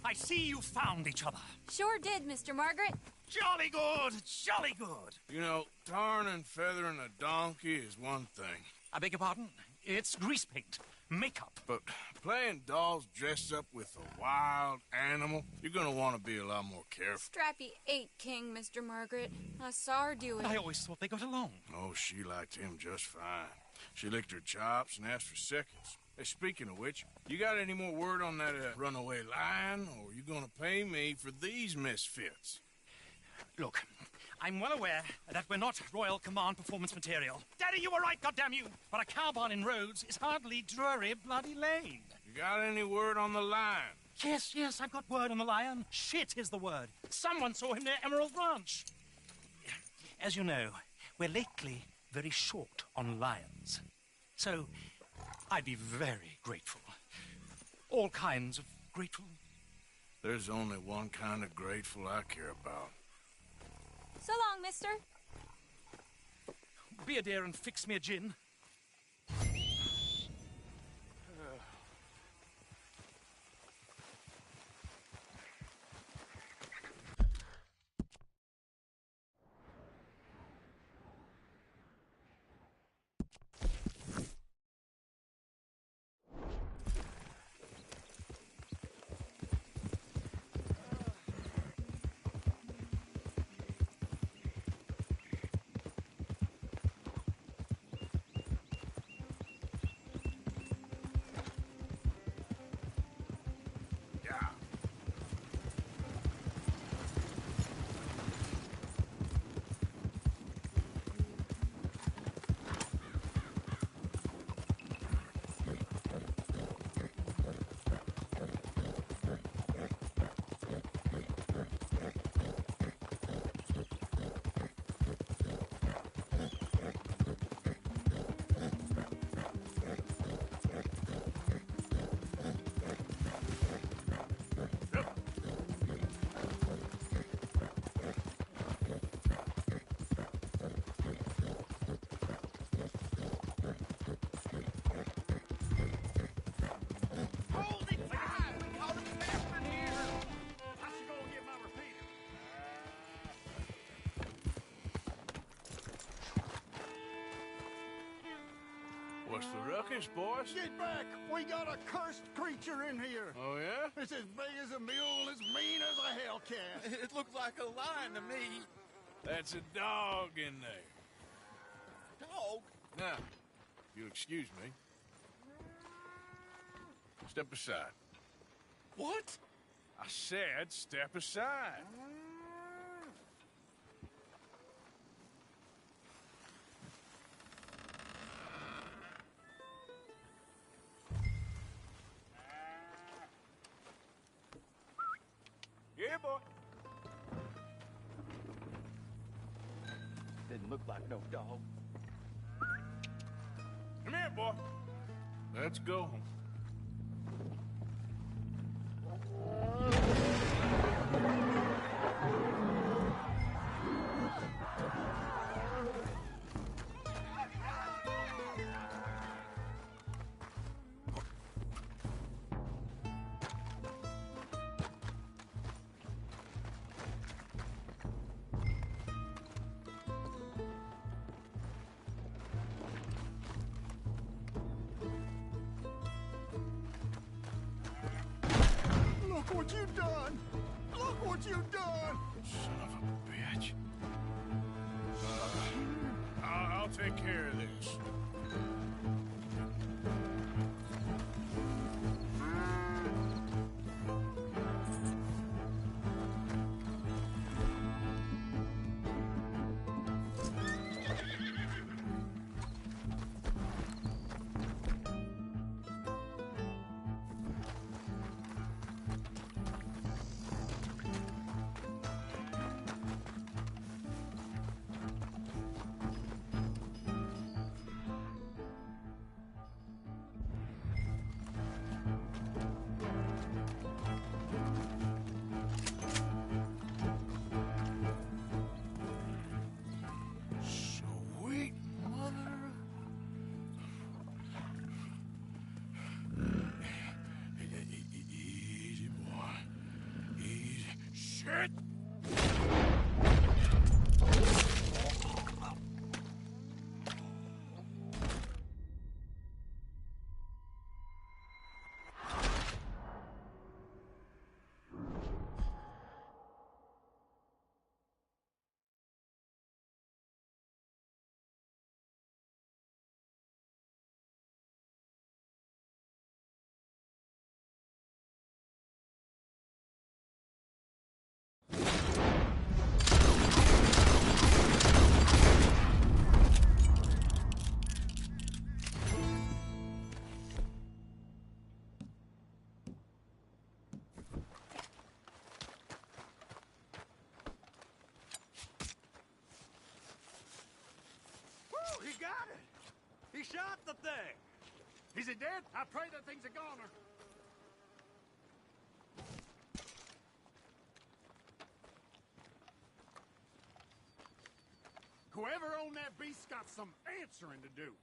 I see you found each other. Sure did, Mr. Margaret. Jolly good, jolly good. You know, tarring and feathering a donkey is one thing. I beg your pardon? It's grease paint, makeup. But playing dolls dressed up with a wild animal, you're gonna want to be a lot more careful. Strappy ate King, Mr. Margaret. I saw her do it. I always thought they got along. Oh, she liked him just fine. She licked her chops and asked for seconds. Hey, speaking of which, you got any more word on that runaway lion, or are you gonna pay me for these misfits? Look, I'm well aware that we're not Royal Command performance material. Daddy, you were right, goddamn you! But a cow barn in Rhodes is hardly Drury Bloody Lane. You got any word on the lion? Yes, I've got word on the lion. Shit is the word. Someone saw him near Emerald Ranch. As you know, we're lately very short on lions. So, I'd be very grateful. All kinds of grateful. There's only one kind of grateful I care about. So long, mister. Be a dear and fix me a gin. What's the ruckus, boys? Get back! We got a cursed creature in here. Oh, yeah? It's as big as a mule and as mean as a hellcat. It looks like a lion to me. That's a dog in there. Dog? Now, if you'll excuse me. Step aside. What? I said step aside. boy. Didn't look like no dog. Come here, boy. Let's go. Look what you've done! Look what you've done! Son of a bitch. I'll take care of this. Sweet mother. Easy, boy. Easy. Shit! Woo, he got it. He shot the thing. Is it dead? I pray that thing's a goner. Whoever owned that beast's got some answering to do.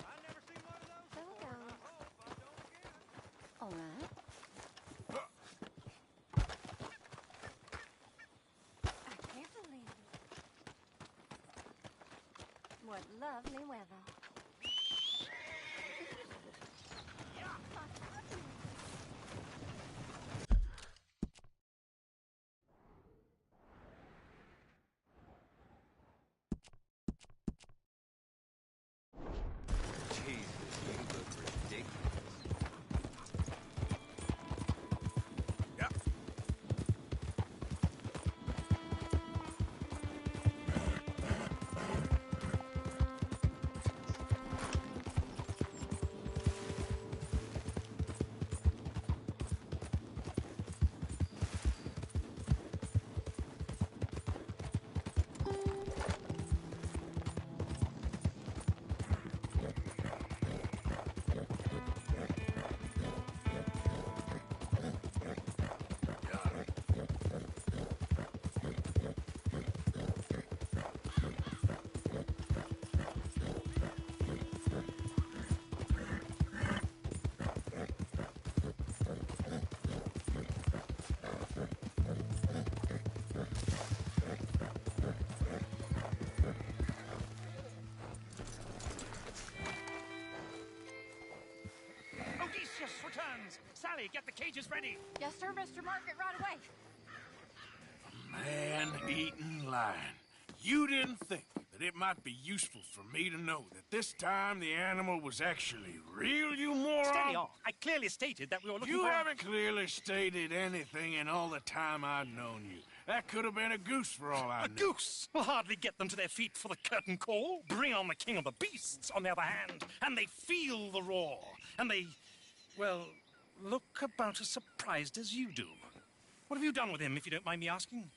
I've never seen one of those before, and I hope I don't get it. All right. I can't believe it. What lovely weather. Odysseus returns! Sally, get the cages ready! Yes, sir, Mr. Market, right away. Man-eating lion. You didn't think that it might be useful for me to know that this time the animal was actually real, you moron? Steady on. I clearly stated that we were looking You for... haven't clearly stated anything in all the time I've known you. That could have been a goose for all I knew. A goose will hardly get them to their feet for the curtain call. Bring on the king of the beasts, on the other hand, and they feel the roar. And they, well, look about as surprised as you do. What have you done with him, if you don't mind me asking?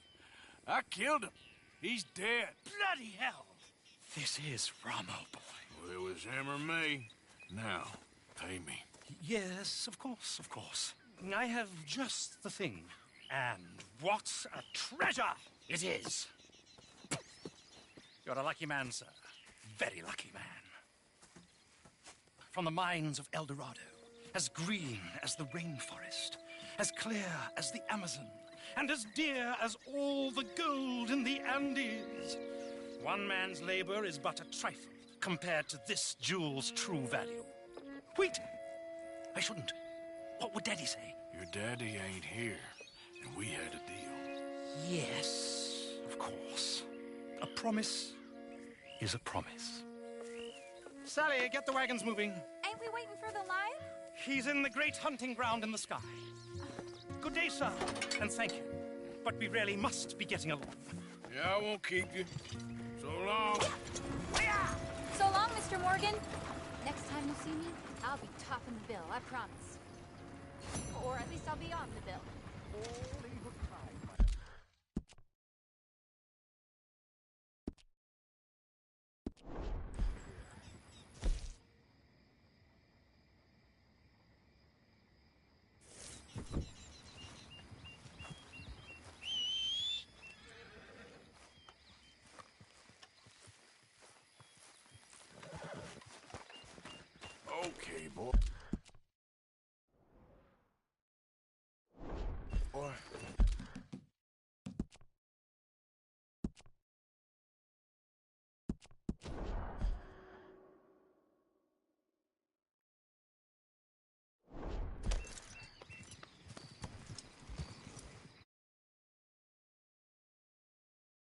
I killed him. He's dead. Bloody hell! This is Ramo, boy. Well, it was him or me. Now, pay me. Yes, of course, of course. I have just the thing. And what a treasure it is! You're a lucky man, sir. Very lucky man. From the mines of El Dorado, as green as the rainforest, as clear as the Amazon, and as dear as all the gold in the Andes. One man's labor is but a trifle compared to this jewel's true value. Wait! I shouldn't. What would Daddy say? Your daddy ain't here, and we had a deal. Yes, of course. A promise is a promise. Sally, get the wagons moving. Ain't we waiting for the lion? He's in the great hunting ground in the sky. Good day, sir, and thank you. But we really must be getting along. Yeah, I won't keep you. So long. So long, Mr. Morgan. Next time you see me, I'll be topping the bill, I promise. Or at least I'll be on the bill. Okay, boy. Boy.